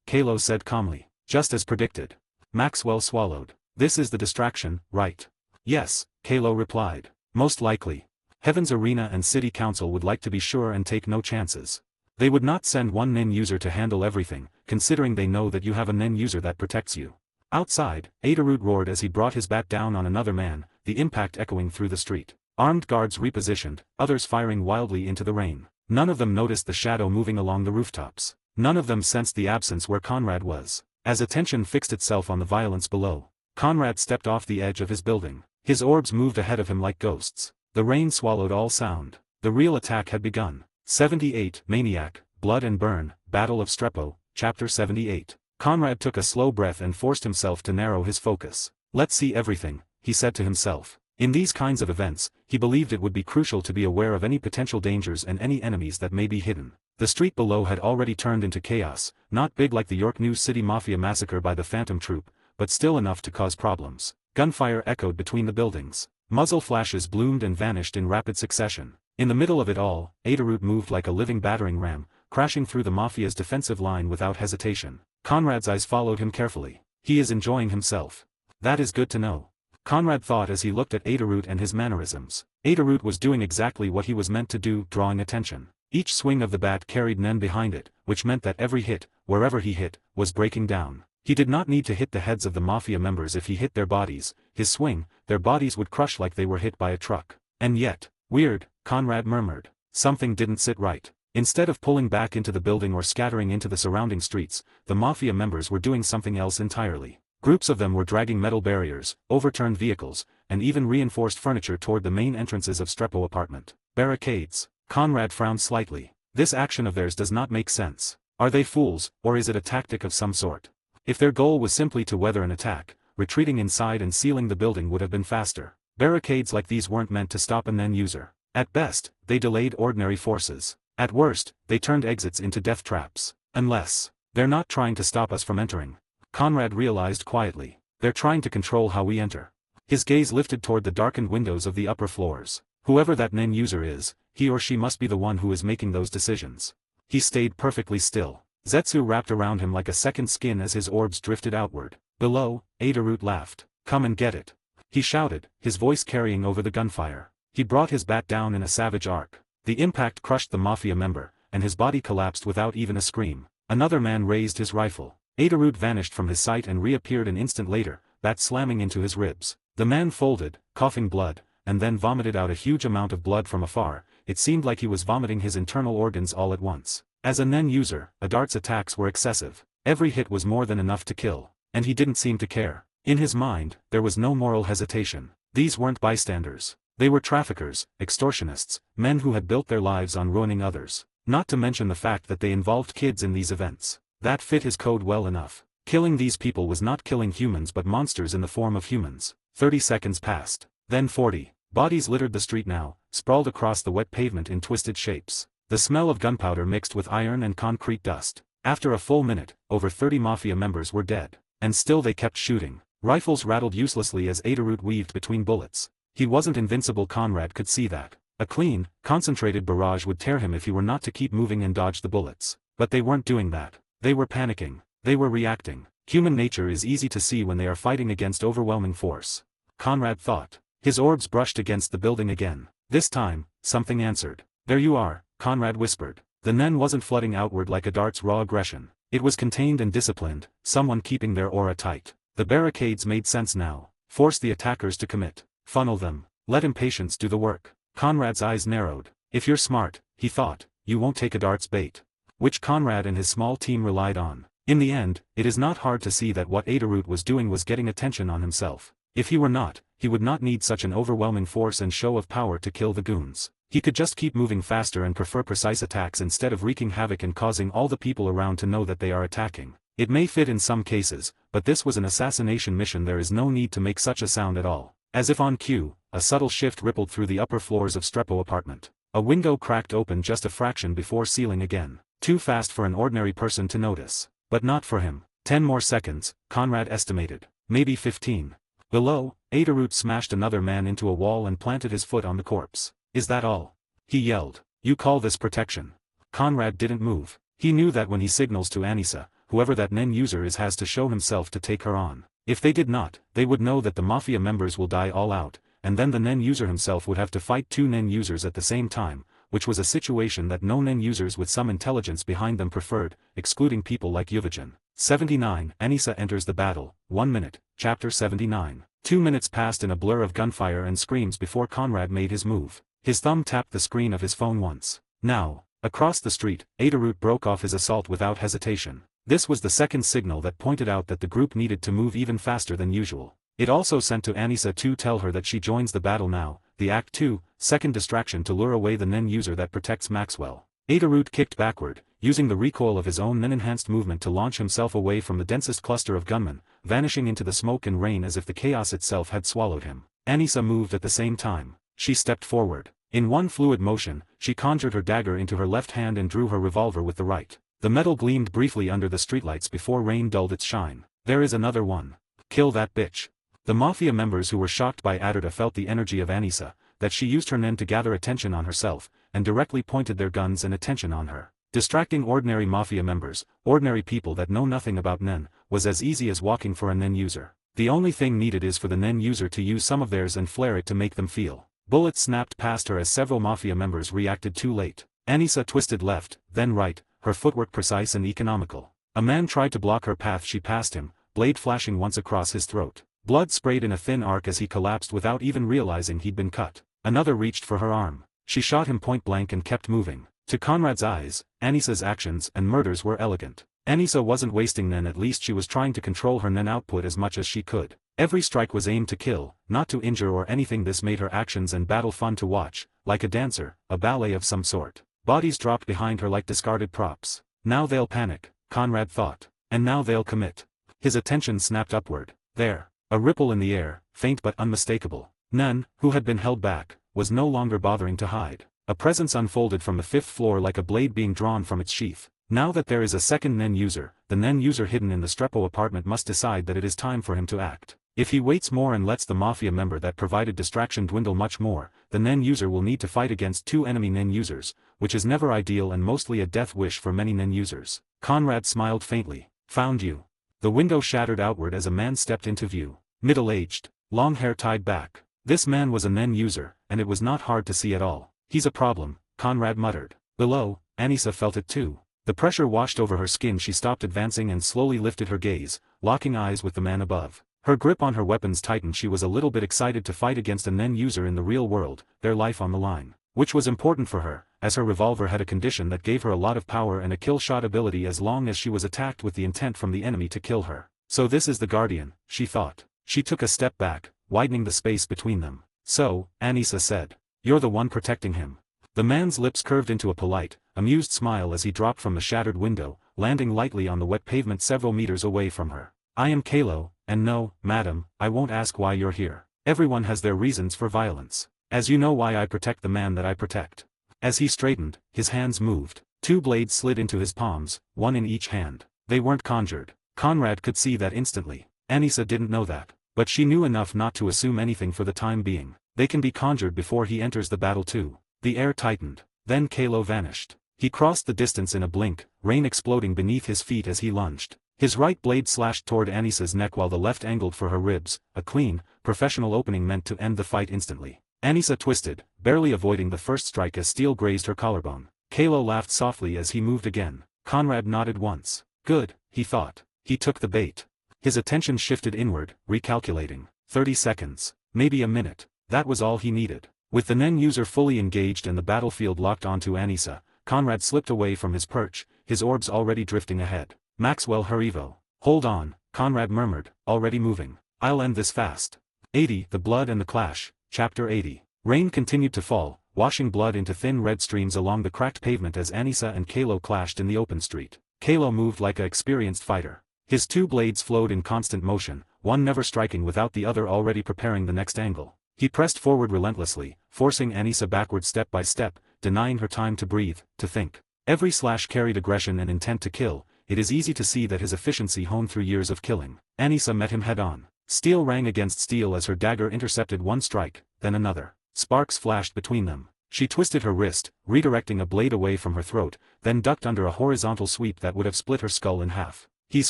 Kalo said calmly. Just as predicted. Maxwell swallowed. This is the distraction, right? Yes, Kalo replied. Most likely. Heaven's Arena and City Council would like to be sure and take no chances. They would not send one NEN user to handle everything, considering they know that you have a NEN user that protects you. Outside, Adurut roared as he brought his bat down on another man, the impact echoing through the street. Armed guards repositioned, others firing wildly into the rain. None of them noticed the shadow moving along the rooftops. None of them sensed the absence where Conrad was. As attention fixed itself on the violence below, Conrad stepped off the edge of his building. His orbs moved ahead of him like ghosts. The rain swallowed all sound. The real attack had begun. 78, Maniac, Blood and Burn, Battle of Strepo, Chapter 78. Conrad took a slow breath and forced himself to narrow his focus. Let's see everything, he said to himself. In these kinds of events, he believed it would be crucial to be aware of any potential dangers and any enemies that may be hidden. The street below had already turned into chaos, not big like the York New City Mafia massacre by the Phantom Troop, but still enough to cause problems. Gunfire echoed between the buildings. Muzzle flashes bloomed and vanished in rapid succession. In the middle of it all, Adurut moved like a living battering ram, crashing through the Mafia's defensive line without hesitation. Conrad's eyes followed him carefully. He is enjoying himself. That is good to know. Conrad thought as he looked at Adurut and his mannerisms. Adurut was doing exactly what he was meant to do, drawing attention. Each swing of the bat carried NEN behind it, which meant that every hit, wherever he hit, was breaking down. He did not need to hit the heads of the Mafia members if he hit their bodies. His swing, their bodies would crush like they were hit by a truck. And yet, weird, Conrad murmured. Something didn't sit right. Instead of pulling back into the building or scattering into the surrounding streets, the Mafia members were doing something else entirely. Groups of them were dragging metal barriers, overturned vehicles, and even reinforced furniture toward the main entrances of Strepo apartment. Barricades. Conrad frowned slightly. This action of theirs does not make sense. Are they fools, or is it a tactic of some sort? If their goal was simply to weather an attack, retreating inside and sealing the building would have been faster. Barricades like these weren't meant to stop a NEN user. At best, they delayed ordinary forces. At worst, they turned exits into death traps. Unless, they're not trying to stop us from entering. Conrad realized quietly. They're trying to control how we enter. His gaze lifted toward the darkened windows of the upper floors. Whoever that NEN user is, he or she must be the one who is making those decisions. He stayed perfectly still. Zetsu wrapped around him like a second skin as his orbs drifted outward. Below, Adurut laughed. Come and get it. He shouted, his voice carrying over the gunfire. He brought his bat down in a savage arc. The impact crushed the Mafia member, and his body collapsed without even a scream. Another man raised his rifle. Adurut vanished from his sight and reappeared an instant later, bat slamming into his ribs. The man folded, coughing blood, and then vomited out a huge amount of blood from afar. It seemed like he was vomiting his internal organs all at once. As a NEN user, Adart's attacks were excessive. Every hit was more than enough to kill, and he didn't seem to care. In his mind, there was no moral hesitation. These weren't bystanders. They were traffickers, extortionists, men who had built their lives on ruining others. Not to mention the fact that they involved kids in these events. That fit his code well enough. Killing these people was not killing humans but monsters in the form of humans. 30 seconds passed. Then 40. Bodies littered the street now, sprawled across the wet pavement in twisted shapes. The smell of gunpowder mixed with iron and concrete dust. After a full minute, over 30 Mafia members were dead. And still they kept shooting. Rifles rattled uselessly as Adurut weaved between bullets. He wasn't invincible. Conrad could see that. A clean, concentrated barrage would tear him if he were not to keep moving and dodge the bullets. But they weren't doing that. They were panicking. They were reacting. Human nature is easy to see when they are fighting against overwhelming force. Conrad thought. His orbs brushed against the building again. This time, something answered. There you are, Conrad whispered. The NEN wasn't flooding outward like Adart's raw aggression. It was contained and disciplined, someone keeping their aura tight. The barricades made sense now. Force the attackers to commit. Funnel them. Let impatience do the work. Conrad's eyes narrowed. If you're smart, he thought, you won't take Adart's bait. Which Conrad and his small team relied on. In the end, it is not hard to see that what Adurut was doing was getting attention on himself. If he were not, he would not need such an overwhelming force and show of power to kill the goons. He could just keep moving faster and prefer precise attacks instead of wreaking havoc and causing all the people around to know that they are attacking. It may fit in some cases, but this was an assassination mission. There is no need to make such a sound at all. As if on cue, a subtle shift rippled through the upper floors of Strepo apartment. A window cracked open just a fraction before sealing again. Too fast for an ordinary person to notice. But not for him. 10 more seconds, Conrad estimated. Maybe 15. Below, Adorut smashed another man into a wall and planted his foot on the corpse. Is that all? He yelled. You call this protection? Conrad didn't move. He knew that when he signals to Anissa, whoever that Nen user is has to show himself to take her on. If they did not, they would know that the Mafia members will die all out, and then the Nen user himself would have to fight 2 Nen users at the same time, which was a situation that no Nen users with some intelligence behind them preferred, excluding people like Yuvajin. 79. Anissa enters the battle. 1 minute. Chapter 79. 2 minutes passed in a blur of gunfire and screams before Conrad made his move. His thumb tapped the screen of his phone once. Now. Across the street, Adorut broke off his assault without hesitation. This was the second signal that pointed out that the group needed to move even faster than usual. It also sent to Anissa to tell her that she joins the battle now, the Act 2, second distraction to lure away the Nen user that protects Maxwell. Adorut kicked backward, using the recoil of his own Nen-enhanced movement to launch himself away from the densest cluster of gunmen, vanishing into the smoke and rain as if the chaos itself had swallowed him. Anissa moved at the same time. She stepped forward. In one fluid motion, she conjured her dagger into her left hand and drew her revolver with the right. The metal gleamed briefly under the streetlights before rain dulled its shine. There is another one. Kill that bitch. The Mafia members who were shocked by Adorut felt the energy of Anissa, that she used her Nen to gather attention on herself, and directly pointed their guns and attention on her. Distracting ordinary Mafia members, ordinary people that know nothing about Nen, was as easy as walking for a Nen user. The only thing needed is for the Nen user to use some of theirs and flare it to make them feel. Bullets snapped past her as several Mafia members reacted too late. Anissa twisted left, then right, her footwork precise and economical. A man tried to block her path. She passed him, blade flashing once across his throat. Blood sprayed in a thin arc as he collapsed without even realizing he'd been cut. Another reached for her arm. She shot him point blank and kept moving. To Conrad's eyes, Anissa's actions and murders were elegant. Anissa wasn't wasting Nen, at least she was trying to control her Nen output as much as she could. Every strike was aimed to kill, not to injure or anything. This made her actions and battle fun to watch, like a dancer, a ballet of some sort. Bodies dropped behind her like discarded props. Now they'll panic, Conrad thought. And now they'll commit. His attention snapped upward. There. A ripple in the air, faint but unmistakable. Nen, who had been held back, was no longer bothering to hide. A presence unfolded from the 5th floor like a blade being drawn from its sheath. Now that there is a second Nen user, the Nen user hidden in the Strepo apartment must decide that it is time for him to act. If he waits more and lets the Mafia member that provided distraction dwindle much more, the Nen user will need to fight against 2 enemy Nen users, which is never ideal and mostly a death wish for many Nen users. Conrad smiled faintly. Found you. The window shattered outward as a man stepped into view. Middle-aged, long hair tied back. This man was a Nen user, and it was not hard to see at all. He's a problem, Conrad muttered. Below, Anissa felt it too. The pressure washed over her skin. She stopped advancing and slowly lifted her gaze, locking eyes with the man above. Her grip on her weapons tightened. She was a little bit excited to fight against a Nen user in the real world, their life on the line. Which was important for her, as her revolver had a condition that gave her a lot of power and a kill shot ability as long as she was attacked with the intent from the enemy to kill her. So this is the Guardian, she thought. She took a step back, widening the space between them. So, Anissa said. You're the one protecting him. The man's lips curved into a polite, amused smile as he dropped from the shattered window, landing lightly on the wet pavement several meters away from her. I am Kalo, and no, madam, I won't ask why you're here. Everyone has their reasons for violence. As you know why I protect the man that I protect. As he straightened, his hands moved. 2 blades slid into his palms, one in each hand. They weren't conjured. Conrad could see that instantly. Anissa didn't know that. But she knew enough not to assume anything for the time being. They can be conjured before he enters the battle too. The air tightened. Then Kalo vanished. He crossed the distance in a blink, rain exploding beneath his feet as he lunged. His right blade slashed toward Anissa's neck while the left angled for her ribs, a clean, professional opening meant to end the fight instantly. Anissa twisted, barely avoiding the first strike as steel grazed her collarbone. Kalo laughed softly as he moved again. Conrad nodded once. Good, he thought. He took the bait. His attention shifted inward, recalculating. 30 seconds. Maybe a minute. That was all he needed. With the Nen user fully engaged and the battlefield locked onto Anissa, Conrad slipped away from his perch, his orbs already drifting ahead. Maxwell Harivo. Hold on, Conrad murmured, already moving. I'll end this fast. 80. The Blood and the Clash, Chapter 80. Rain continued to fall, washing blood into thin red streams along the cracked pavement as Anissa and Kalo clashed in the open street. Kalo moved like an experienced fighter. His 2 blades flowed in constant motion, one never striking without the other already preparing the next angle. He pressed forward relentlessly, forcing Anissa backward step by step, denying her time to breathe, to think. Every slash carried aggression and intent to kill. It is easy to see that his efficiency honed through years of killing. Anissa met him head-on. Steel rang against steel as her dagger intercepted one strike, then another. Sparks flashed between them. She twisted her wrist, redirecting a blade away from her throat, then ducked under a horizontal sweep that would have split her skull in half. He's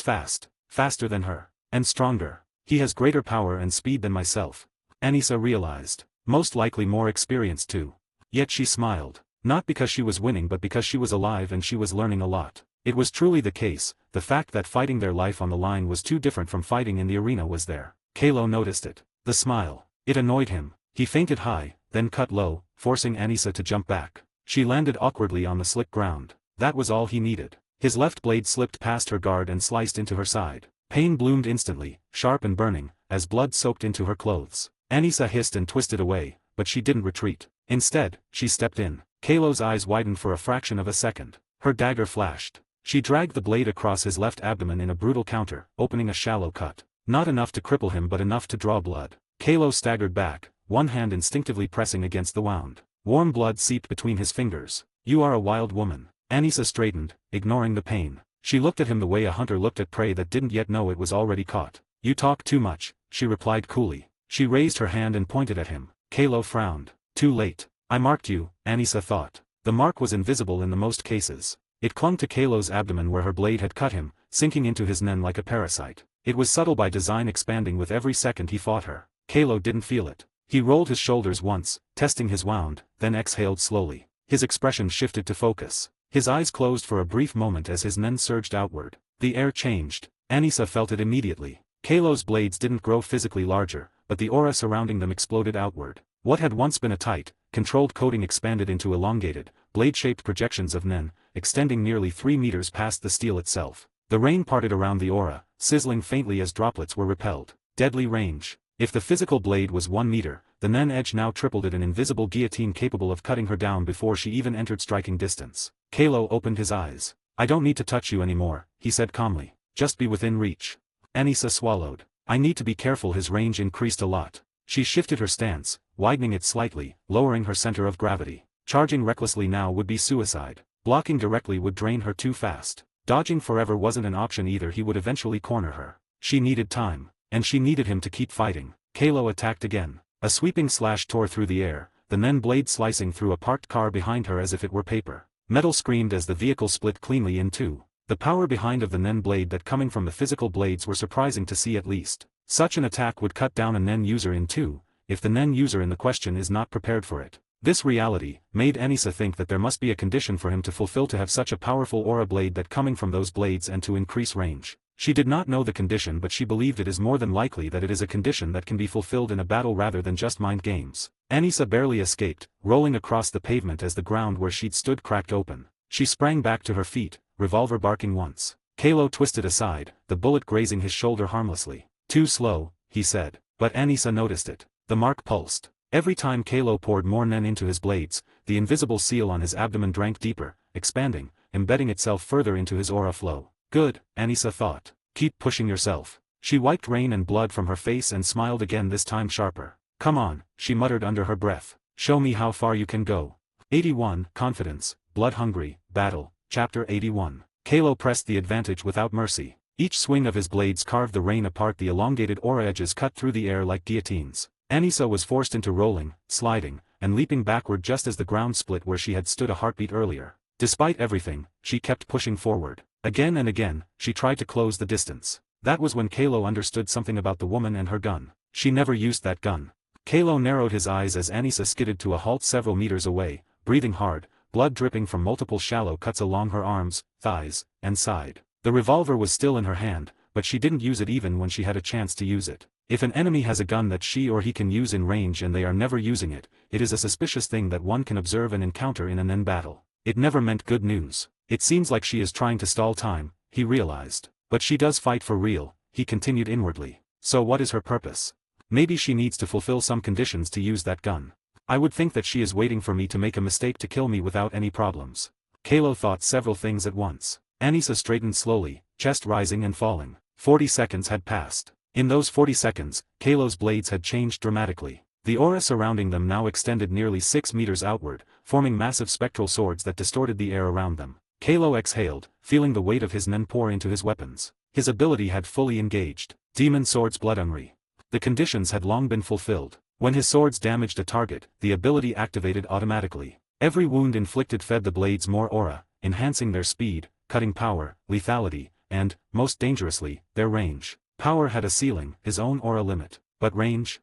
fast. Faster than her. And stronger. He has greater power and speed than myself. Anissa realized. Most likely more experienced too. Yet she smiled. Not because she was winning but because she was alive and she was learning a lot. It was truly the case, the fact that fighting their life on the line was too different from fighting in the arena was there. Kalo noticed it. The smile. It annoyed him. He feinted high, then cut low, forcing Anissa to jump back. She landed awkwardly on the slick ground. That was all he needed. His left blade slipped past her guard and sliced into her side. Pain bloomed instantly, sharp and burning, as blood soaked into her clothes. Anissa hissed and twisted away, but she didn't retreat. Instead, she stepped in. Kalo's eyes widened for a fraction of a second. Her dagger flashed. She dragged the blade across his left abdomen in a brutal counter, opening a shallow cut. Not enough to cripple him but enough to draw blood. Kalo staggered back, one hand instinctively pressing against the wound. Warm blood seeped between his fingers. You are a wild woman. Anissa straightened, ignoring the pain. She looked at him the way a hunter looked at prey that didn't yet know it was already caught. You talk too much, she replied coolly. She raised her hand and pointed at him. Kalo frowned. Too late. I marked you, Anissa thought. The mark was invisible in the most cases. It clung to Kalo's abdomen where her blade had cut him, sinking into his nen like a parasite. It was subtle by design, expanding with every second he fought her. Kalo didn't feel it. He rolled his shoulders once, testing his wound, then exhaled slowly. His expression shifted to focus. His eyes closed for a brief moment as his nen surged outward. The air changed. Anissa felt it immediately. Kalo's blades didn't grow physically larger, but the aura surrounding them exploded outward. What had once been a tight, controlled coating expanded into elongated, blade-shaped projections of nen, extending nearly 3 meters past the steel itself. The rain parted around the aura, sizzling faintly as droplets were repelled. Deadly range. If the physical blade was 1 meter, the nen edge now tripled it, an invisible guillotine capable of cutting her down before she even entered striking distance. Kalo opened his eyes. I don't need to touch you anymore, he said calmly. Just be within reach. Anissa swallowed. I need to be careful. His range increased a lot. She shifted her stance, widening it slightly, lowering her center of gravity. Charging recklessly now would be suicide. Blocking directly would drain her too fast. Dodging forever wasn't an option either. He would eventually corner her. She needed time. And she needed him to keep fighting. Kalo attacked again. A sweeping slash tore through the air, the nen blade slicing through a parked car behind her as if it were paper. Metal screamed as the vehicle split cleanly in two. The power behind of the nen blade that coming from the physical blades were surprising to see at least. Such an attack would cut down a nen user in two, if the nen user in the question is not prepared for it. This reality made Anissa think that there must be a condition for him to fulfill to have such a powerful aura blade that coming from those blades and to increase range. She did not know the condition, but she believed it is more than likely that it is a condition that can be fulfilled in a battle rather than just mind games. Anissa barely escaped, rolling across the pavement as the ground where she'd stood cracked open. She sprang back to her feet, revolver barking once. Kalo twisted aside, the bullet grazing his shoulder harmlessly. Too slow, he said, but Anissa noticed it. The mark pulsed. Every time Kalo poured more nen into his blades, the invisible seal on his abdomen drank deeper, expanding, embedding itself further into his aura flow. Good, Anissa thought. Keep pushing yourself. She wiped rain and blood from her face and smiled again, this time sharper. Come on, she muttered under her breath. Show me how far you can go. 81. Confidence, Blood-Hungry, Battle, Chapter 81. Kalo pressed the advantage without mercy. Each swing of his blades carved the rain apart, the elongated aura edges cut through the air like guillotines. Anissa was forced into rolling, sliding, and leaping backward just as the ground split where she had stood a heartbeat earlier. Despite everything, she kept pushing forward. Again and again, she tried to close the distance. That was when Kalo understood something about the woman and her gun. She never used that gun. Kalo narrowed his eyes as Anissa skidded to a halt several meters away, breathing hard, blood dripping from multiple shallow cuts along her arms, thighs, and side. The revolver was still in her hand, but she didn't use it even when she had a chance to use it. If an enemy has a gun that she or he can use in range and they are never using it, it is a suspicious thing that one can observe and encounter in an Nen battle. It never meant good news. It seems like she is trying to stall time, he realized. But she does fight for real, he continued inwardly. So what is her purpose? Maybe she needs to fulfill some conditions to use that gun. I would think that she is waiting for me to make a mistake to kill me without any problems. Kalo thought several things at once. Anissa straightened slowly, chest rising and falling. 40 seconds had passed. In those 40 seconds, Kalo's blades had changed dramatically. The aura surrounding them now extended nearly 6 meters outward, forming massive spectral swords that distorted the air around them. Kalo exhaled, feeling the weight of his nen pour into his weapons. His ability had fully engaged. Demon Swords Bloodhungry. The conditions had long been fulfilled. When his swords damaged a target, the ability activated automatically. Every wound inflicted fed the blades more aura, enhancing their speed, cutting power, lethality, and, most dangerously, their range. Power had a ceiling, his own aura limit. But range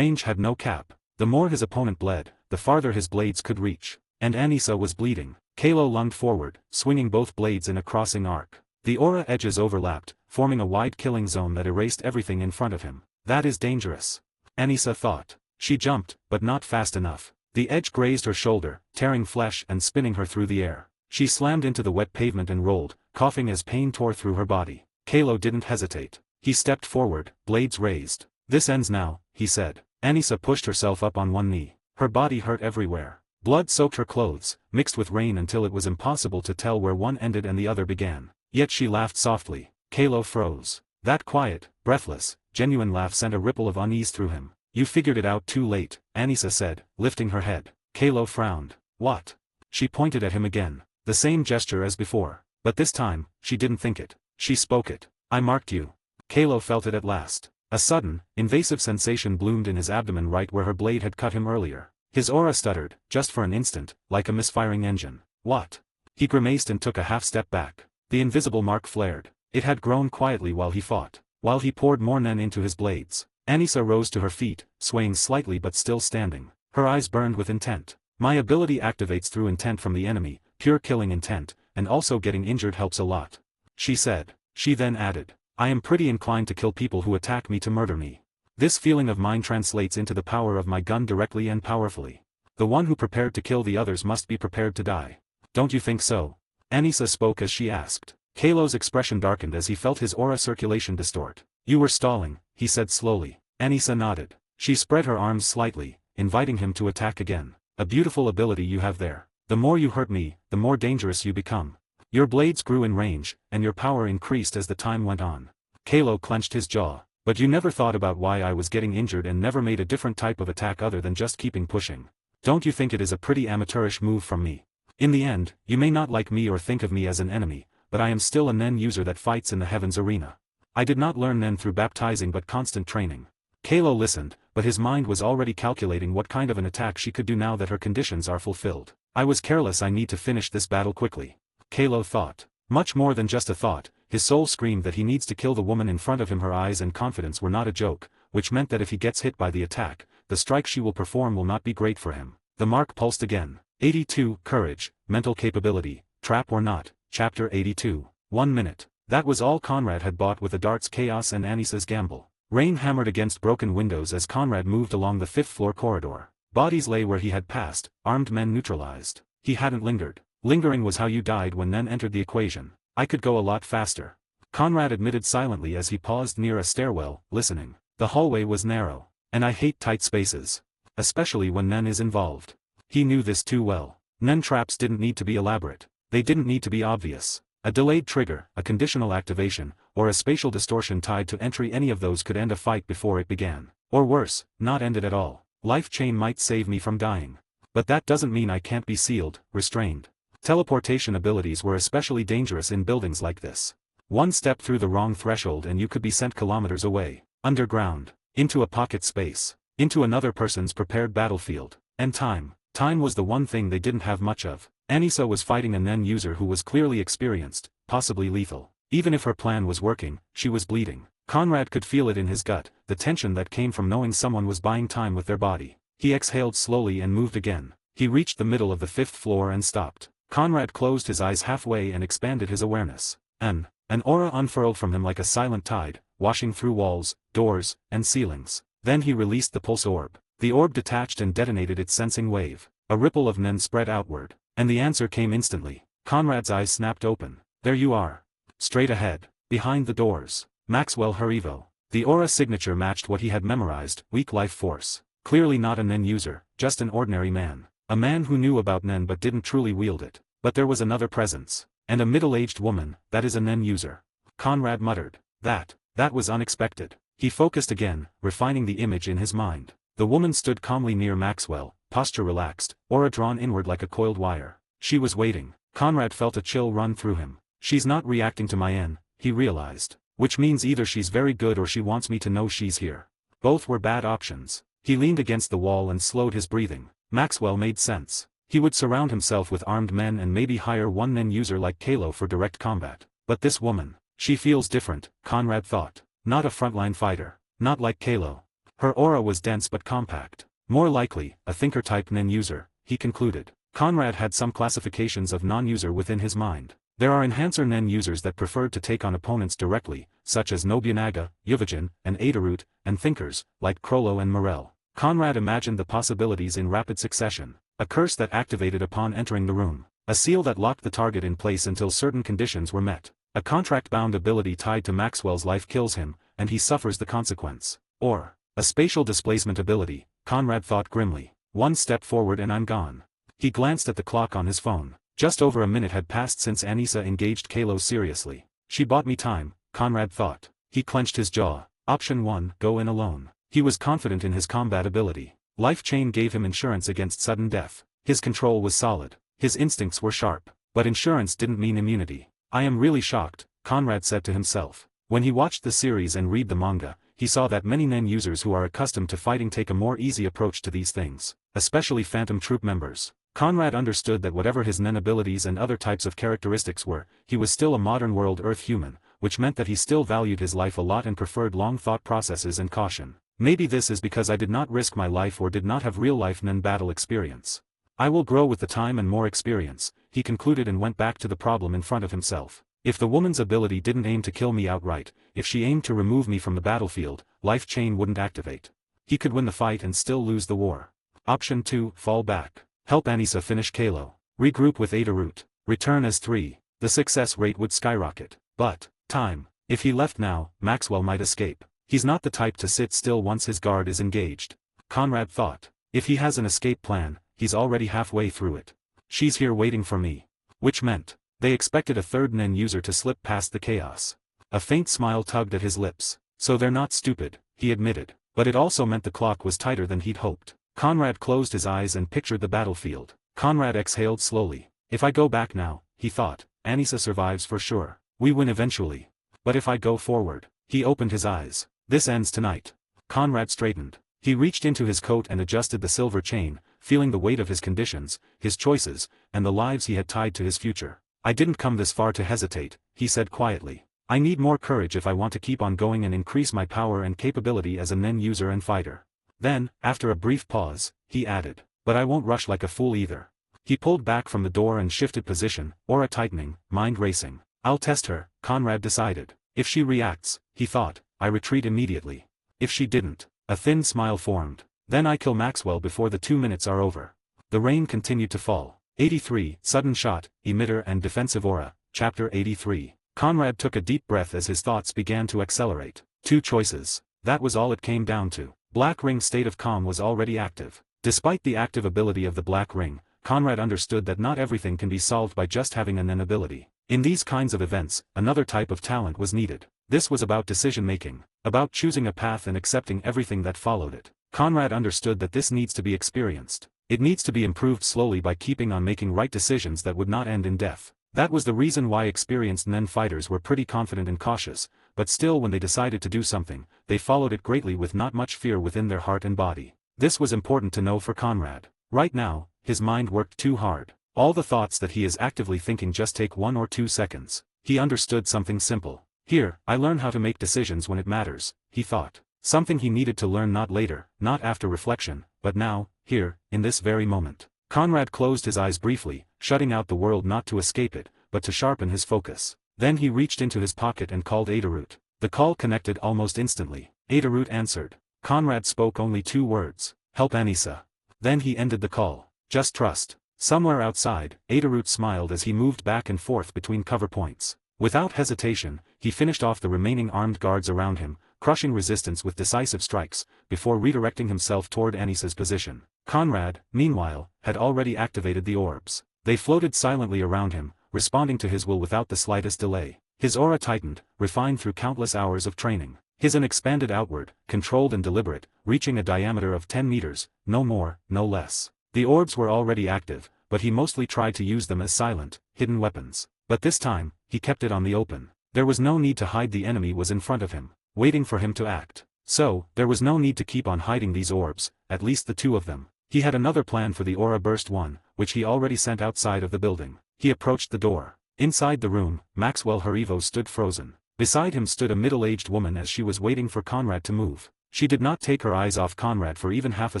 had no cap. The more his opponent bled, the farther his blades could reach. And Anissa was bleeding. Kalo lunged forward, swinging both blades in a crossing arc. The aura edges overlapped, forming a wide killing zone that erased everything in front of him. That is dangerous. Anissa thought. She jumped, but not fast enough. The edge grazed her shoulder, tearing flesh and spinning her through the air. She slammed into the wet pavement and rolled, coughing as pain tore through her body. Kalo didn't hesitate. He stepped forward, blades raised. This ends now, he said. Anissa pushed herself up on one knee. Her body hurt everywhere. Blood soaked her clothes, mixed with rain until it was impossible to tell where one ended and the other began. Yet she laughed softly. Kalo froze. That quiet, breathless, genuine laugh sent a ripple of unease through him. You figured it out too late, Anissa said, lifting her head. Kalo frowned. What? She pointed at him again. The same gesture as before. But this time, she didn't think it. She spoke it. I marked you. Kalo felt it at last. A sudden, invasive sensation bloomed in his abdomen right where her blade had cut him earlier. His aura stuttered, just for an instant, like a misfiring engine. What? He grimaced and took a half step back. The invisible mark flared. It had grown quietly while he fought. While he poured more nen into his blades. Anissa rose to her feet, swaying slightly but still standing. Her eyes burned with intent. My ability activates through intent from the enemy, pure killing intent, and also getting injured helps a lot. She said. She then added. I am pretty inclined to kill people who attack me to murder me. This feeling of mine translates into the power of my gun directly and powerfully. The one who prepared to kill the others must be prepared to die. Don't you think so? Anissa spoke as she asked. Kalo's expression darkened as he felt his aura circulation distort. You were stalling, he said slowly. Anissa nodded. She spread her arms slightly, inviting him to attack again. A beautiful ability you have there. The more you hurt me, the more dangerous you become. Your blades grew in range, and your power increased as the time went on. Kalo clenched his jaw. But you never thought about why I was getting injured and never made a different type of attack other than just keeping pushing. Don't you think it is a pretty amateurish move from me? In the end, you may not like me or think of me as an enemy, but I am still a Nen user that fights in the heavens arena. I did not learn Nen through baptizing but constant training. Kalo listened, but his mind was already calculating what kind of an attack she could do now that her conditions are fulfilled. I was careless, I need to finish this battle quickly. Kalo thought. Much more than just a thought, his soul screamed that he needs to kill the woman in front of him. Her eyes and confidence were not a joke, which meant that if he gets hit by the attack, the strike she will perform will not be great for him. The mark pulsed again. 82, Courage, Mental Capability, Trap or Not, Chapter 82. 1 minute. That was all Conrad had bought with the darts Chaos and Anissa's gamble. Rain hammered against broken windows as Conrad moved along the 5th floor corridor. Bodies lay where he had passed, armed men neutralized. He hadn't lingered. Lingering was how you died when Nen entered the equation. I could go a lot faster. Conrad admitted silently as he paused near a stairwell, listening. The hallway was narrow. And I hate tight spaces. Especially when Nen is involved. He knew this too well. Nen traps didn't need to be elaborate. They didn't need to be obvious. A delayed trigger, a conditional activation, or a spatial distortion tied to entry, any of those could end a fight before it began. Or worse, not end it at all. Life chain might save me from dying. But that doesn't mean I can't be sealed, restrained. Teleportation abilities were especially dangerous in buildings like this. One step through the wrong threshold and you could be sent kilometers away, underground, into a pocket space, into another person's prepared battlefield. And time. Time was the one thing they didn't have much of. Anissa was fighting a Nen user who was clearly experienced, possibly lethal. Even if her plan was working, she was bleeding. Conrad could feel it in his gut, the tension that came from knowing someone was buying time with their body. He exhaled slowly and moved again. He reached the middle of the 5th floor and stopped. Conrad closed his eyes halfway and expanded his awareness. An aura unfurled from him like a silent tide, washing through walls, doors, and ceilings. Then he released the pulse orb. The orb detached and detonated its sensing wave. A ripple of Nen spread outward. And the answer came instantly. Conrad's eyes snapped open. There you are. Straight ahead. Behind the doors. Maxwell Harivo. The aura signature matched what he had memorized, weak life force. Clearly not a Nen user, just an ordinary man. A man who knew about Nen but didn't truly wield it. But there was another presence. And a middle-aged woman, that is a Nen user. Conrad muttered. That was unexpected. He focused again, refining the image in his mind. The woman stood calmly near Maxwell, posture relaxed, aura drawn inward like a coiled wire. She was waiting. Conrad felt a chill run through him. She's not reacting to my N, he realized. Which means either she's very good or she wants me to know she's here. Both were bad options. He leaned against the wall and slowed his breathing. Maxwell made sense. He would surround himself with armed men and maybe hire one Nen user like Kalo for direct combat. But this woman, she feels different, Conrad thought. Not a frontline fighter. Not like Kalo. Her aura was dense but compact. More likely, a thinker-type Nen user, he concluded. Conrad had some classifications of non-user within his mind. There are enhancer Nen users that preferred to take on opponents directly, such as Nobunaga, Yuvajin, and Adarut, and thinkers, like Krollo and Morel. Conrad imagined the possibilities in rapid succession. A curse that activated upon entering the room. A seal that locked the target in place until certain conditions were met. A contract-bound ability tied to Maxwell's life kills him, and he suffers the consequence. Or, a spatial displacement ability, Conrad thought grimly. One step forward and I'm gone. He glanced at the clock on his phone. Just over a minute had passed since Anissa engaged Kalo seriously. She bought me time, Conrad thought. He clenched his jaw. Option 1, go in alone. He was confident in his combat ability. Life Chain gave him insurance against sudden death. His control was solid. His instincts were sharp. But insurance didn't mean immunity. I am really shocked, Conrad said to himself. When he watched the series and read the manga, he saw that many Nen users who are accustomed to fighting take a more easy approach to these things, especially Phantom Troop members. Conrad understood that whatever his Nen abilities and other types of characteristics were, he was still a modern world Earth human, which meant that he still valued his life a lot and preferred long thought processes and caution. Maybe this is because I did not risk my life or did not have real-life Nen battle experience. I will grow with the time and more experience, he concluded and went back to the problem in front of himself. If the woman's ability didn't aim to kill me outright, if she aimed to remove me from the battlefield, Life Chain wouldn't activate. He could win the fight and still lose the war. Option 2, fall back. Help Anissa finish Kalo. Regroup with Adarut. Return as 3. The success rate would skyrocket. But, time. If he left now, Maxwell might escape. He's not the type to sit still once his guard is engaged. Conrad thought. If he has an escape plan, he's already halfway through it. She's here waiting for me. Which meant, they expected a third Nen user to slip past the chaos. A faint smile tugged at his lips. So they're not stupid, he admitted. But it also meant the clock was tighter than he'd hoped. Conrad closed his eyes and pictured the battlefield. Conrad exhaled slowly. If I go back now, he thought, Anissa survives for sure. We win eventually. But if I go forward, he opened his eyes. This ends tonight. Conrad straightened. He reached into his coat and adjusted the silver chain, feeling the weight of his conditions, his choices, and the lives he had tied to his future. I didn't come this far to hesitate, he said quietly. I need more courage if I want to keep on going and increase my power and capability as a Nen user and fighter. Then, after a brief pause, he added, but I won't rush like a fool either. He pulled back from the door and shifted position, aura tightening, mind racing. I'll test her, Conrad decided. If she reacts, he thought, I retreat immediately. If she didn't, a thin smile formed. Then I kill Maxwell before the 2 minutes are over. The rain continued to fall. 83, Sudden Shot, Emitter and Defensive Aura, Chapter 83. Conrad took a deep breath as his thoughts began to accelerate. 2 choices. That was all it came down to. Black Ring State of Calm was already active. Despite the active ability of the Black Ring, Conrad understood that not everything can be solved by just having an ability. In these kinds of events, another type of talent was needed. This was about decision-making, about choosing a path and accepting everything that followed it. Conrad understood that this needs to be experienced. It needs to be improved slowly by keeping on making right decisions that would not end in death. That was the reason why experienced Nen fighters were pretty confident and cautious, but still when they decided to do something, they followed it greatly with not much fear within their heart and body. This was important to know for Conrad. Right now, his mind worked too hard. All the thoughts that he is actively thinking just take 1 or 2 seconds. He understood something simple. Here, I learn how to make decisions when it matters, he thought. Something he needed to learn not later, not after reflection, but now, here, in this very moment. Conrad closed his eyes briefly, shutting out the world not to escape it, but to sharpen his focus. Then he reached into his pocket and called Adarut. The call connected almost instantly. Adarut answered. Conrad spoke only 2 words. Help Anissa. Then he ended the call. Just trust. Somewhere outside, Adarut smiled as he moved back and forth between cover points. Without hesitation, he finished off the remaining armed guards around him, crushing resistance with decisive strikes, before redirecting himself toward Anissa's position. Conrad, meanwhile, had already activated the orbs. They floated silently around him, responding to his will without the slightest delay. His aura tightened, refined through countless hours of training. His an expanded outward, controlled and deliberate, reaching a diameter of 10 meters, no more, no less. The orbs were already active, but he mostly tried to use them as silent, hidden weapons. But this time, he kept it on the open. There was no need to hide, the enemy was in front of him, waiting for him to act. So, there was no need to keep on hiding these orbs, at least the two of them. He had another plan for the aura burst one, which he already sent outside of the building. He approached the door. Inside the room, Maxwell Harivo stood frozen. Beside him stood a middle-aged woman as she was waiting for Conrad to move. She did not take her eyes off Conrad for even half a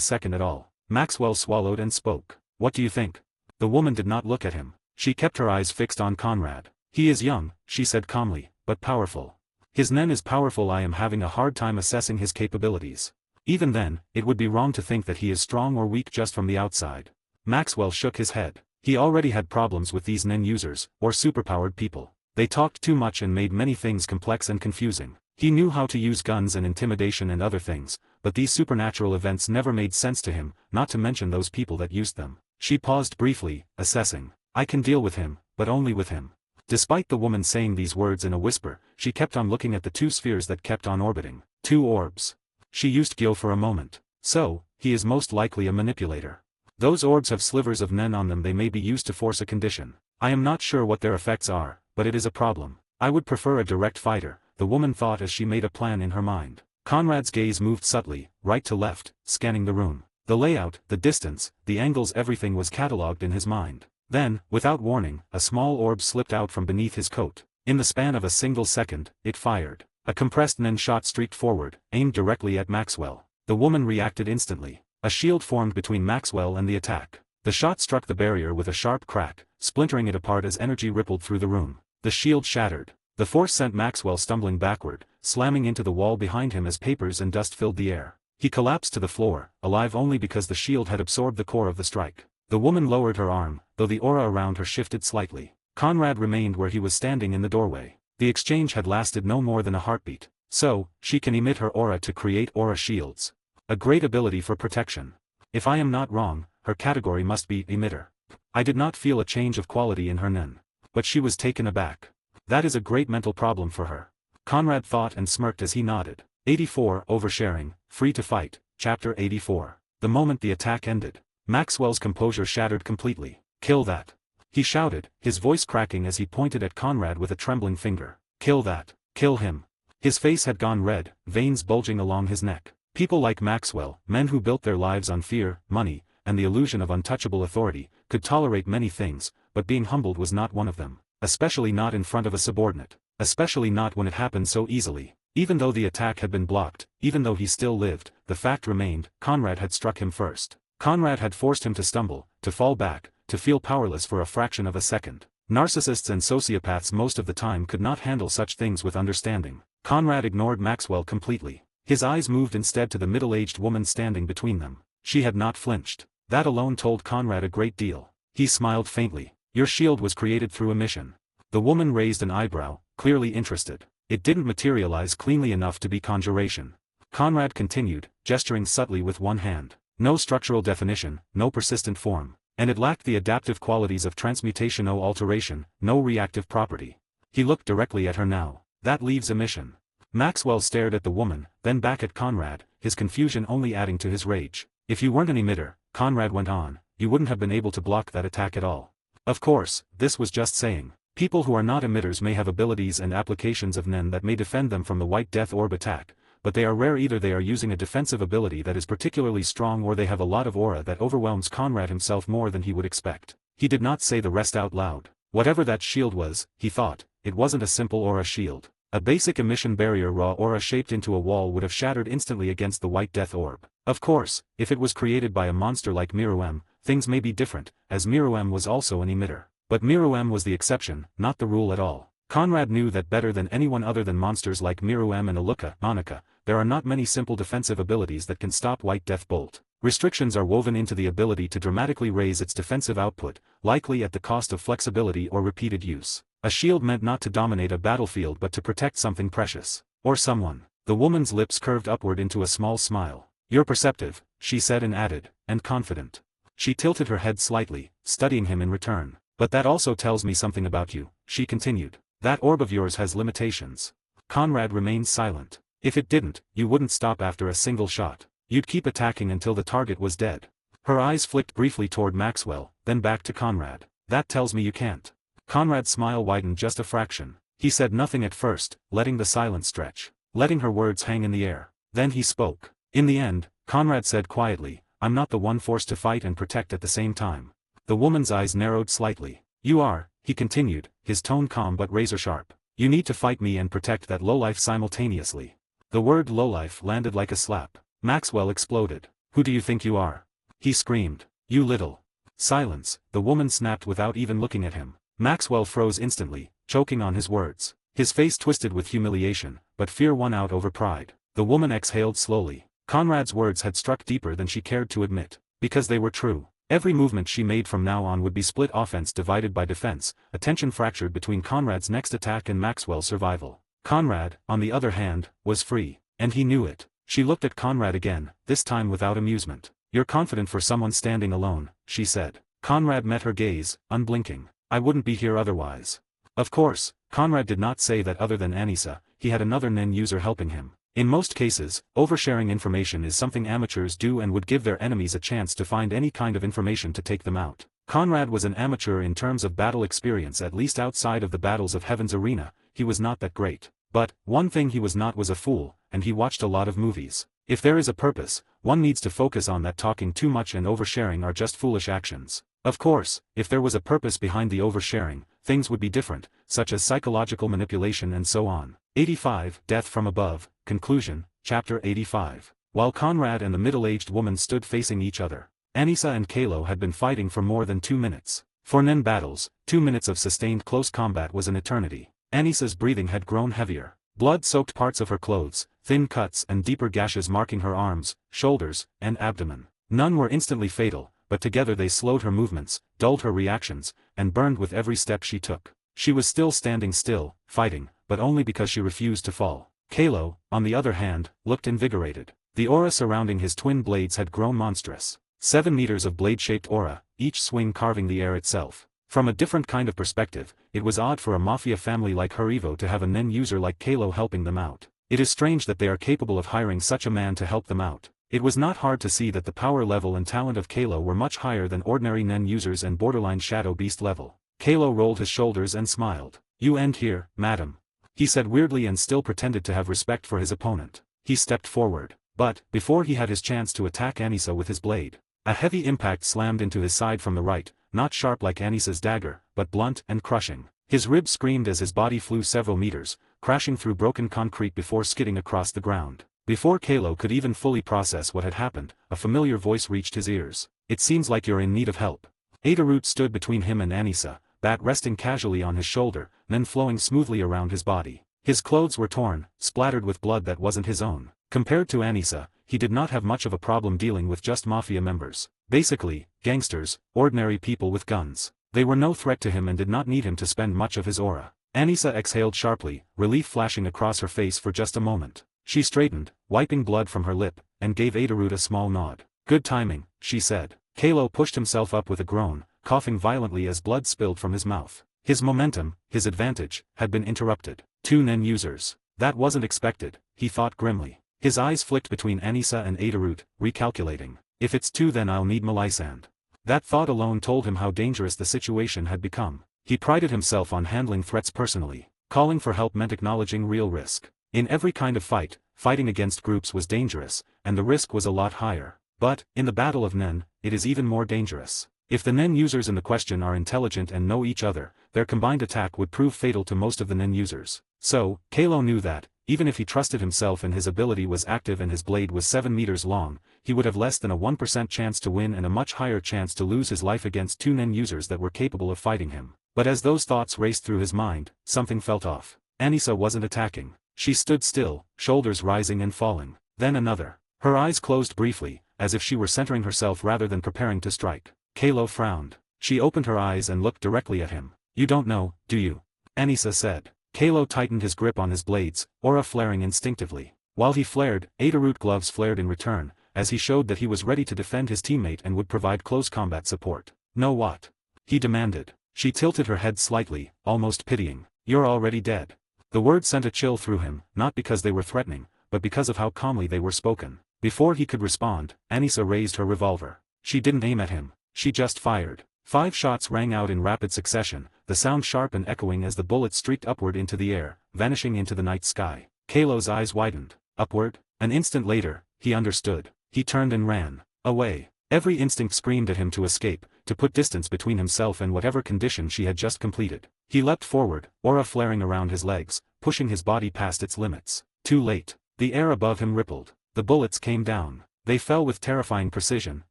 second at all. Maxwell swallowed and spoke. "What do you think?" The woman did not look at him. She kept her eyes fixed on Conrad. "He is young," she said calmly, "but powerful. His nen is powerful. I am having a hard time assessing his capabilities. Even then, it would be wrong to think that he is strong or weak just from the outside." Maxwell shook his head. He already had problems with these nen users, or superpowered people. They talked too much and made many things complex and confusing. He knew how to use guns and intimidation and other things, but these supernatural events never made sense to him, not to mention those people that used them. She paused briefly, assessing. "I can deal with him, but only with him." Despite the woman saying these words in a whisper, she kept on looking at the two spheres that kept on orbiting. Two orbs. She used Gyo for a moment. "So, he is most likely a manipulator. Those orbs have slivers of nen on them. They may be used to force a condition. I am not sure what their effects are, but it is a problem. I would prefer a direct fighter," the woman thought as she made a plan in her mind. Conrad's gaze moved subtly, right to left, scanning the room. The layout, the distance, the angles, everything was catalogued in his mind. Then, without warning, a small orb slipped out from beneath his coat. In the span of a single second, it fired. A compressed nen shot streaked forward, aimed directly at Maxwell. The woman reacted instantly. A shield formed between Maxwell and the attack. The shot struck the barrier with a sharp crack, splintering it apart as energy rippled through the room. The shield shattered. The force sent Maxwell stumbling backward, slamming into the wall behind him as papers and dust filled the air. He collapsed to the floor, alive only because the shield had absorbed the core of the strike. The woman lowered her arm, though the aura around her shifted slightly. Conrad remained where he was standing in the doorway. The exchange had lasted no more than a heartbeat. "So, she can emit her aura to create aura shields. A great ability for protection. If I am not wrong, her category must be emitter." I did not feel a change of quality in her nen. But she was taken aback. That is a great mental problem for her. Conrad thought and smirked as he nodded. 84 Oversharing, Free to Fight, Chapter 84. The moment the attack ended, Maxwell's composure shattered completely. "Kill that!" he shouted, his voice cracking as he pointed at Conrad with a trembling finger. "Kill that! Kill him!" His face had gone red, veins bulging along his neck. People like Maxwell, men who built their lives on fear, money, and the illusion of untouchable authority, could tolerate many things, but being humbled was not one of them. Especially not in front of a subordinate. Especially not when it happened so easily. Even though the attack had been blocked, even though he still lived, the fact remained, Conrad had struck him first. Conrad had forced him to stumble, to fall back, to feel powerless for a fraction of a second. Narcissists and sociopaths most of the time could not handle such things with understanding. Conrad ignored Maxwell completely. His eyes moved instead to the middle-aged woman standing between them. She had not flinched. That alone told Conrad a great deal. He smiled faintly. "Your shield was created through emission." The woman raised an eyebrow, clearly interested. "It didn't materialize cleanly enough to be conjuration." Conrad continued, gesturing subtly with one hand. "No structural definition, no persistent form. And it lacked the adaptive qualities of transmutation, no alteration, no reactive property." He looked directly at her now. "That leaves emission." Maxwell stared at the woman, then back at Conrad, his confusion only adding to his rage. "If you weren't an emitter," Conrad went on, "you wouldn't have been able to block that attack at all." Of course, this was just saying. People who are not emitters may have abilities and applications of nen that may defend them from the White Death Orb attack, but they are rare. Either they are using a defensive ability that is particularly strong, or they have a lot of aura that overwhelms Conrad himself more than he would expect. He did not say the rest out loud. Whatever that shield was, he thought, it wasn't a simple aura shield. A basic emission barrier raw aura shaped into a wall would have shattered instantly against the White Death Orb. Of course, if it was created by a monster like Miruem, things may be different, as Miruem was also an emitter. But Miruem was the exception, not the rule at all. Conrad knew that better than anyone. Other than monsters like Miruem and Aluka, Monica, there are not many simple defensive abilities that can stop White Death Bolt. Restrictions are woven into the ability to dramatically raise its defensive output, likely at the cost of flexibility or repeated use. A shield meant not to dominate a battlefield but to protect something precious. Or someone. The woman's lips curved upward into a small smile. "You're perceptive," she said, and added, "and confident." She tilted her head slightly, studying him in return. "But that also tells me something about you," she continued. "That orb of yours has limitations." Conrad remained silent. If it didn't, you wouldn't stop after a single shot. You'd keep attacking until the target was dead. Her eyes flicked briefly toward Maxwell, then back to Conrad. That tells me you can't. Conrad's smile widened just a fraction. He said nothing at first, letting the silence stretch, letting her words hang in the air. Then he spoke. In the end, Conrad said quietly, I'm not the one forced to fight and protect at the same time. The woman's eyes narrowed slightly. You are, he continued, his tone calm but razor-sharp. You need to fight me and protect that lowlife simultaneously. The word lowlife landed like a slap. Maxwell exploded. Who do you think you are? He screamed. You little. Silence, the woman snapped without even looking at him. Maxwell froze instantly, choking on his words. His face twisted with humiliation, but fear won out over pride. The woman exhaled slowly. Conrad's words had struck deeper than she cared to admit. Because they were true. Every movement she made from now on would be split offense divided by defense, a tension fractured between Conrad's next attack and Maxwell's survival. Conrad, on the other hand, was free. And he knew it. She looked at Conrad again, this time without amusement. You're confident for someone standing alone, she said. Conrad met her gaze, unblinking. I wouldn't be here otherwise. Of course, Conrad did not say that other than Anissa, he had another NEN user helping him. In most cases, oversharing information is something amateurs do and would give their enemies a chance to find any kind of information to take them out. Conrad was an amateur in terms of battle experience, at least outside of the battles of Heaven's Arena. He was not that great. But, one thing he was not was a fool, and he watched a lot of movies. If there is a purpose, one needs to focus on that. Talking too much and oversharing are just foolish actions. Of course, if there was a purpose behind the oversharing, things would be different, such as psychological manipulation and so on. 85. Death from Above, Conclusion, Chapter 85. While Conrad and the middle-aged woman stood facing each other, Anissa and Kalo had been fighting for more than 2 minutes. For NEN battles, 2 minutes of sustained close combat was an eternity. Anissa's breathing had grown heavier. Blood soaked parts of her clothes, thin cuts and deeper gashes marking her arms, shoulders, and abdomen. None were instantly fatal, but together they slowed her movements, dulled her reactions, and burned with every step she took. She was still standing still, fighting, but only because she refused to fall. Kalo, on the other hand, looked invigorated. The aura surrounding his twin blades had grown monstrous. 7 meters of blade-shaped aura, each swing carving the air itself. From a different kind of perspective, it was odd for a mafia family like Harivo to have a NEN user like Kalo helping them out. It is strange that they are capable of hiring such a man to help them out. It was not hard to see that the power level and talent of Kalo were much higher than ordinary NEN users and borderline Shadow Beast level. Kalo rolled his shoulders and smiled. You end here, madam. He said weirdly and still pretended to have respect for his opponent. He stepped forward. But, before he had his chance to attack Anissa with his blade, a heavy impact slammed into his side from the right, not sharp like Anissa's dagger, but blunt and crushing. His ribs screamed as his body flew several meters, crashing through broken concrete before skidding across the ground. Before Kalo could even fully process what had happened, a familiar voice reached his ears. It seems like you're in need of help. Adarut stood between him and Anissa, bat resting casually on his shoulder, then flowing smoothly around his body. His clothes were torn, splattered with blood that wasn't his own. Compared to Anissa, he did not have much of a problem dealing with just mafia members. Basically, gangsters, ordinary people with guns. They were no threat to him and did not need him to spend much of his aura. Anissa exhaled sharply, relief flashing across her face for just a moment. She straightened, wiping blood from her lip, and gave Adarut a small nod. Good timing, she said. Kalo pushed himself up with a groan, coughing violently as blood spilled from his mouth. His momentum, his advantage, had been interrupted. 2 NEN users. That wasn't expected, he thought grimly. His eyes flicked between Anissa and Adarut, recalculating. If it's 2 then I'll need Melisande. That thought alone told him how dangerous the situation had become. He prided himself on handling threats personally. Calling for help meant acknowledging real risk. In every kind of fight, fighting against groups was dangerous, and the risk was a lot higher. But, in the battle of NEN, it is even more dangerous. If the NEN users in the question are intelligent and know each other, their combined attack would prove fatal to most of the NEN users. So, Kalo knew that, even if he trusted himself and his ability was active and his blade was 7 meters long, he would have less than a 1% chance to win and a much higher chance to lose his life against 2 NEN users that were capable of fighting him. But as those thoughts raced through his mind, something felt off. Anissa wasn't attacking. She stood still, shoulders rising and falling. Then another. Her eyes closed briefly, as if she were centering herself rather than preparing to strike. Kalo frowned. She opened her eyes and looked directly at him. You don't know, do you? Anissa said. Kalo tightened his grip on his blades, aura flaring instinctively. While he flared, Adarut gloves flared in return, as he showed that he was ready to defend his teammate and would provide close combat support. Know what? He demanded. She tilted her head slightly, almost pitying. You're already dead. The word sent a chill through him, not because they were threatening, but because of how calmly they were spoken. Before he could respond, Anissa raised her revolver. She didn't aim at him, she just fired. 5 shots rang out in rapid succession, the sound sharp and echoing as the bullets streaked upward into the air, vanishing into the night sky. Kalo's eyes widened. Upward? An instant later, he understood. He turned and ran. Away. Every instinct screamed at him to escape, to put distance between himself and whatever condition she had just completed. He leapt forward, aura flaring around his legs, pushing his body past its limits. Too late. The air above him rippled. The bullets came down. They fell with terrifying precision,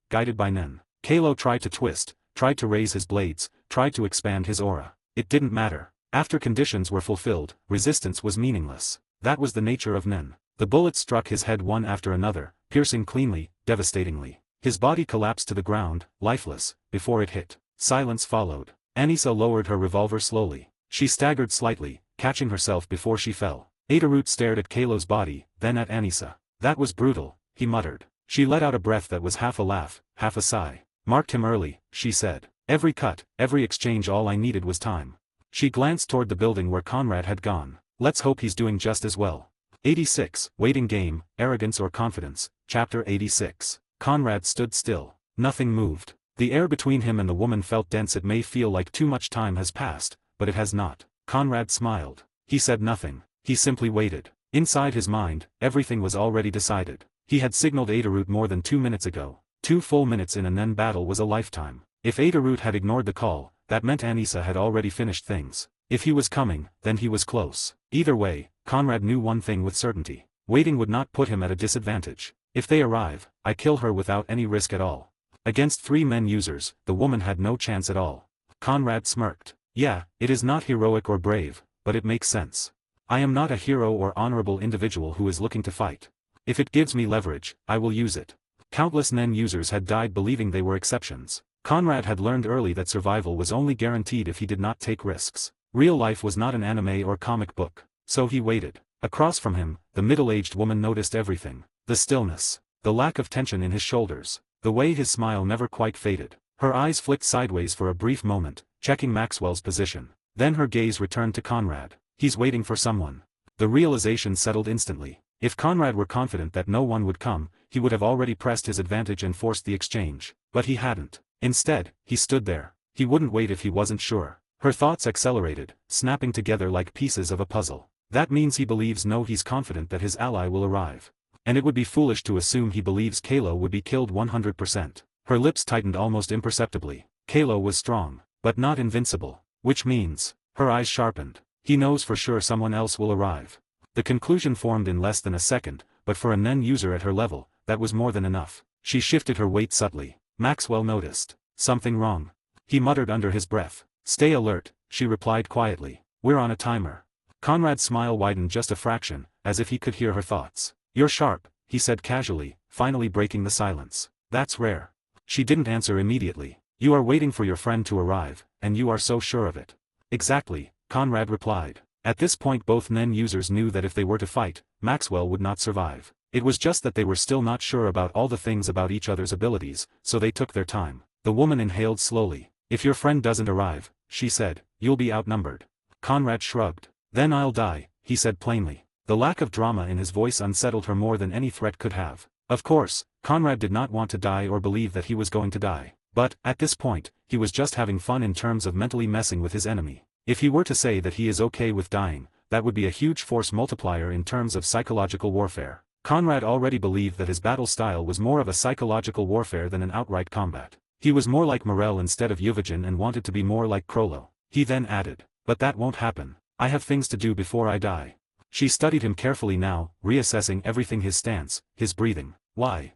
guided by Nen. Kalo tried to twist, tried to raise his blades, tried to expand his aura. It didn't matter. After conditions were fulfilled, resistance was meaningless. That was the nature of Nen. The bullets struck his head one after another, piercing cleanly, devastatingly. His body collapsed to the ground, lifeless, before it hit. Silence followed. Anissa lowered her revolver slowly. She staggered slightly, catching herself before she fell. Adorut stared at Kalo's body, then at Anissa. That was brutal, he muttered. She let out a breath that was half a laugh, half a sigh. Marked him early, she said. Every cut, every exchange, all I needed was time. She glanced toward the building where Conrad had gone. Let's hope he's doing just as well. 86, Waiting Game, Arrogance or Confidence, Chapter 86. Conrad stood still. Nothing moved. The air between him and the woman felt dense. It may feel like too much time has passed, but it has not. Conrad smiled. He said nothing. He simply waited. Inside his mind, everything was already decided. He had signaled Adorut more than 2 minutes ago. 2 full minutes in a Nen battle was a lifetime. If Adorut had ignored the call, that meant Anissa had already finished things. If he was coming, then he was close. Either way, Conrad knew one thing with certainty. Waiting would not put him at a disadvantage. If they arrive, I kill her without any risk at all. Against 3 men users, the woman had no chance at all. Conrad smirked. Yeah, it is not heroic or brave, but it makes sense. I am not a hero or honorable individual who is looking to fight. If it gives me leverage, I will use it. Countless Nen users had died believing they were exceptions. Conrad had learned early that survival was only guaranteed if he did not take risks. Real life was not an anime or comic book. So he waited. Across from him, the middle-aged woman noticed everything. The stillness. The lack of tension in his shoulders. The way his smile never quite faded. Her eyes flicked sideways for a brief moment, checking Maxwell's position. Then her gaze returned to Conrad. He's waiting for someone. The realization settled instantly. If Conrad were confident that no one would come, he would have already pressed his advantage and forced the exchange. But he hadn't. Instead, he stood there. He wouldn't wait if he wasn't sure. Her thoughts accelerated, snapping together like pieces of a puzzle. That means he believes he's confident that his ally will arrive. And it would be foolish to assume he believes Kalo would be killed 100%. Her lips tightened almost imperceptibly. Kalo was strong, but not invincible. Which means, her eyes sharpened. He knows for sure someone else will arrive. The conclusion formed in less than a second, but for a Nen user at her level, that was more than enough. She shifted her weight subtly. Maxwell noticed. Something wrong. He muttered under his breath. Stay alert, she replied quietly. We're on a timer. Conrad's smile widened just a fraction, as if he could hear her thoughts. You're sharp, he said casually, finally breaking the silence. That's rare. She didn't answer immediately. You are waiting for your friend to arrive, and you are so sure of it. Exactly, Conrad replied. At this point both Nen users knew that if they were to fight, Maxwell would not survive. It was just that they were still not sure about all the things about each other's abilities, so they took their time. The woman inhaled slowly. If your friend doesn't arrive, she said, you'll be outnumbered. Conrad shrugged. Then I'll die, he said plainly. The lack of drama in his voice unsettled her more than any threat could have. Of course, Conrad did not want to die or believe that he was going to die. But, at this point, he was just having fun in terms of mentally messing with his enemy. If he were to say that he is okay with dying, that would be a huge force multiplier in terms of psychological warfare. Conrad already believed that his battle style was more of a psychological warfare than an outright combat. He was more like Morel instead of Yuvajin and wanted to be more like Krollo. He then added, but that won't happen. I have things to do before I die. She studied him carefully now, reassessing everything: his stance, his breathing. Why?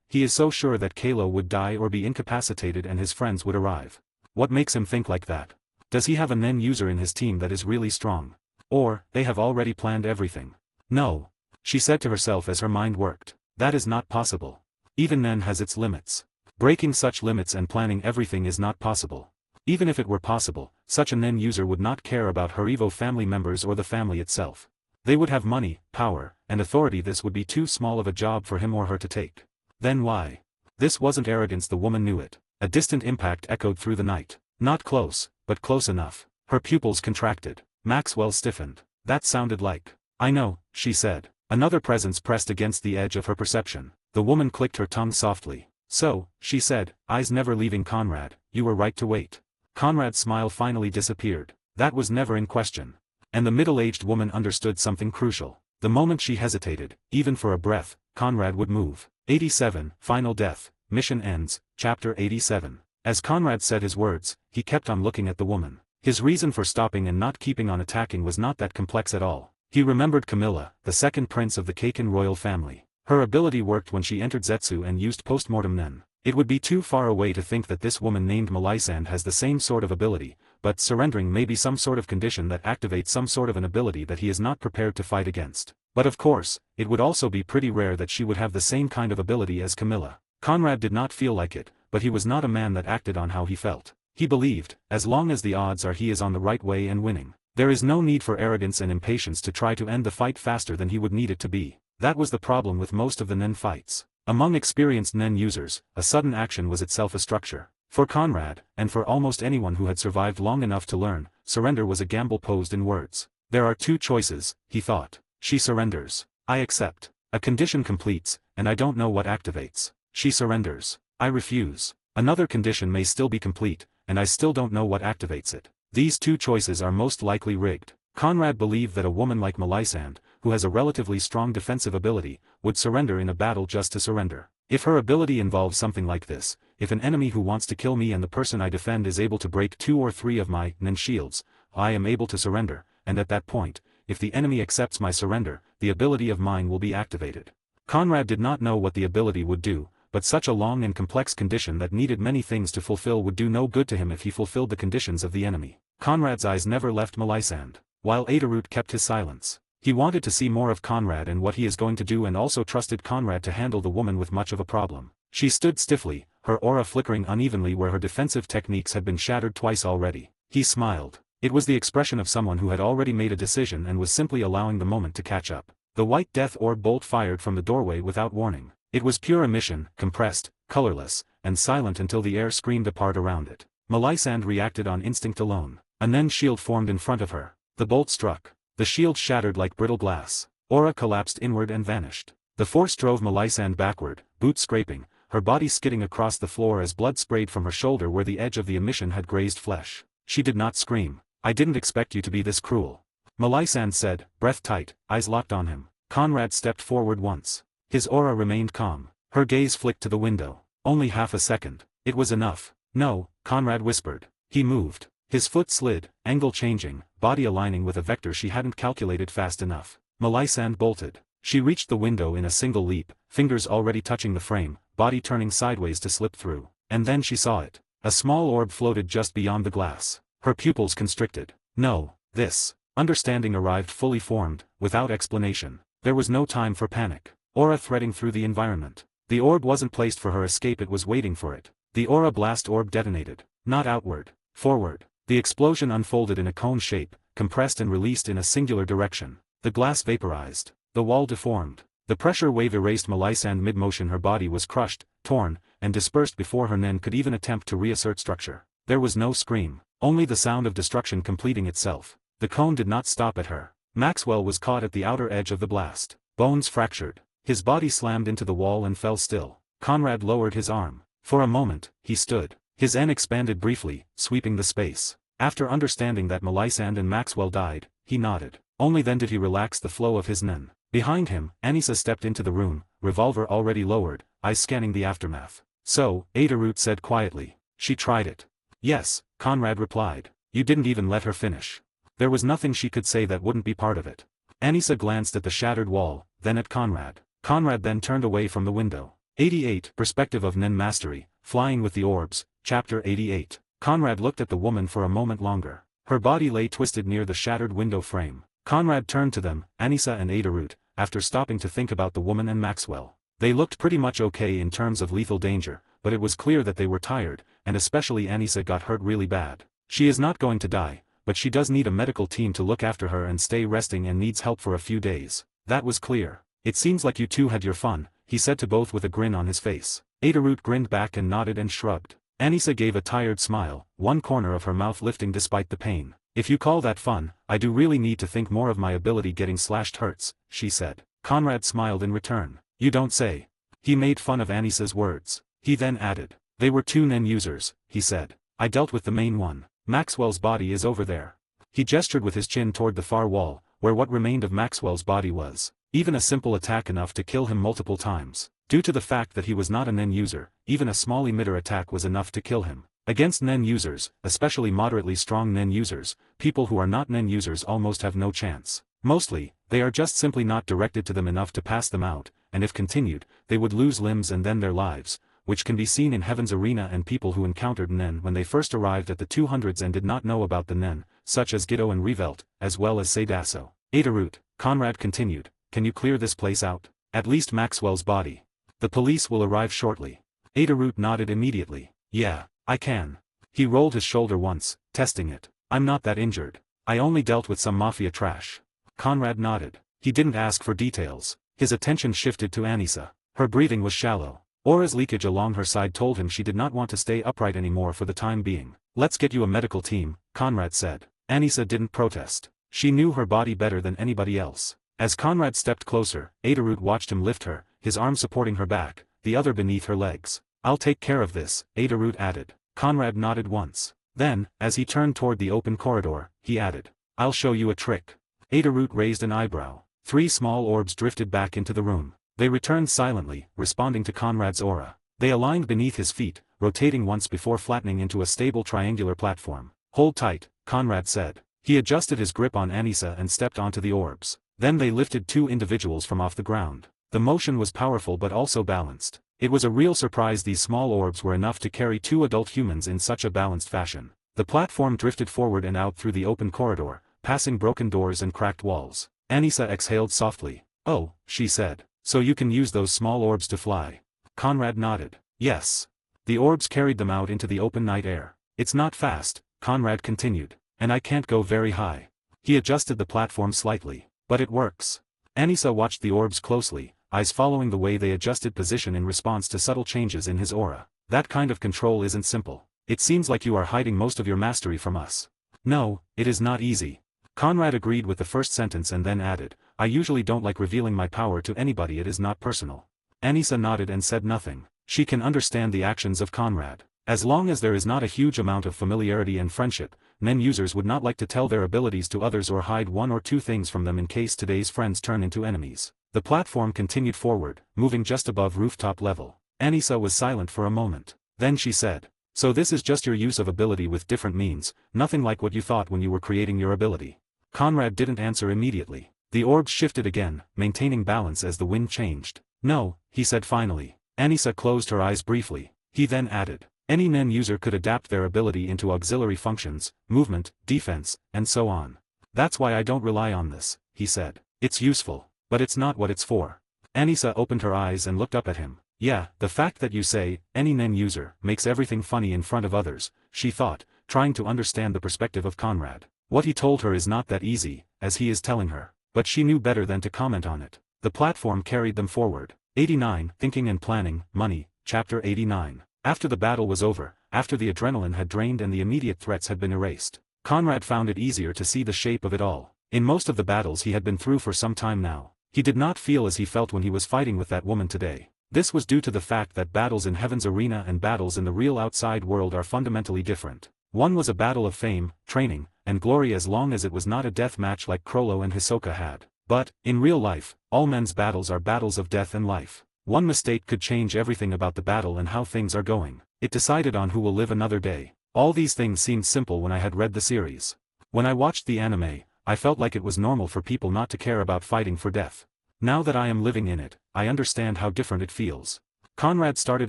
He is so sure that Kalo would die or be incapacitated and his friends would arrive. What makes him think like that? Does he have a Nen user in his team that is really strong? Or, they have already planned everything? No. She said to herself as her mind worked. That is not possible. Even Nen has its limits. Breaking such limits and planning everything is not possible. Even if it were possible, such a Nen user would not care about her Evo family members or the family itself. They would have money, power, and authority. This would be too small of a job for him or her to take. Then why? This wasn't arrogance, the woman knew it. A distant impact echoed through the night. Not close, but close enough. Her pupils contracted. Maxwell stiffened. That sounded like. I know, she said. Another presence pressed against the edge of her perception. The woman clicked her tongue softly. "So," she said, eyes never leaving Conrad, "you were right to wait." Conrad's smile finally disappeared. That was never in question. And the middle-aged woman understood something crucial. The moment she hesitated, even for a breath, Conrad would move. 87, Final Death, Mission Ends, Chapter 87. As Conrad said his words, he kept on looking at the woman. His reason for stopping and not keeping on attacking was not that complex at all. He remembered Camilla, the second prince of the Kaken royal family. Her ability worked when she entered Zetsu and used postmortem Nen. It would be too far away to think that this woman named Melisande has the same sort of ability, but surrendering may be some sort of condition that activates some sort of an ability that he is not prepared to fight against. But of course, it would also be pretty rare that she would have the same kind of ability as Camilla. Conrad did not feel like it, but he was not a man that acted on how he felt. He believed, as long as the odds are he is on the right way and winning, there is no need for arrogance and impatience to try to end the fight faster than he would need it to be. That was the problem with most of the Nen fights. Among experienced Nen users, a sudden action was itself a structure. For Conrad, and for almost anyone who had survived long enough to learn, surrender was a gamble posed in words. There are two choices, he thought. She surrenders. I accept. A condition completes, and I don't know what activates. She surrenders. I refuse. Another condition may still be complete, and I still don't know what activates it. These two choices are most likely rigged. Conrad believed that a woman like Melisande, who has a relatively strong defensive ability, would surrender in a battle just to surrender. If her ability involves something like this, if an enemy who wants to kill me and the person I defend is able to break 2 or 3 of my Nen shields, I am able to surrender, and at that point, if the enemy accepts my surrender, the ability of mine will be activated. Conrad did not know what the ability would do, but such a long and complex condition that needed many things to fulfill would do no good to him if he fulfilled the conditions of the enemy. Conrad's eyes never left Melisande, while Adorut kept his silence. He wanted to see more of Conrad and what he is going to do, and also trusted Conrad to handle the woman with much of a problem. She stood stiffly, her aura flickering unevenly where her defensive techniques had been shattered twice already. He smiled. It was the expression of someone who had already made a decision and was simply allowing the moment to catch up. The white death orb bolt fired from the doorway without warning. It was pure emission, compressed, colorless, and silent until the air screamed apart around it. Melisande reacted on instinct alone. A Nen shield formed in front of her. The bolt struck. The shield shattered like brittle glass. Aura collapsed inward and vanished. The force drove Melisande backward, boots scraping, her body skidding across the floor as blood sprayed from her shoulder where the edge of the emission had grazed flesh. She did not scream. I didn't expect you to be this cruel. Melisande said, breath tight, eyes locked on him. Conrad stepped forward once. His aura remained calm. Her gaze flicked to the window. Only half a second. It was enough. No, Conrad whispered. He moved. His foot slid, angle changing, body aligning with a vector she hadn't calculated fast enough. Melisande bolted. She reached the window in a single leap, fingers already touching the frame, body turning sideways to slip through. And then she saw it. A small orb floated just beyond the glass. Her pupils constricted. No, this. Understanding arrived fully formed, without explanation. There was no time for panic. Aura threading through the environment. The orb wasn't placed for her escape, it was waiting for it. The aura blast orb detonated. Not outward. Forward. The explosion unfolded in a cone shape, compressed and released in a singular direction. The glass vaporized. The wall deformed. The pressure wave erased Melisande mid-motion. Her body was crushed, torn, and dispersed before her Nen could even attempt to reassert structure. There was no scream. Only the sound of destruction completing itself. The cone did not stop at her. Maxwell was caught at the outer edge of the blast. Bones fractured. His body slammed into the wall and fell still. Conrad lowered his arm. For a moment, he stood. His N expanded briefly, sweeping the space. After understanding that Melisande and Maxwell died, he nodded. Only then did he relax the flow of his Nen. Behind him, Anissa stepped into the room, revolver already lowered, eyes scanning the aftermath. So, Adorut said quietly. She tried it. Yes, Conrad replied. You didn't even let her finish. There was nothing she could say that wouldn't be part of it. Anissa glanced at the shattered wall, then at Conrad. Conrad then turned away from the window. 88. Perspective of Nen Mastery, Flying with the Orbs, Chapter 88. Conrad looked at the woman for a moment longer. Her body lay twisted near the shattered window frame. Conrad turned to them, Anissa and Adorut, after stopping to think about the woman and Maxwell. They looked pretty much okay in terms of lethal danger, but it was clear that they were tired, and especially Anissa got hurt really bad. She is not going to die, but she does need a medical team to look after her and stay resting and needs help for a few days. That was clear. It seems like you two had your fun, he said to both with a grin on his face. Adorut grinned back and nodded and shrugged. Anissa gave a tired smile, one corner of her mouth lifting despite the pain. If you call that fun, I do really need to think more of my ability. Getting slashed hurts, she said. Conrad smiled in return. You don't say. He made fun of Anisa's words. He then added. They were 2 Nen users, he said. I dealt with the main one. Maxwell's body is over there. He gestured with his chin toward the far wall, where what remained of Maxwell's body was. Even a simple attack enough to kill him multiple times. Due to the fact that he was not a Nen user, even a small emitter attack was enough to kill him. Against Nen users, especially moderately strong Nen users, people who are not Nen users almost have no chance. Mostly, they are just simply not directed to them enough to pass them out, and if continued, they would lose limbs and then their lives, which can be seen in Heaven's Arena and people who encountered Nen when they first arrived at the 200s and did not know about the Nen, such as Gito and Revelt, as well as Seidaso. Adorut, Conrad continued, can you clear this place out? At least Maxwell's body. The police will arrive shortly. Adorut nodded immediately. Yeah, I can. He rolled his shoulder once, testing it. I'm not that injured. I only dealt with some mafia trash. Conrad nodded. He didn't ask for details. His attention shifted to Anisa. Her breathing was shallow. Aura's leakage along her side told him she did not want to stay upright anymore for the time being. Let's get you a medical team, Conrad said. Anisa didn't protest. She knew her body better than anybody else. As Conrad stepped closer, Adorut watched him lift her, his arm supporting her back, the other beneath her legs. I'll take care of this, Adorut added. Conrad nodded once. Then, as he turned toward the open corridor, he added. I'll show you a trick. Adorut raised an eyebrow. 3 small orbs drifted back into the room. They returned silently, responding to Conrad's aura. They aligned beneath his feet, rotating once before flattening into a stable triangular platform. Hold tight, Conrad said. He adjusted his grip on Anisa and stepped onto the orbs. Then they lifted 2 individuals from off the ground. The motion was powerful but also balanced. It was a real surprise these small orbs were enough to carry 2 adult humans in such a balanced fashion. The platform drifted forward and out through the open corridor, passing broken doors and cracked walls. Anisa exhaled softly. Oh, she said. So you can use those small orbs to fly. Conrad nodded. Yes. The orbs carried them out into the open night air. It's not fast, Conrad continued. And I can't go very high. He adjusted the platform slightly. But it works. Anisa watched the orbs closely, eyes following the way they adjusted position in response to subtle changes in his aura. That kind of control isn't simple. It seems like you are hiding most of your mastery from us. No, it is not easy. Conrad agreed with the first sentence and then added, I usually don't like revealing my power to anybody, it is not personal. Anisa nodded and said nothing. She can understand the actions of Conrad. As long as there is not a huge amount of familiarity and friendship, Nen users would not like to tell their abilities to others or hide 1 or 2 things from them in case today's friends turn into enemies. The platform continued forward, moving just above rooftop level. Anisa was silent for a moment. Then she said, so this is just your use of ability with different means, nothing like what you thought when you were creating your ability. Conrad didn't answer immediately. The orbs shifted again, maintaining balance as the wind changed. No, he said finally. Anisa closed her eyes briefly. He then added, any Nen user could adapt their ability into auxiliary functions, movement, defense, and so on. That's why I don't rely on this, he said. It's useful, but it's not what it's for. Anisa opened her eyes and looked up at him. Yeah, the fact that you say, any Nen user, makes everything funny in front of others, she thought, trying to understand the perspective of Conrad. What he told her is not that easy, as he is telling her. But she knew better than to comment on it. The platform carried them forward. 89, Thinking and Planning, Money, Chapter 89. After the battle was over, after the adrenaline had drained and the immediate threats had been erased, Conrad found it easier to see the shape of it all. In most of the battles he had been through for some time now, he did not feel as he felt when he was fighting with that woman today. This was due to the fact that battles in Heaven's Arena and battles in the real outside world are fundamentally different. One was a battle of fame, training, and glory as long as it was not a death match like Krollo and Hisoka had. But, in real life, all men's battles are battles of death and life. One mistake could change everything about the battle and how things are going. It decided on who will live another day. All these things seemed simple when I had read the series. When I watched the anime, I felt like it was normal for people not to care about fighting for death. Now that I am living in it, I understand how different it feels. Conrad started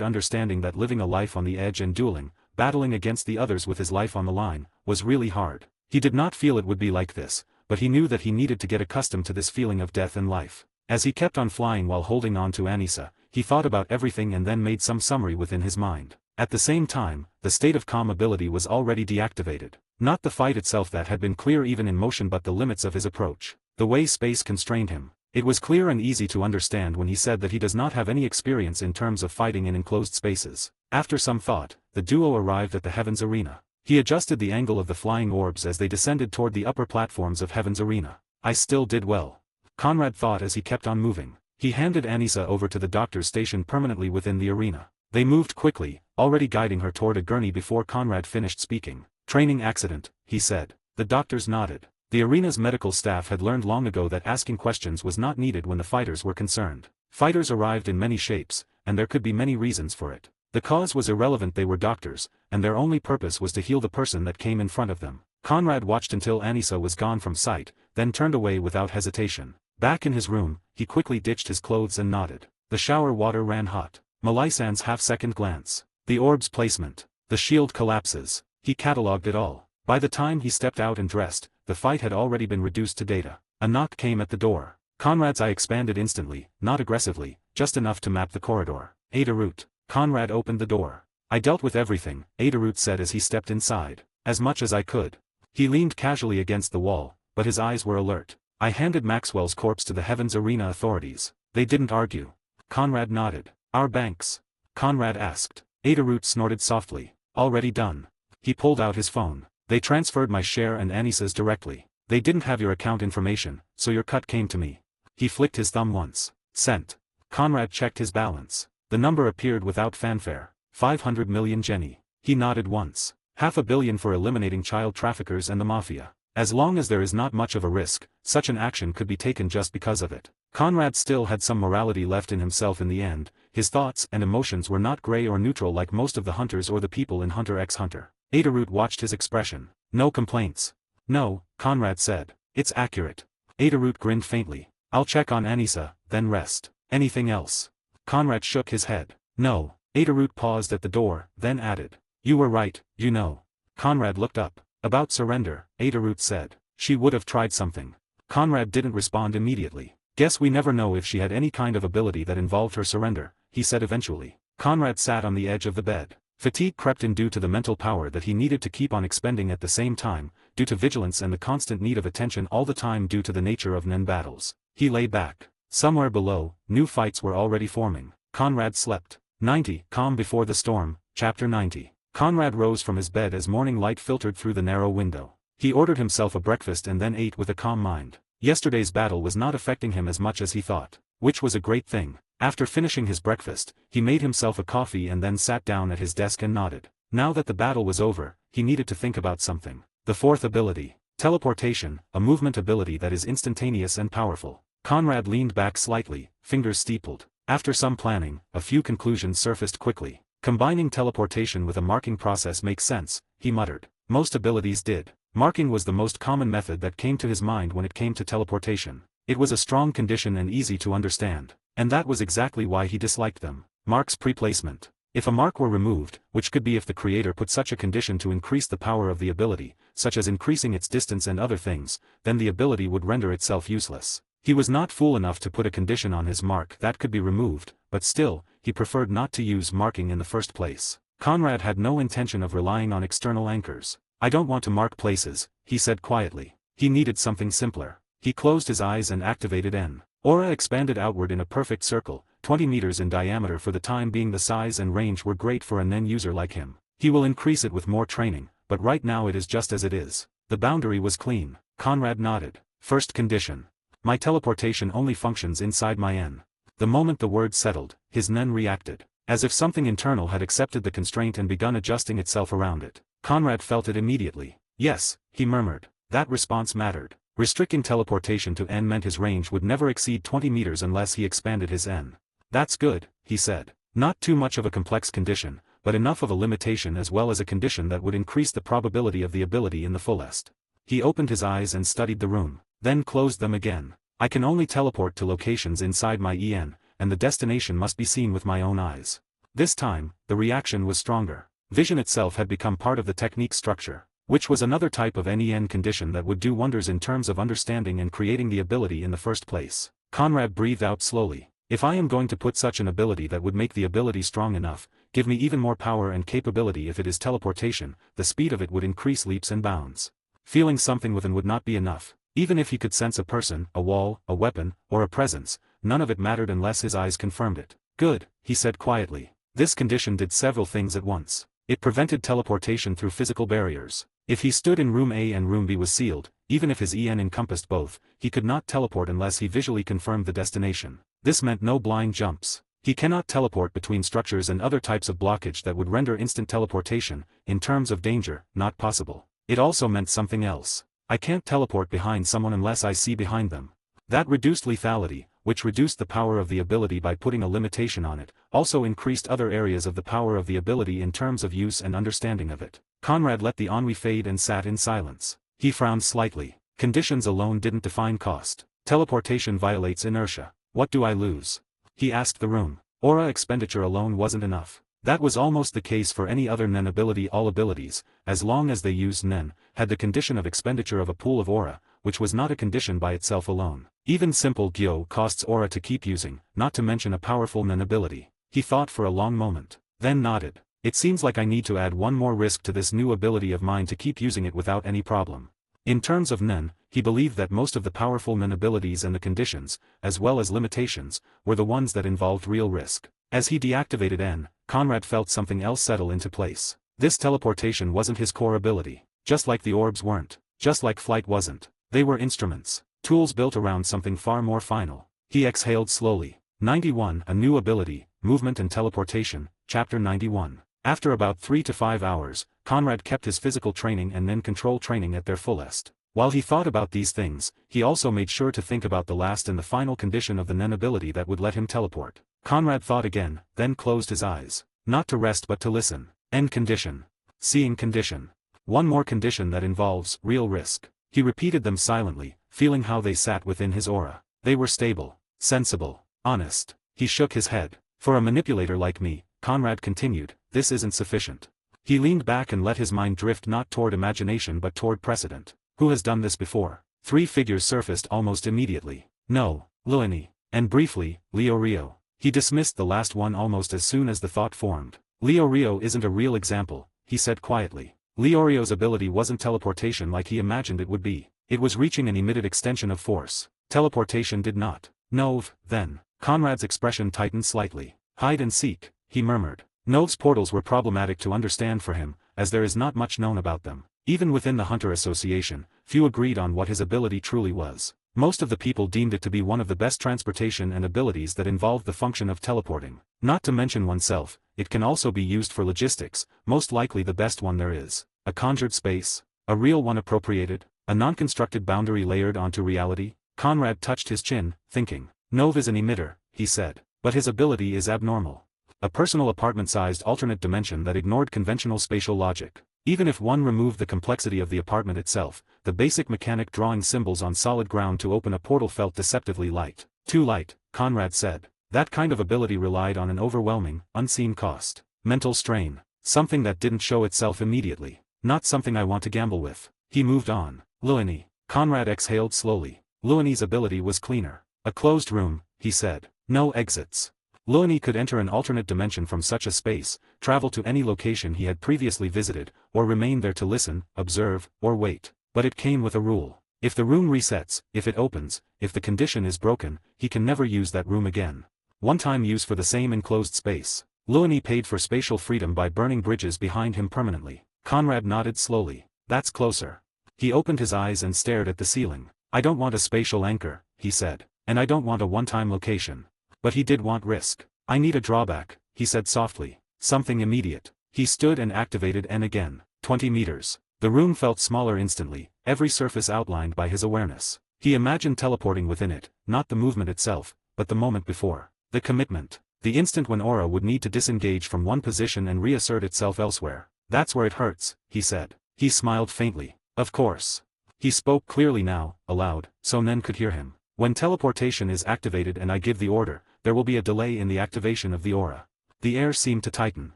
understanding that living a life on the edge and dueling, battling against the others with his life on the line, was really hard. He did not feel it would be like this, but he knew that he needed to get accustomed to this feeling of death and life. As he kept on flying while holding on to Anisa, he thought about everything and then made some summary within his mind. At the same time, the state of calm ability was already deactivated. Not the fight itself that had been clear even in motion but the limits of his approach. The way space constrained him. It was clear and easy to understand when he said that he does not have any experience in terms of fighting in enclosed spaces. After some thought, the duo arrived at the Heaven's Arena. He adjusted the angle of the flying orbs as they descended toward the upper platforms of Heaven's Arena. I still did well. Conrad thought as he kept on moving. He handed Anissa over to the doctors stationed permanently within the arena. They moved quickly, already guiding her toward a gurney before Conrad finished speaking. Training accident, he said. The doctors nodded. The arena's medical staff had learned long ago that asking questions was not needed when the fighters were concerned. Fighters arrived in many shapes, and there could be many reasons for it. The cause was irrelevant. They were doctors, and their only purpose was to heal the person that came in front of them. Conrad watched until Anissa was gone from sight, then turned away without hesitation. Back in his room, he quickly ditched his clothes and nodded. The shower water ran hot. Melisandre's half-second glance. The orb's placement. The shield collapses. He catalogued it all. By the time he stepped out and dressed, the fight had already been reduced to data. A knock came at the door. Conrad's eye expanded instantly, not aggressively, just enough to map the corridor. Adorut. Conrad opened the door. I dealt with everything, Adorut said as he stepped inside. As much as I could. He leaned casually against the wall, but his eyes were alert. I handed Maxwell's corpse to the Heavens Arena authorities. They didn't argue. Conrad nodded. Our banks? Conrad asked. Adorut snorted softly. Already done. He pulled out his phone. They transferred my share and Anissa's directly. They didn't have your account information, so your cut came to me. He flicked his thumb once. Sent. Conrad checked his balance. The number appeared without fanfare. 500 million Jenny. He nodded once. $500 million for eliminating child traffickers and the mafia. As long as there is not much of a risk, such an action could be taken just because of it. Conrad still had some morality left in himself in the end. His thoughts and emotions were not gray or neutral like most of the hunters or the people in Hunter x Hunter. Adorut watched his expression. No complaints. No, Conrad said. It's accurate. Adorut grinned faintly. I'll check on Anissa, then rest. Anything else? Conrad shook his head. No. Adorut paused at the door, then added. You were right, you know. Conrad looked up. About surrender, Adorut said. She would have tried something. Conrad didn't respond immediately. Guess we never know if she had any kind of ability that involved her surrender, he said eventually. Conrad sat on the edge of the bed. Fatigue crept in due to the mental power that he needed to keep on expending at the same time, due to vigilance and the constant need of attention all the time due to the nature of Nen battles. He lay back. Somewhere below, new fights were already forming. Conrad slept. 90. Calm before the storm, Chapter 90. Conrad rose from his bed as morning light filtered through the narrow window. He ordered himself a breakfast and then ate with a calm mind. Yesterday's battle was not affecting him as much as he thought, which was a great thing. After finishing his breakfast, he made himself a coffee and then sat down at his desk and nodded. Now that the battle was over, he needed to think about something. The fourth ability. Teleportation, a movement ability that is instantaneous and powerful. Conrad leaned back slightly, fingers steepled. After some planning, a few conclusions surfaced quickly. Combining teleportation with a marking process makes sense, he muttered. Most abilities did. Marking was the most common method that came to his mind when it came to teleportation. It was a strong condition and easy to understand. And that was exactly why he disliked them. Marks pre-placement. If a mark were removed, which could be if the creator put such a condition to increase the power of the ability, such as increasing its distance and other things, then the ability would render itself useless. He was not fool enough to put a condition on his mark that could be removed, but still, he preferred not to use marking in the first place. Conrad had no intention of relying on external anchors. I don't want to mark places, he said quietly. He needed something simpler. He closed his eyes and activated N. Aura expanded outward in a perfect circle, 20 meters in diameter. For the time being the size and range were great for a Nen user like him. He will increase it with more training, but right now it is just as it is. The boundary was clean. Conrad nodded. First condition. My teleportation only functions inside my N. The moment the word settled, his Nen reacted. As if something internal had accepted the constraint and begun adjusting itself around it. Conrad felt it immediately. Yes, he murmured. That response mattered. Restricting teleportation to N meant his range would never exceed 20 meters unless he expanded his N. That's good, he said. Not too much of a complex condition, but enough of a limitation as well as a condition that would increase the probability of the ability in the fullest. He opened his eyes and studied the room, then closed them again. I can only teleport to locations inside my EN, and the destination must be seen with my own eyes. This time, the reaction was stronger. Vision itself had become part of the technique structure, which was another type of NEN condition that would do wonders in terms of understanding and creating the ability in the first place. Conrad breathed out slowly. If I am going to put such an ability that would make the ability strong enough, give me even more power and capability. If it is teleportation, the speed of it would increase leaps and bounds. Feeling something within would not be enough. Even if he could sense a person, a wall, a weapon, or a presence, none of it mattered unless his eyes confirmed it. Good, he said quietly. This condition did several things at once. It prevented teleportation through physical barriers. If he stood in room A and room B was sealed, even if his EN encompassed both, he could not teleport unless he visually confirmed the destination. This meant no blind jumps. He cannot teleport between structures and other types of blockage that would render instant teleportation, in terms of danger, not possible. It also meant something else. I can't teleport behind someone unless I see behind them. That reduced lethality, which reduced the power of the ability by putting a limitation on it, also increased other areas of the power of the ability in terms of use and understanding of it. Conrad let the ennui fade and sat in silence. He frowned slightly. Conditions alone didn't define cost. Teleportation violates inertia. What do I lose? He asked the room. Aura expenditure alone wasn't enough. That was almost the case for any other Nen ability. All abilities, as long as they used Nen, had the condition of expenditure of a pool of aura, which was not a condition by itself alone. Even simple Gyo costs aura to keep using, not to mention a powerful Nen ability. He thought for a long moment, then nodded. It seems like I need to add one more risk to this new ability of mine to keep using it without any problem. In terms of Nen, he believed that most of the powerful Nen abilities and the conditions, as well as limitations, were the ones that involved real risk. As he deactivated N, Conrad felt something else settle into place. This teleportation wasn't his core ability. Just like the orbs weren't. Just like flight wasn't. They were instruments. Tools built around something far more final. He exhaled slowly. 91. A new ability, Movement and Teleportation, Chapter 91. After about 3 to 5 hours, Conrad kept his physical training and Nen control training at their fullest. While he thought about these things, he also made sure to think about the last and the final condition of the Nen ability that would let him teleport. Conrad thought again, then closed his eyes. Not to rest but to listen. End condition. Seeing condition. One more condition that involves real risk. He repeated them silently, feeling how they sat within his aura. They were stable, sensible, honest. He shook his head. For a manipulator like me, Conrad continued, this isn't sufficient. He leaned back and let his mind drift not toward imagination but toward precedent. Who has done this before? 3 figures surfaced almost immediately. No, Luini. And briefly, Leo Rio. He dismissed the last one almost as soon as the thought formed. Leo Rio isn't a real example, he said quietly. Leo Rio's ability wasn't teleportation like he imagined it would be. It was reaching an emitted extension of force. Teleportation did not. Nov, then. Conrad's expression tightened slightly. Hide and seek, he murmured. Nov's portals were problematic to understand for him, as there is not much known about them. Even within the Hunter Association, few agreed on what his ability truly was. Most of the people deemed it to be one of the best transportation and abilities that involved the function of teleporting. Not to mention oneself, it can also be used for logistics, most likely the best one there is. A conjured space? A real one appropriated? A non-constructed boundary layered onto reality? Conrad touched his chin, thinking. Nov is an emitter, he said. But his ability is abnormal. A personal apartment-sized alternate dimension that ignored conventional spatial logic. Even if one removed the complexity of the apartment itself, the basic mechanic drawing symbols on solid ground to open a portal felt deceptively light. Too light, Conrad said. That kind of ability relied on an overwhelming, unseen cost. Mental strain. Something that didn't show itself immediately. Not something I want to gamble with. He moved on. Luini. Conrad exhaled slowly. Luini's ability was cleaner. A closed room, he said. No exits. Luini could enter an alternate dimension from such a space, travel to any location he had previously visited, or remain there to listen, observe, or wait. But it came with a rule. If the room resets, if it opens, if the condition is broken, he can never use that room again. One-time use for the same enclosed space. Luini paid for spatial freedom by burning bridges behind him permanently. Conrad nodded slowly. That's closer. He opened his eyes and stared at the ceiling. I don't want a spatial anchor, he said. And I don't want a one-time location. But he did want risk. I need a drawback, he said softly. Something immediate. He stood and activated N again. 20 meters. The room felt smaller instantly, every surface outlined by his awareness. He imagined teleporting within it, not the movement itself, but the moment before. The commitment. The instant when aura would need to disengage from one position and reassert itself elsewhere. That's where it hurts, he said. He smiled faintly. Of course. He spoke clearly now, aloud, so Nen could hear him. When teleportation is activated and I give the order, there will be a delay in the activation of the aura. The air seemed to tighten.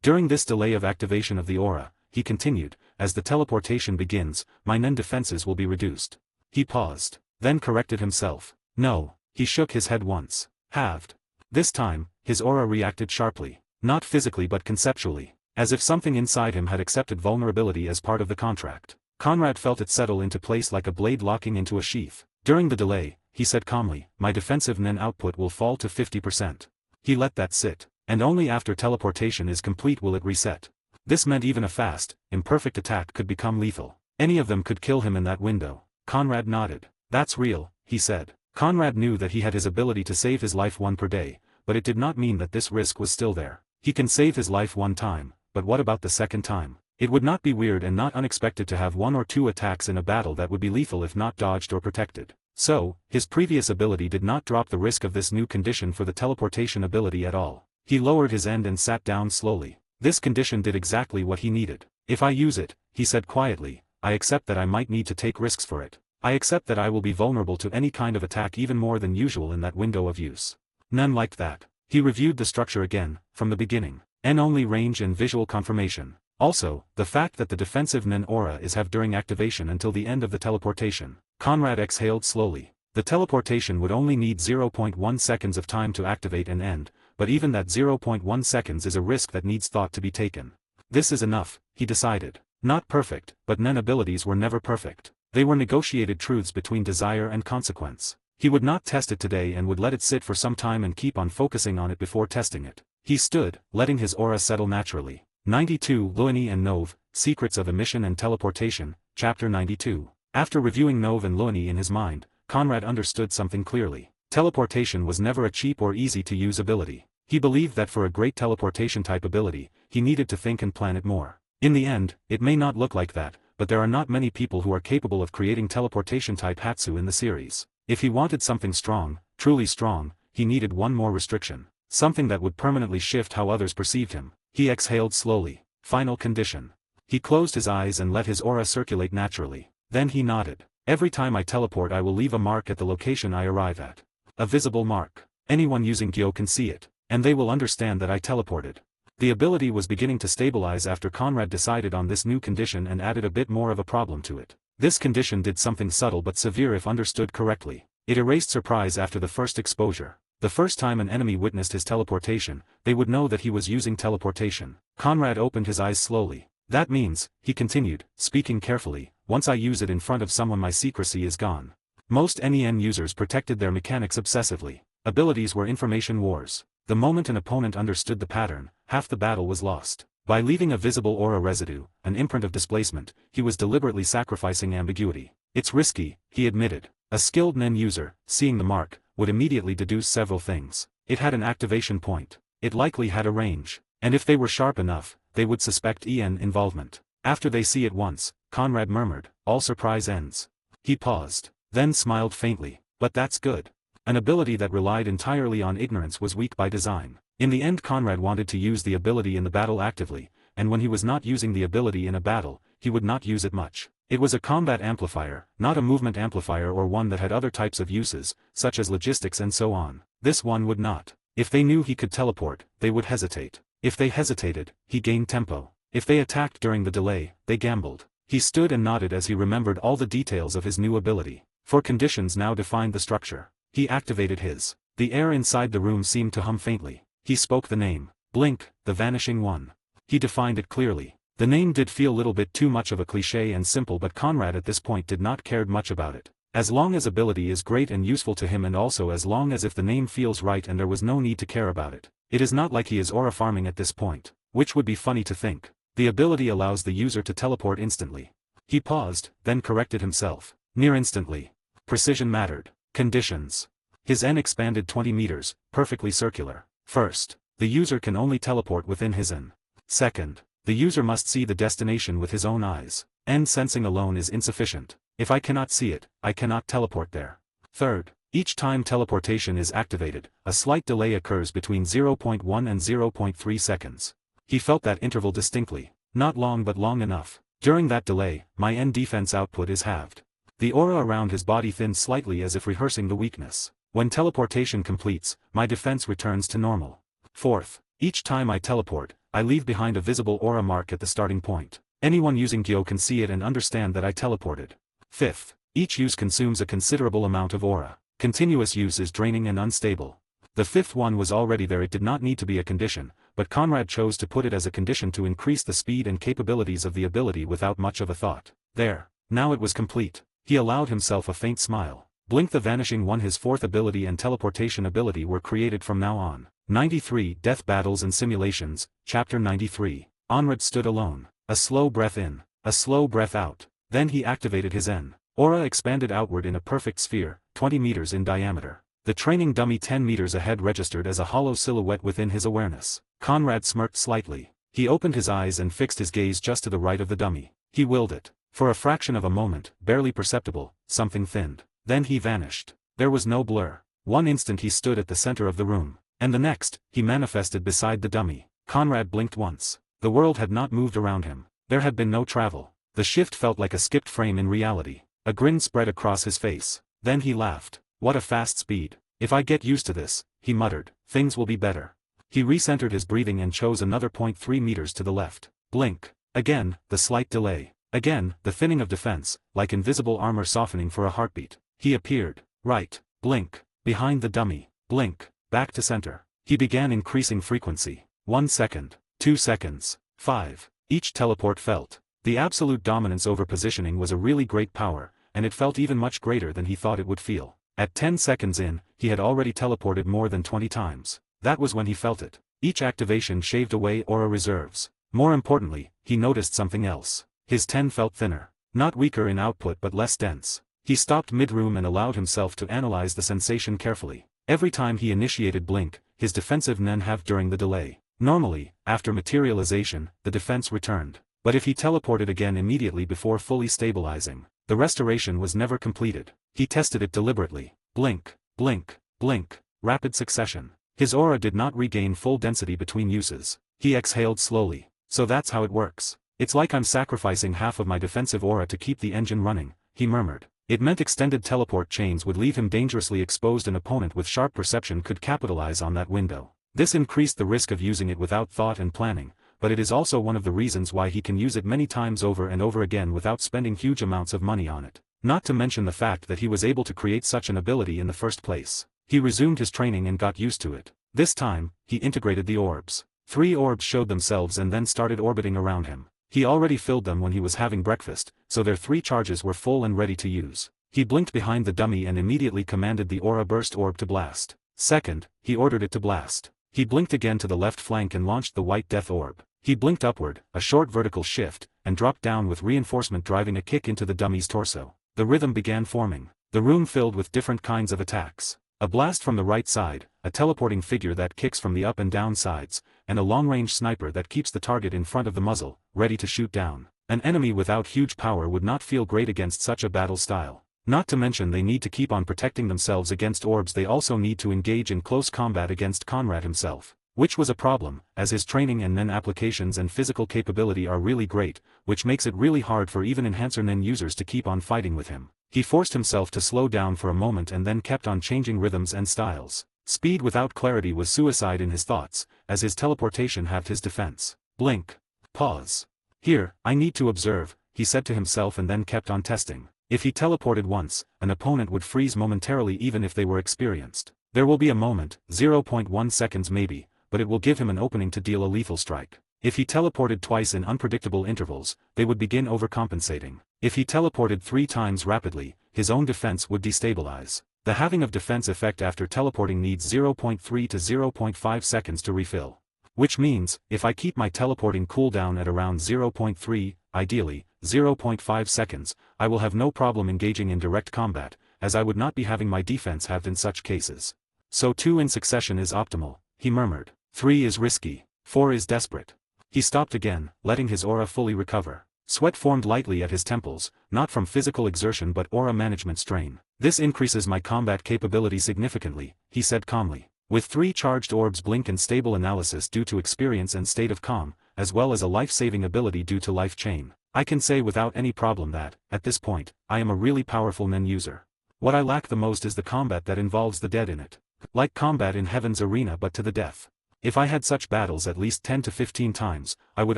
During this delay of activation of the aura, he continued, as the teleportation begins, my Nen defenses will be reduced. He paused, then corrected himself. No, he shook his head once. Halved. This time, his aura reacted sharply. Not physically but conceptually. As if something inside him had accepted vulnerability as part of the contract. Conrad felt it settle into place like a blade locking into a sheath. During the delay, he said calmly, my defensive Nen output will fall to 50%. He let that sit, and only after teleportation is complete will it reset. This meant even a fast, imperfect attack could become lethal. Any of them could kill him in that window. Conrad nodded. That's real, he said. Conrad knew that he had his ability to save his life one per day, but it did not mean that this risk was still there. He can save his life one time, but what about the second time? It would not be weird and not unexpected to have 1 or 2 attacks in a battle that would be lethal if not dodged or protected. So, his previous ability did not drop the risk of this new condition for the teleportation ability at all. He lowered his end and sat down slowly. This condition did exactly what he needed. If I use it, he said quietly, I accept that I might need to take risks for it. I accept that I will be vulnerable to any kind of attack even more than usual in that window of use. None liked that. He reviewed the structure again, from the beginning. N-only range and visual confirmation. Also, the fact that the defensive Nen aura is have during activation until the end of the teleportation. Conrad exhaled slowly. The teleportation would only need 0.1 seconds of time to activate and end, but even that 0.1 seconds is a risk that needs thought to be taken. This is enough, he decided. Not perfect, but Nen abilities were never perfect. They were negotiated truths between desire and consequence. He would not test it today and would let it sit for some time and keep on focusing on it before testing it. He stood, letting his aura settle naturally. 92 Luini and Nove, Secrets of Emission and Teleportation, Chapter 92. After reviewing Nove and Luini in his mind, Conrad understood something clearly. Teleportation was never a cheap or easy to use ability. He believed that for a great teleportation type ability, he needed to think and plan it more. In the end, it may not look like that, but there are not many people who are capable of creating teleportation type Hatsu in the series. If he wanted something strong, truly strong, he needed one more restriction. Something that would permanently shift how others perceived him. He exhaled slowly. Final condition. He closed his eyes and let his aura circulate naturally. Then he nodded. Every time I teleport I will leave a mark at the location I arrive at. A visible mark. Anyone using Gyo can see it, and they will understand that I teleported. The ability was beginning to stabilize after Conrad decided on this new condition and added a bit more of a problem to it. This condition did something subtle but severe if understood correctly. It erased surprise after the first exposure. The first time an enemy witnessed his teleportation, they would know that he was using teleportation. Conrad opened his eyes slowly. That means, he continued, speaking carefully, once I use it in front of someone my secrecy is gone. Most NEN users protected their mechanics obsessively. Abilities were information wars. The moment an opponent understood the pattern, half the battle was lost. By leaving a visible aura residue, an imprint of displacement, he was deliberately sacrificing ambiguity. It's risky, he admitted. A skilled NEN user, seeing the mark, would immediately deduce several things. It had an activation point. It likely had a range. And if they were sharp enough, they would suspect EN involvement. After they see it once, Conrad murmured, all surprise ends. He paused, then smiled faintly. But that's good. An ability that relied entirely on ignorance was weak by design. In the end Conrad wanted to use the ability in the battle actively, and when he was not using the ability in a battle, he would not use it much. It was a combat amplifier, not a movement amplifier or one that had other types of uses, such as logistics and so on. This one would not. If they knew he could teleport, they would hesitate. If they hesitated, he gained tempo. If they attacked during the delay, they gambled. He stood and nodded as he remembered all the details of his new ability. Four conditions now defined the structure. He activated his. The air inside the room seemed to hum faintly. He spoke the name. Blink, the vanishing one. He defined it clearly. The name did feel a little bit too much of a cliché and simple, but Conrad at this point did not care much about it. As long as ability is great and useful to him, and also as long as if the name feels right and there was no need to care about it. It is not like he is aura farming at this point, which would be funny to think. The ability allows the user to teleport instantly. He paused, then corrected himself. Near instantly. Precision mattered. Conditions. His N expanded 20 meters, perfectly circular. First, the user can only teleport within his N. Second, the user must see the destination with his own eyes. N sensing alone is insufficient. If I cannot see it, I cannot teleport there. Third, each time teleportation is activated, a slight delay occurs between 0.1 and 0.3 seconds. He felt that interval distinctly. Not long but long enough. During that delay, my N defense output is halved. The aura around his body thins slightly as if rehearsing the weakness. When teleportation completes, my defense returns to normal. Fourth, each time I teleport, I leave behind a visible aura mark at the starting point. Anyone using Gyo can see it and understand that I teleported. Fifth, each use consumes a considerable amount of aura. Continuous use is draining and unstable. The fifth one was already there. It did not need to be a condition, but Conrad chose to put it as a condition to increase the speed and capabilities of the ability without much of a thought. There. Now it was complete. He allowed himself a faint smile. Blink the Vanishing One. His fourth ability and teleportation ability were created from now on. 93 Death Battles and Simulations, Chapter 93. Onrad stood alone. A slow breath in. A slow breath out. Then he activated his N. Aura expanded outward in a perfect sphere, 20 meters in diameter. The training dummy 10 meters ahead registered as a hollow silhouette within his awareness. Conrad smirked slightly. He opened his eyes and fixed his gaze just to the right of the dummy. He willed it. For a fraction of a moment, barely perceptible, something thinned. Then he vanished. There was no blur. One instant he stood at the center of the room. And the next, he manifested beside the dummy. Conrad blinked once. The world had not moved around him. There had been no travel. The shift felt like a skipped frame in reality. A grin spread across his face. Then he laughed. What a fast speed. If I get used to this, he muttered, things will be better. He recentered his breathing and chose another 0.3 meters to the left. Blink. Again, the slight delay. Again, the thinning of defense, like invisible armor softening for a heartbeat. He appeared. Right. Blink. Behind the dummy. Blink. Back to center. He began increasing frequency. 1 second. 2 seconds. 5. Each teleport felt. The absolute dominance over positioning was a really great power, and it felt even much greater than he thought it would feel. At 10 seconds in, he had already teleported more than 20 times. That was when he felt it. Each activation shaved away aura reserves. More importantly, he noticed something else. His 10 felt thinner. Not weaker in output but less dense. He stopped mid-room and allowed himself to analyze the sensation carefully. Every time he initiated blink, his defensive Nen halved during the delay. Normally, after materialization, the defense returned. But if he teleported again immediately before fully stabilizing, the restoration was never completed. He tested it deliberately. Blink, blink, blink, rapid succession. His aura did not regain full density between uses. He exhaled slowly. So that's how it works. It's like I'm sacrificing half of my defensive aura to keep the engine running, he murmured. It meant extended teleport chains would leave him dangerously exposed. An opponent with sharp perception could capitalize on that window. This increased the risk of using it without thought and planning, but it is also one of the reasons why he can use it many times over and over again without spending huge amounts of money on it. Not to mention the fact that he was able to create such an ability in the first place. He resumed his training and got used to it. This time, he integrated the orbs. 3 orbs showed themselves and then started orbiting around him. He already filled them when he was having breakfast, so their 3 charges were full and ready to use. He blinked behind the dummy and immediately commanded the aura burst orb to blast. Second, he ordered it to blast. He blinked again to the left flank and launched the white death orb. He blinked upward, a short vertical shift, and dropped down with reinforcement driving a kick into the dummy's torso. The rhythm began forming. The room filled with different kinds of attacks. A blast from the right side, a teleporting figure that kicks from the up and down sides, and a long-range sniper that keeps the target in front of the muzzle, ready to shoot down. An enemy without huge power would not feel great against such a battle style. Not to mention they need to keep on protecting themselves against orbs. They also need to engage in close combat against Conrad himself, which was a problem, as his training and Nen applications and physical capability are really great, which makes it really hard for even enhancer Nen users to keep on fighting with him. He forced himself to slow down for a moment and then kept on changing rhythms and styles. Speed without clarity was suicide in his thoughts, as his teleportation halved his defense. Blink. Pause. Here, I need to observe, he said to himself and then kept on testing. If he teleported once, an opponent would freeze momentarily even if they were experienced. There will be a moment, 0.1 seconds maybe, but it will give him an opening to deal a lethal strike. If he teleported twice in unpredictable intervals, they would begin overcompensating. If he teleported 3 times rapidly, his own defense would destabilize. The halving of defense effect after teleporting needs 0.3 to 0.5 seconds to refill. Which means, if I keep my teleporting cooldown at around 0.3, ideally, 0.5 seconds, I will have no problem engaging in direct combat, as I would not be having my defense halved in such cases. So 2 in succession is optimal, he murmured. 3 is risky. 4 is desperate. He stopped again, letting his aura fully recover. Sweat formed lightly at his temples, not from physical exertion but aura management strain. This increases my combat capability significantly, he said calmly. With 3 charged orbs blink and stable analysis due to experience and state of calm, as well as a life-saving ability due to life chain, I can say without any problem that, at this point, I am a really powerful Nen user. What I lack the most is the combat that involves the dead in it. Like combat in Heaven's Arena but to the death. If I had such battles at least 10 to 15 times, I would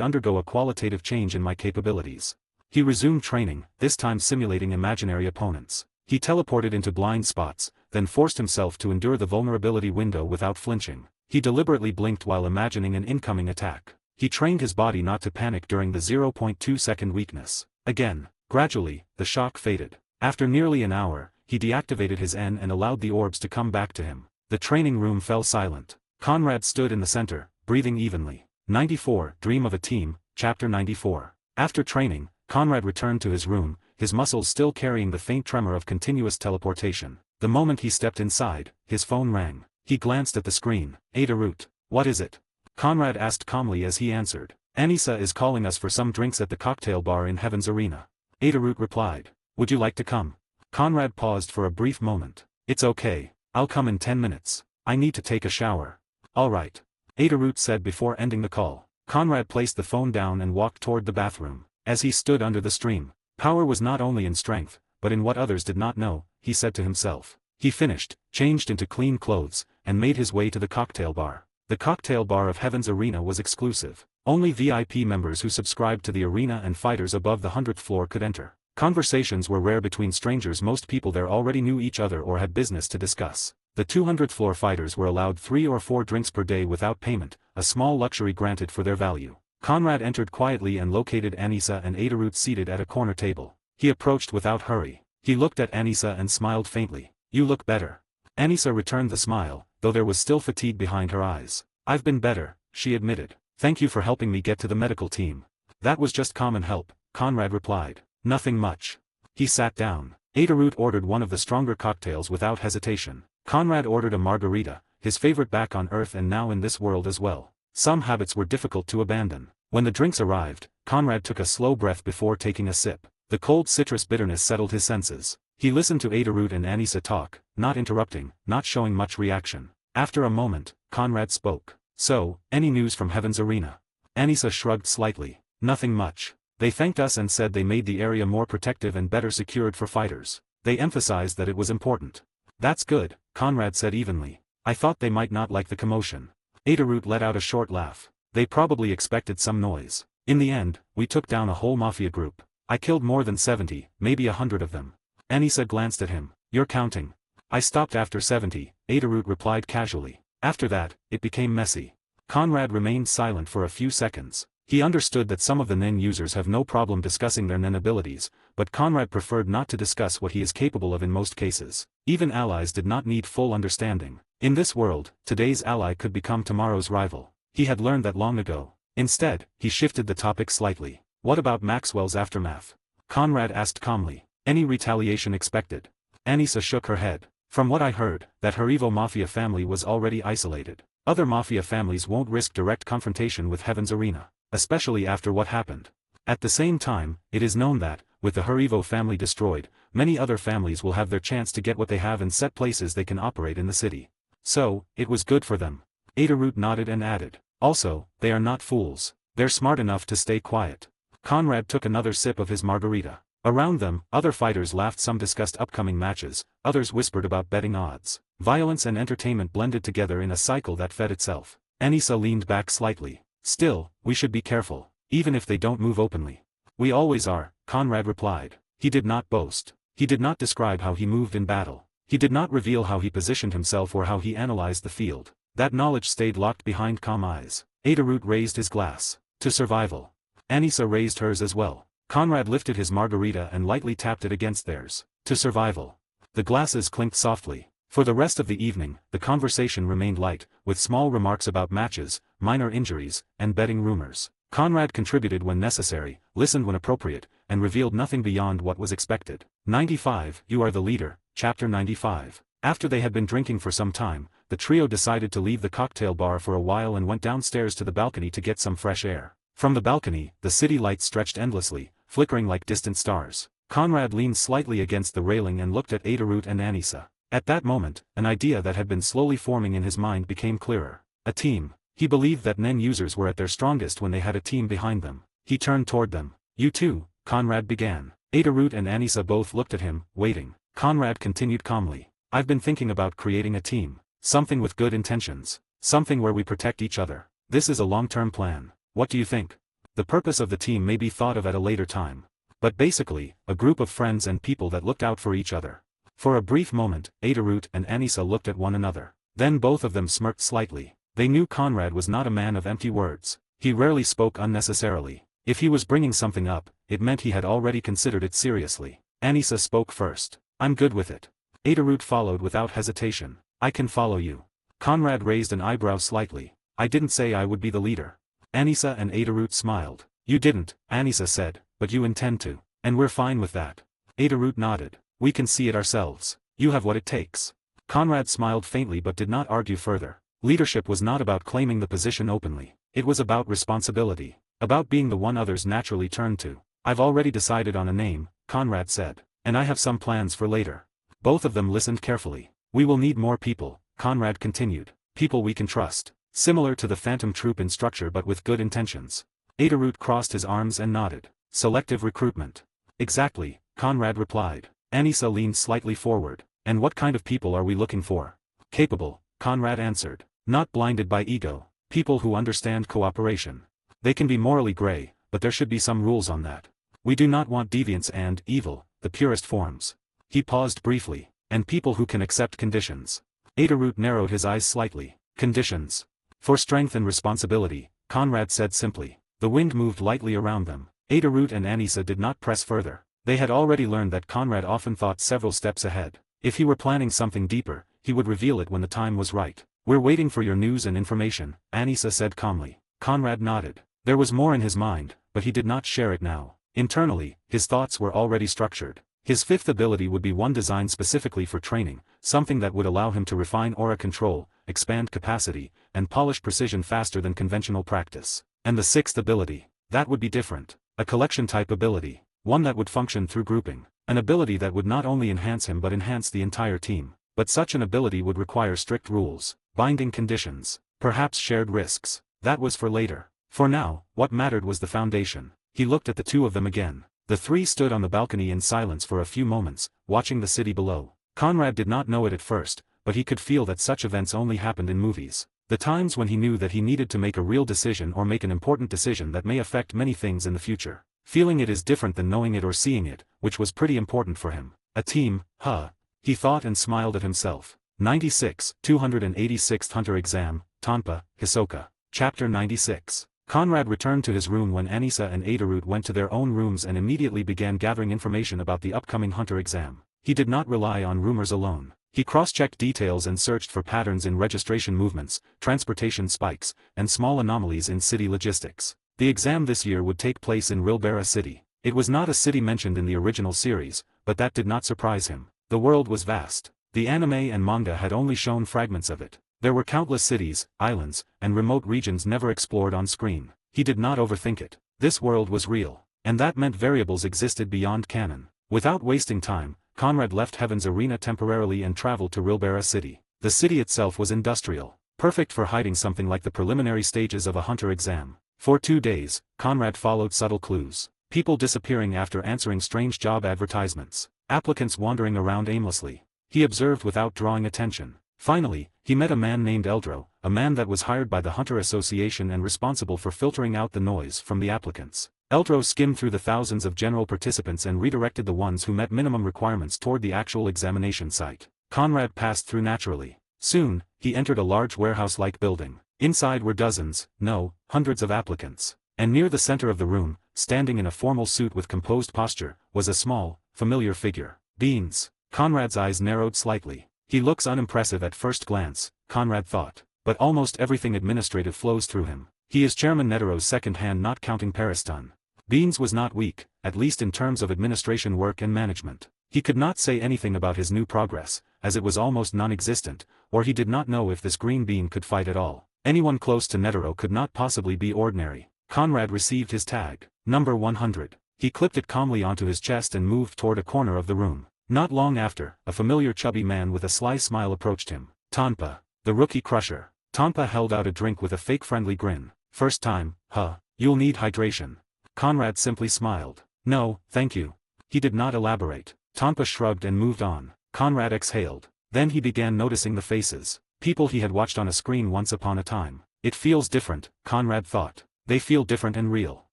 undergo a qualitative change in my capabilities. He resumed training, this time simulating imaginary opponents. He teleported into blind spots, then forced himself to endure the vulnerability window without flinching. He deliberately blinked while imagining an incoming attack. He trained his body not to panic during the 0.2 second weakness. Again, gradually, the shock faded. After nearly an hour, he deactivated his N and allowed the orbs to come back to him. The training room fell silent. Conrad stood in the center, breathing evenly. 94, Dream of a Team, Chapter 94. After training, Conrad returned to his room, his muscles still carrying the faint tremor of continuous teleportation. The moment he stepped inside, his phone rang. He glanced at the screen. Ada. What is it? Conrad asked calmly as he answered. Anissa is calling us for some drinks at the cocktail bar in Heaven's Arena. Ada replied. Would you like to come? Conrad paused for a brief moment. It's okay. I'll come in 10 minutes. I need to take a shower. All right. Ada said before ending the call. Conrad placed the phone down and walked toward the bathroom. As he stood under the stream, power was not only in strength, but in what others did not know, he said to himself. He finished, changed into clean clothes, and made his way to the cocktail bar. The cocktail bar of Heaven's Arena was exclusive. Only VIP members who subscribed to the arena and fighters above the 100th floor could enter. Conversations were rare between strangers. Most people there already knew each other or had business to discuss. The 200th floor fighters were allowed 3 or 4 drinks per day without payment, a small luxury granted for their value. Conrad entered quietly and located Anissa and Ada seated at a corner table. He approached without hurry. He looked at Anissa and smiled faintly. You look better. Anissa returned the smile, though there was still fatigue behind her eyes. I've been better, she admitted. Thank you for helping me get to the medical team. That was just common help, Conrad replied. Nothing much. He sat down. Ada ordered one of the stronger cocktails without hesitation. Conrad ordered a margarita, his favorite back on Earth and now in this world as well. Some habits were difficult to abandon. When the drinks arrived, Conrad took a slow breath before taking a sip. The cold citrus bitterness settled his senses. He listened to Ada and Anissa talk, not interrupting, not showing much reaction. After a moment, Conrad spoke. So, any news from Heaven's Arena? Anissa shrugged slightly. Nothing much. They thanked us and said they made the area more protective and better secured for fighters. They emphasized that it was important. That's good, Conrad said evenly. I thought they might not like the commotion. Ada let out a short laugh. They probably expected some noise. In the end, we took down a whole mafia group. I killed more than 70, maybe 100 of them. Anissa glanced at him. You're counting. I stopped after 70, Ada replied casually. After that, it became messy. Conrad remained silent for a few seconds. He understood that some of the Nen users have no problem discussing their Nen abilities, but Conrad preferred not to discuss what he is capable of in most cases. Even allies did not need full understanding. In this world, today's ally could become tomorrow's rival. He had learned that long ago. Instead, he shifted the topic slightly. What about Maxwell's aftermath? Conrad asked calmly. Any retaliation expected? Anissa shook her head. From what I heard, that Harivo Mafia family was already isolated. Other Mafia families won't risk direct confrontation with Heaven's Arena, especially after what happened. At the same time, it is known that, with the Harivo family destroyed, many other families will have their chance to get what they have in set places they can operate in the city. So, it was good for them. Ada nodded and added. Also, they are not fools. They're smart enough to stay quiet. Conrad took another sip of his margarita. Around them, other fighters laughed. Some discussed upcoming matches, others whispered about betting odds. Violence and entertainment blended together in a cycle that fed itself. Anissa leaned back slightly. Still, we should be careful, even if they don't move openly. We always are, Conrad replied. He did not boast. He did not describe how he moved in battle. He did not reveal how he positioned himself or how he analyzed the field. That knowledge stayed locked behind calm eyes. Ada raised his glass. To survival. Anissa raised hers as well. Conrad lifted his margarita and lightly tapped it against theirs. To survival. The glasses clinked softly. For the rest of the evening, the conversation remained light, with small remarks about matches, minor injuries, and betting rumors. Conrad contributed when necessary, listened when appropriate, and revealed nothing beyond what was expected. 95. You are the leader, Chapter 95. After they had been drinking for some time, the trio decided to leave the cocktail bar for a while and went downstairs to the balcony to get some fresh air. From the balcony, the city lights stretched endlessly, flickering like distant stars. Conrad leaned slightly against the railing and looked at Ada and Anissa. At that moment, an idea that had been slowly forming in his mind became clearer. A team. He believed that Nen users were at their strongest when they had a team behind them. He turned toward them. You too, Conrad began. Ada and Anissa both looked at him, waiting. Conrad continued calmly. I've been thinking about creating a team. Something with good intentions. Something where we protect each other. This is a long-term plan. What do you think? The purpose of the team may be thought of at a later time. But basically, a group of friends and people that looked out for each other. For a brief moment, Ada and Anissa looked at one another. Then both of them smirked slightly. They knew Conrad was not a man of empty words. He rarely spoke unnecessarily. If he was bringing something up, it meant he had already considered it seriously. Anissa spoke first. I'm good with it. Ada followed without hesitation. I can follow you. Conrad raised an eyebrow slightly. I didn't say I would be the leader. Anissa and Ada smiled. You didn't, Anissa said, but you intend to. And we're fine with that. Adorut nodded. We can see it ourselves. You have what it takes. Conrad smiled faintly but did not argue further. Leadership was not about claiming the position openly. It was about responsibility. About being the one others naturally turned to. I've already decided on a name, Conrad said. And I have some plans for later. Both of them listened carefully. We will need more people, Conrad continued. People we can trust. Similar to the Phantom Troop in structure but with good intentions. Adorut crossed his arms and nodded. Selective recruitment. Exactly, Conrad replied. Anissa leaned slightly forward. And what kind of people are we looking for? Capable, Conrad answered. Not blinded by ego. People who understand cooperation. They can be morally gray, but there should be some rules on that. We do not want deviance and evil, the purest forms. He paused briefly. And people who can accept conditions. Adorut narrowed his eyes slightly. Conditions. For strength and responsibility, Conrad said simply. The wind moved lightly around them. Adorut and Anissa did not press further. They had already learned that Conrad often thought several steps ahead. If he were planning something deeper, he would reveal it when the time was right. We're waiting for your news and information, Anissa said calmly. Conrad nodded. There was more in his mind, but he did not share it now. Internally, his thoughts were already structured. His fifth ability would be one designed specifically for training, something that would allow him to refine aura control, expand capacity, and polish precision faster than conventional practice. And the sixth ability, that would be different. A collection-type ability. One that would function through grouping. An ability that would not only enhance him but enhance the entire team. But such an ability would require strict rules, binding conditions, perhaps shared risks. That was for later. For now, what mattered was the foundation. He looked at the two of them again. The three stood on the balcony in silence for a few moments, watching the city below. Conrad did not know it at first, but he could feel that such events only happened in movies. The times when he knew that he needed to make a real decision or make an important decision that may affect many things in the future. Feeling it is different than knowing it or seeing it, which was pretty important for him. A team, huh? He thought and smiled at himself. 96, 286th Hunter Exam, Tanpa, Hisoka. Chapter 96. Conrad returned to his room when Anissa and Adorut went to their own rooms and immediately began gathering information about the upcoming Hunter exam. He did not rely on rumors alone. He cross-checked details and searched for patterns in registration movements, transportation spikes, and small anomalies in city logistics. The exam this year would take place in Rilbera City. It was not a city mentioned in the original series, but that did not surprise him. The world was vast. The anime and manga had only shown fragments of it. There were countless cities, islands, and remote regions never explored on screen. He did not overthink it. This world was real. And that meant variables existed beyond canon. Without wasting time, Conrad left Heaven's Arena temporarily and traveled to Rilbera City. The city itself was industrial, perfect for hiding something like the preliminary stages of a Hunter exam. For 2 days, Conrad followed subtle clues. People disappearing after answering strange job advertisements. Applicants wandering around aimlessly. He observed without drawing attention. Finally, he met a man named Eldro, a man that was hired by the Hunter Association and responsible for filtering out the noise from the applicants. Eldro skimmed through the thousands of general participants and redirected the ones who met minimum requirements toward the actual examination site. Conrad passed through naturally. Soon, he entered a large warehouse-like building. Inside were dozens, no, hundreds of applicants. And near the center of the room, standing in a formal suit with composed posture, was a small, familiar figure. Beans. Conrad's eyes narrowed slightly. He looks unimpressive at first glance, Conrad thought. But almost everything administrative flows through him. He is Chairman Netero's second hand not counting Pariston. Beans was not weak, at least in terms of administration work and management. He could not say anything about his new progress, as it was almost non-existent, or he did not know if this green bean could fight at all. Anyone close to Netero could not possibly be ordinary. Conrad received his tag, number 100. He clipped it calmly onto his chest and moved toward a corner of the room. Not long after, a familiar chubby man with a sly smile approached him. Tanpa, the rookie crusher. Tanpa held out a drink with a fake friendly grin. First time, huh? You'll need hydration. Conrad simply smiled. No, thank you. He did not elaborate. Tanpa shrugged and moved on. Conrad exhaled. Then he began noticing the faces. People he had watched on a screen once upon a time. It feels different, Conrad thought. They feel different and real.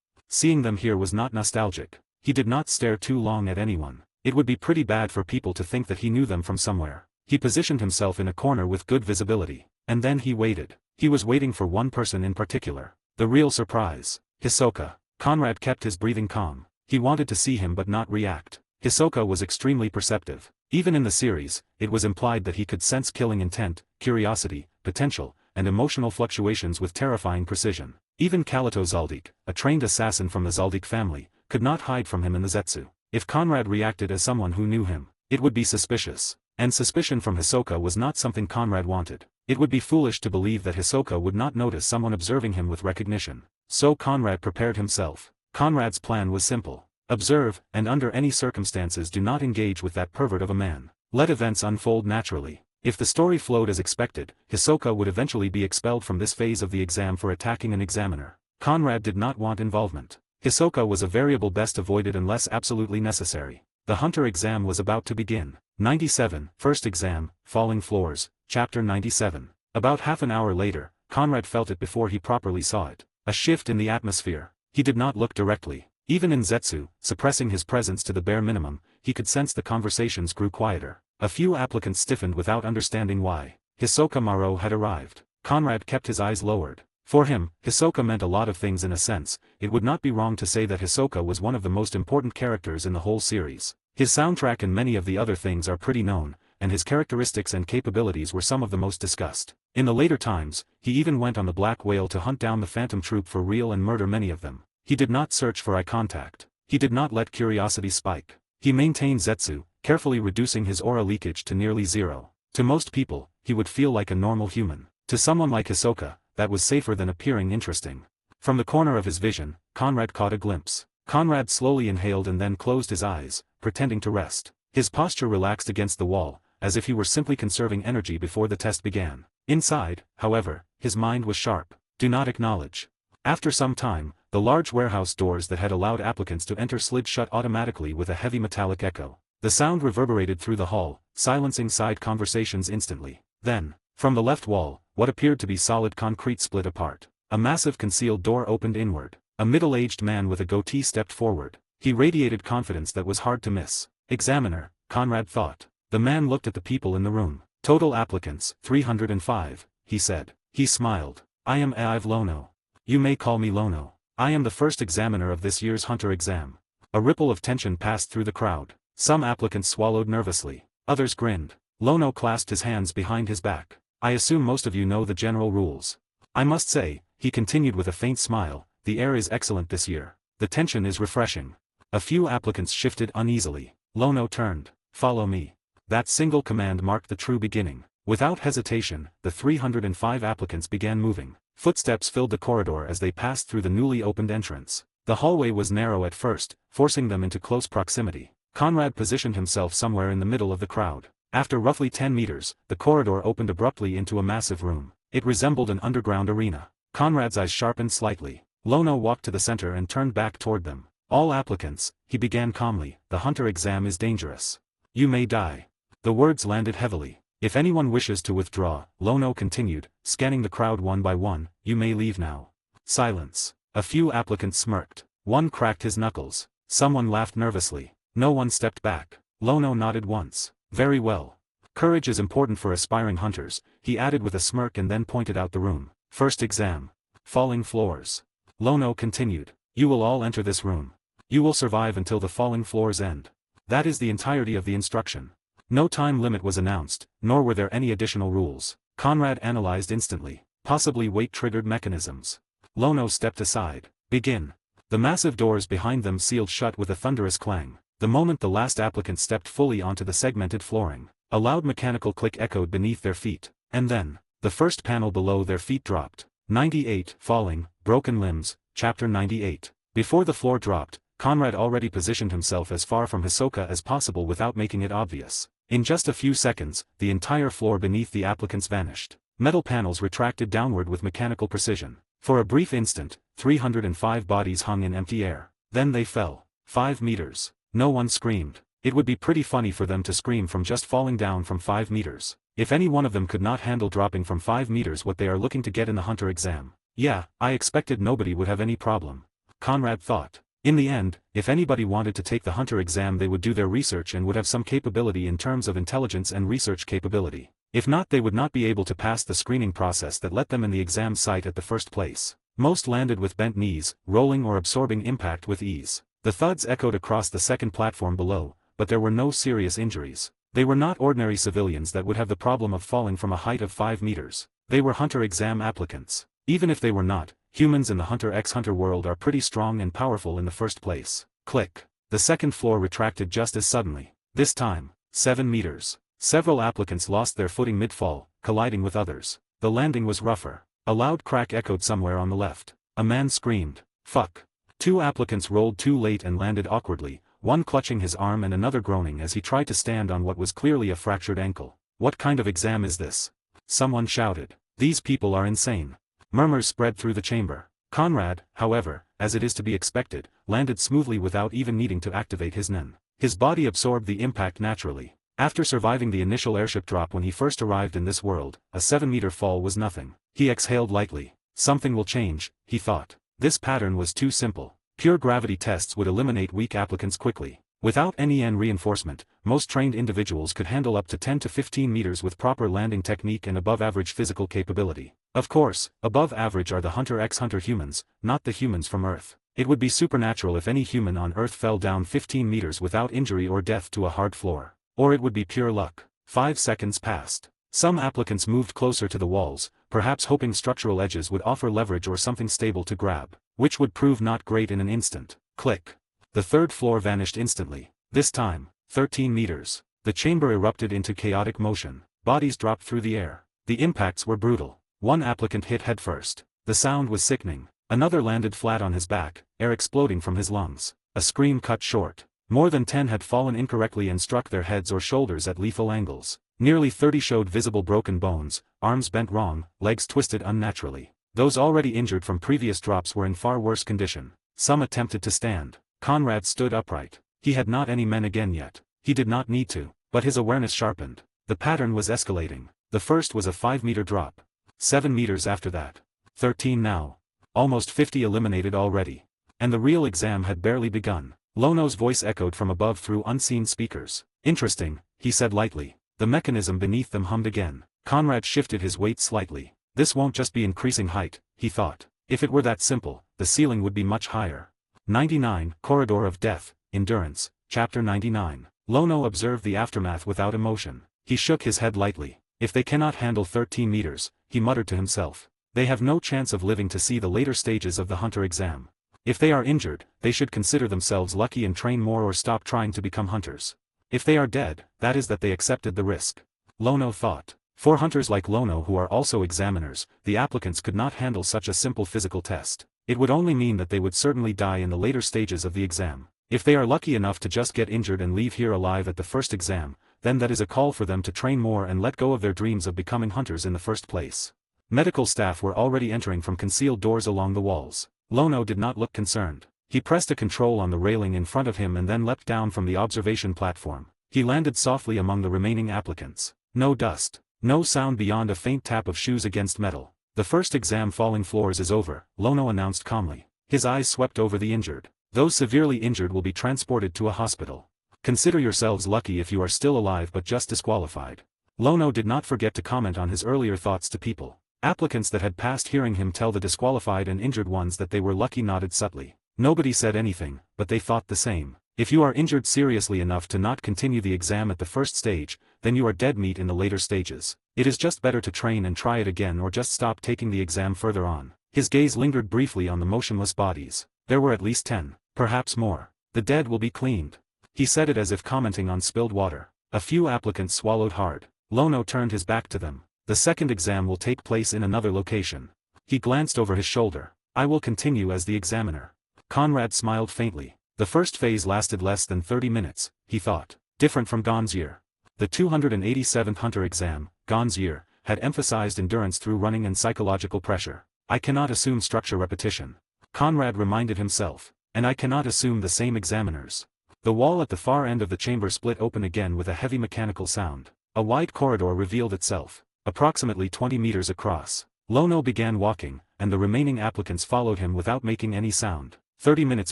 Seeing them here was not nostalgic. He did not stare too long at anyone. It would be pretty bad for people to think that he knew them from somewhere. He positioned himself in a corner with good visibility. And then he waited. He was waiting for one person in particular. The real surprise. Hisoka. Conrad kept his breathing calm. He wanted to see him but not react. Hisoka was extremely perceptive. Even in the series, it was implied that he could sense killing intent, curiosity, potential, and emotional fluctuations with terrifying precision. Even Kalito Zaldik, a trained assassin from the Zaldik family, could not hide from him in the Zetsu. If Conrad reacted as someone who knew him, it would be suspicious. And suspicion from Hisoka was not something Conrad wanted. It would be foolish to believe that Hisoka would not notice someone observing him with recognition. So Conrad prepared himself. Conrad's plan was simple. Observe, and under any circumstances do not engage with that pervert of a man. Let events unfold naturally. If the story flowed as expected, Hisoka would eventually be expelled from this phase of the exam for attacking an examiner. Conrad did not want involvement. Hisoka was a variable best avoided unless absolutely necessary. The Hunter exam was about to begin. 97, First Exam, Falling Floors, Chapter 97. About half an hour later, Conrad felt it before he properly saw it. A shift in the atmosphere. He did not look directly. Even in Zetsu, suppressing his presence to the bare minimum, he could sense the conversations grew quieter. A few applicants stiffened without understanding why. Hisoka Maro had arrived. Conrad kept his eyes lowered. For him, Hisoka meant a lot of things in a sense. It would not be wrong to say that Hisoka was one of the most important characters in the whole series. His soundtrack and many of the other things are pretty known, and his characteristics and capabilities were some of the most discussed. In the later times, he even went on the Black Whale to hunt down the Phantom Troop for real and murder many of them. He did not search for eye contact. He did not let curiosity spike. He maintained Zetsu, carefully reducing his aura leakage to nearly zero. To most people, he would feel like a normal human. To someone like Hisoka, that was safer than appearing interesting. From the corner of his vision, Conrad caught a glimpse. Conrad slowly inhaled and then closed his eyes, pretending to rest. His posture relaxed against the wall, as if he were simply conserving energy before the test began. Inside, however, his mind was sharp. Do not acknowledge. After some time, the large warehouse doors that had allowed applicants to enter slid shut automatically with a heavy metallic echo. The sound reverberated through the hall, silencing side conversations instantly. Then, from the left wall, what appeared to be solid concrete split apart. A massive concealed door opened inward. A middle-aged man with a goatee stepped forward. He radiated confidence that was hard to miss. Examiner, Conrad thought. The man looked at the people in the room. Total applicants, 305, he said. He smiled. I am Aive Lono. You may call me Lono. I am the first examiner of this year's Hunter exam. A ripple of tension passed through the crowd. Some applicants swallowed nervously. Others grinned. Lono clasped his hands behind his back. I assume most of you know the general rules. I must say, he continued with a faint smile, the air is excellent this year. The tension is refreshing. A few applicants shifted uneasily. Lono turned. Follow me. That single command marked the true beginning. Without hesitation, the 305 applicants began moving. Footsteps filled the corridor as they passed through the newly opened entrance. The hallway was narrow at first, forcing them into close proximity. Conrad positioned himself somewhere in the middle of the crowd. After roughly 10 meters, the corridor opened abruptly into a massive room. It resembled an underground arena. Conrad's eyes sharpened slightly. Lono walked to the center and turned back toward them. All applicants, he began calmly, the Hunter exam is dangerous. You may die. The words landed heavily. If anyone wishes to withdraw, Lono continued, scanning the crowd one by one, you may leave now. Silence. A few applicants smirked. One cracked his knuckles. Someone laughed nervously. No one stepped back. Lono nodded once. Very well. Courage is important for aspiring hunters, he added with a smirk and then pointed out the room. First exam. Falling floors. Lono continued. You will all enter this room. You will survive until the falling floors end. That is the entirety of the instruction. No time limit was announced, nor were there any additional rules. Conrad analyzed instantly. Possibly weight-triggered mechanisms. Lono stepped aside. Begin. The massive doors behind them sealed shut with a thunderous clang. The moment the last applicant stepped fully onto the segmented flooring, a loud mechanical click echoed beneath their feet, and then, the first panel below their feet dropped. 98, Falling, Broken Limbs, Chapter 98. Before the floor dropped, Conrad already positioned himself as far from Hisoka as possible without making it obvious. In just a few seconds, the entire floor beneath the applicants vanished. Metal panels retracted downward with mechanical precision. For a brief instant, 305 bodies hung in empty air. Then they fell. 5 meters. No one screamed. It would be pretty funny for them to scream from just falling down from 5 meters. If any one of them could not handle dropping from 5 meters what they are looking to get in the Hunter exam. Yeah, I expected nobody would have any problem. Conrad thought. In the end, if anybody wanted to take the Hunter exam they would do their research and would have some capability in terms of intelligence and research capability. If not they would not be able to pass the screening process that let them in the exam site at the first place. Most landed with bent knees, rolling or absorbing impact with ease. The thuds echoed across the second platform below, but there were no serious injuries. They were not ordinary civilians that would have the problem of falling from a height of 5 meters. They were Hunter exam applicants. Even if they were not, humans in the Hunter x Hunter world are pretty strong and powerful in the first place. Click. The second floor retracted just as suddenly. This time, 7 meters. Several applicants lost their footing mid-fall, colliding with others. The landing was rougher. A loud crack echoed somewhere on the left. A man screamed, "Fuck." 2 applicants rolled too late and landed awkwardly, one clutching his arm and another groaning as he tried to stand on what was clearly a fractured ankle. "What kind of exam is this?" Someone shouted. "These people are insane." Murmurs spread through the chamber. Conrad, however, as it is to be expected, landed smoothly without even needing to activate his nen. His body absorbed the impact naturally. After surviving the initial airship drop when he first arrived in this world, a 7-meter fall was nothing. He exhaled lightly. Something will change, he thought. This pattern was too simple. Pure gravity tests would eliminate weak applicants quickly. Without any reinforcement, most trained individuals could handle up to 10 to 15 meters with proper landing technique and above-average physical capability. Of course, above average are the Hunter x Hunter humans, not the humans from Earth. It would be supernatural if any human on Earth fell down 15 meters without injury or death to a hard floor. Or it would be pure luck. 5 seconds passed. Some applicants moved closer to the walls, perhaps hoping structural edges would offer leverage or something stable to grab, which would prove not great in an instant. Click. The third floor vanished instantly. This time, 13 meters. The chamber erupted into chaotic motion. Bodies dropped through the air. The impacts were brutal. One applicant hit headfirst. The sound was sickening. Another landed flat on his back, air exploding from his lungs. A scream cut short. More than 10 had fallen incorrectly and struck their heads or shoulders at lethal angles. Nearly 30 showed visible broken bones, arms bent wrong, legs twisted unnaturally. Those already injured from previous drops were in far worse condition. Some attempted to stand. Conrad stood upright. He had not any men again yet. He did not need to, but his awareness sharpened. The pattern was escalating. The first was a 5-meter drop. 7 meters after that. 13 now. Almost 50 eliminated already. And the real exam had barely begun. Lono's voice echoed from above through unseen speakers. "Interesting," he said lightly. The mechanism beneath them hummed again. Conrad shifted his weight slightly. This won't just be increasing height, he thought. If it were that simple, the ceiling would be much higher. 99, Corridor of Death, Endurance, Chapter 99. Lono observed the aftermath without emotion. He shook his head lightly. If they cannot handle 13 meters, he muttered to himself, they have no chance of living to see the later stages of the Hunter exam. If they are injured, they should consider themselves lucky and train more or stop trying to become hunters. If they are dead, that is that they accepted the risk. Lono thought. For hunters like Lono who are also examiners, the applicants could not handle such a simple physical test. It would only mean that they would certainly die in the later stages of the exam. If they are lucky enough to just get injured and leave here alive at the first exam, then that is a call for them to train more and let go of their dreams of becoming hunters in the first place. Medical staff were already entering from concealed doors along the walls. Lono did not look concerned. He pressed a control on the railing in front of him and then leapt down from the observation platform. He landed softly among the remaining applicants. No dust. No sound beyond a faint tap of shoes against metal. "The first exam falling floors is over," Lono announced calmly. His eyes swept over the injured. "Those severely injured will be transported to a hospital. Consider yourselves lucky if you are still alive but just disqualified." Lono did not forget to comment on his earlier thoughts to people. Applicants that had passed hearing him tell the disqualified and injured ones that they were lucky nodded subtly. Nobody said anything, but they thought the same. If you are injured seriously enough to not continue the exam at the first stage, then you are dead meat in the later stages. It is just better to train and try it again or just stop taking the exam further on. His gaze lingered briefly on the motionless bodies. There were at least 10, perhaps more. "The dead will be cleaned." He said it as if commenting on spilled water. A few applicants swallowed hard. Lono turned his back to them. "The second exam will take place in another location." He glanced over his shoulder. "I will continue as the examiner." Conrad smiled faintly. The first phase lasted less than 30 minutes, he thought. Different from Gon's year. The 287th Hunter exam, Gon's year, had emphasized endurance through running and psychological pressure. "I cannot assume structure repetition," Conrad reminded himself. "And I cannot assume the same examiners." The wall at the far end of the chamber split open again with a heavy mechanical sound. A wide corridor revealed itself, approximately 20 meters across. Lono began walking, and the remaining applicants followed him without making any sound. 30 minutes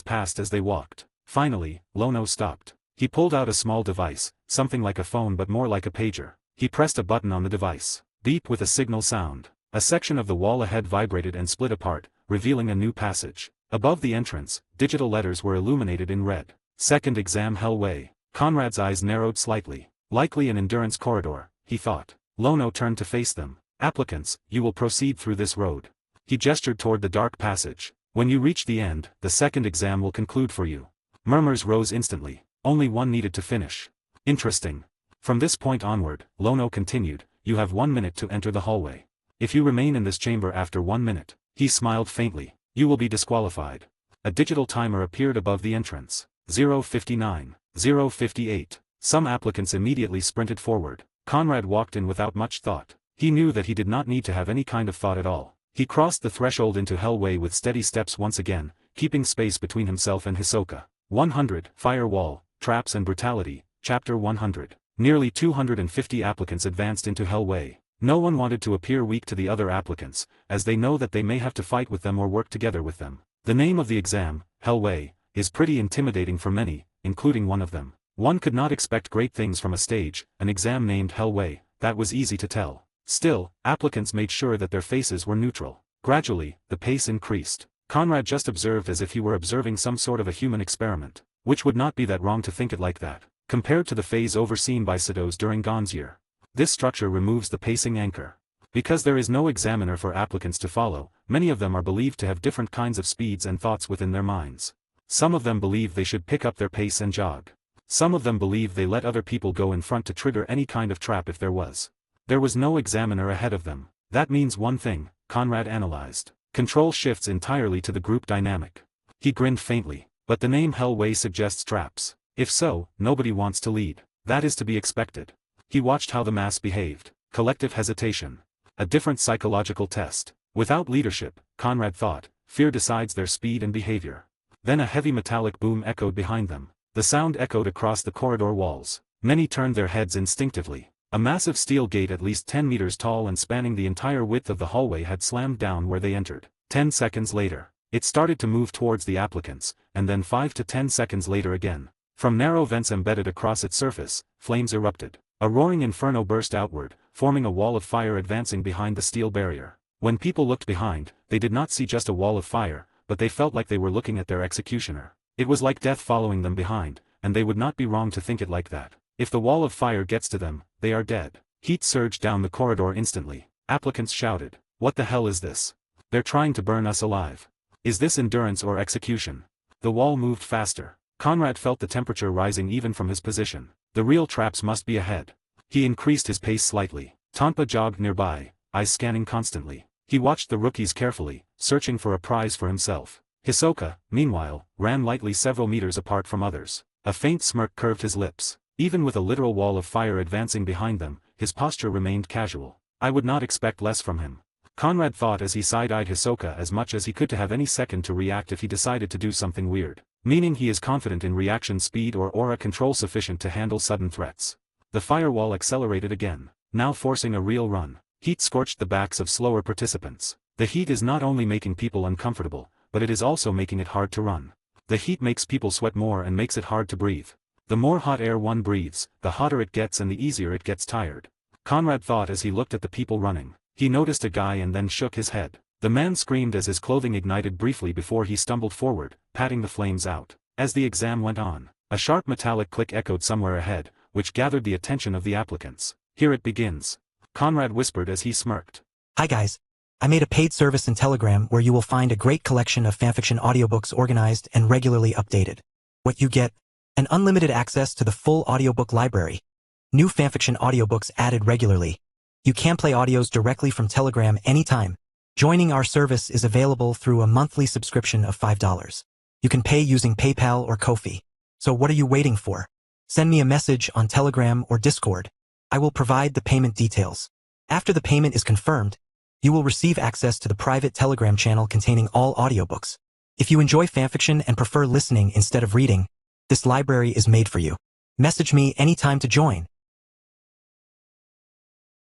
passed as they walked. Finally, Lono stopped. He pulled out a small device, something like a phone but more like a pager. He pressed a button on the device. Beep with a signal sound. A section of the wall ahead vibrated and split apart, revealing a new passage. Above the entrance, digital letters were illuminated in red. "Second exam hellway." Conrad's eyes narrowed slightly. Likely an endurance corridor, he thought. Lono turned to face them. "Applicants, you will proceed through this road." He gestured toward the dark passage. "When you reach the end, the second exam will conclude for you." Murmurs rose instantly. Only one needed to finish. Interesting. From this point onward, Lono continued, you have 1 minute to enter the hallway. If you remain in this chamber after 1 minute, he smiled faintly, you will be disqualified. A digital timer appeared above the entrance. 0:59, 0:58. Some applicants immediately sprinted forward. Conrad walked in without much thought. He knew that he did not need to have any kind of thought at all. He crossed the threshold into Hellway with steady steps once again, keeping space between himself and Hisoka. 100, Firewall, Traps and Brutality, Chapter 100. Nearly 250 applicants advanced into Hellway. No one wanted to appear weak to the other applicants, as they know that they may have to fight with them or work together with them. The name of the exam, Hellway, is pretty intimidating for many, including one of them. One could not expect great things from a stage, an exam named Hellway, that was easy to tell. Still, applicants made sure that their faces were neutral. Gradually, the pace increased. Conrad just observed as if he were observing some sort of a human experiment, which would not be that wrong to think it like that, compared to the phase overseen by Sados during Gon's year. This structure removes the pacing anchor. Because there is no examiner for applicants to follow, many of them are believed to have different kinds of speeds and thoughts within their minds. Some of them believe they should pick up their pace and jog. Some of them believe they let other people go in front to trigger any kind of trap if there was. There was no examiner ahead of them. That means one thing, Conrad analyzed. Control shifts entirely to the group dynamic. He grinned faintly. But the name Hellway suggests traps. If so, nobody wants to lead. That is to be expected. He watched how the mass behaved. Collective hesitation. A different psychological test. Without leadership, Conrad thought, fear decides their speed and behavior. Then a heavy metallic boom echoed behind them. The sound echoed across the corridor walls. Many turned their heads instinctively. A massive steel gate at least 10 meters tall and spanning the entire width of the hallway had slammed down where they entered. 10 seconds later, it started to move towards the applicants, and then 5 to 10 seconds later again. From narrow vents embedded across its surface, flames erupted. A roaring inferno burst outward, forming a wall of fire advancing behind the steel barrier. When people looked behind, they did not see just a wall of fire, but they felt like they were looking at their executioner. It was like death following them behind, and they would not be wrong to think it like that. If the wall of fire gets to them, they are dead. Heat surged down the corridor instantly. Applicants shouted, "What the hell is this? They're trying to burn us alive. Is this endurance or execution?" The wall moved faster. Conrad felt the temperature rising even from his position. The real traps must be ahead. He increased his pace slightly. Tonpa jogged nearby, eyes scanning constantly. He watched the rookies carefully, searching for a prize for himself. Hisoka, meanwhile, ran lightly several meters apart from others. A faint smirk curved his lips. Even with a literal wall of fire advancing behind them, his posture remained casual. I would not expect less from him. Conrad thought as he side-eyed Hisoka as much as he could to have any second to react if he decided to do something weird. Meaning he is confident in reaction speed or aura control sufficient to handle sudden threats. The firewall accelerated again, now forcing a real run. Heat scorched the backs of slower participants. The heat is not only making people uncomfortable, but it is also making it hard to run. The heat makes people sweat more and makes it hard to breathe. The more hot air one breathes, the hotter it gets and the easier it gets tired. Conrad thought as he looked at the people running. He noticed a guy and then shook his head. The man screamed as his clothing ignited briefly before he stumbled forward, patting the flames out. As the exam went on, a sharp metallic click echoed somewhere ahead, which gathered the attention of the applicants. Here it begins. Conrad whispered as he smirked. Hi guys. I made a paid service in Telegram where you will find a great collection of fanfiction audiobooks organized and regularly updated. What you get? An unlimited access to the full audiobook library. New fanfiction audiobooks added regularly. You can play audios directly from Telegram anytime. Joining our service is available through a monthly subscription of $5. You can pay using PayPal or Ko-fi. So what are you waiting for? Send me a message on Telegram or Discord. I will provide the payment details. After the payment is confirmed, you will receive access to the private Telegram channel containing all audiobooks. If you enjoy fanfiction and prefer listening instead of reading, this library is made for you. Message me anytime to join.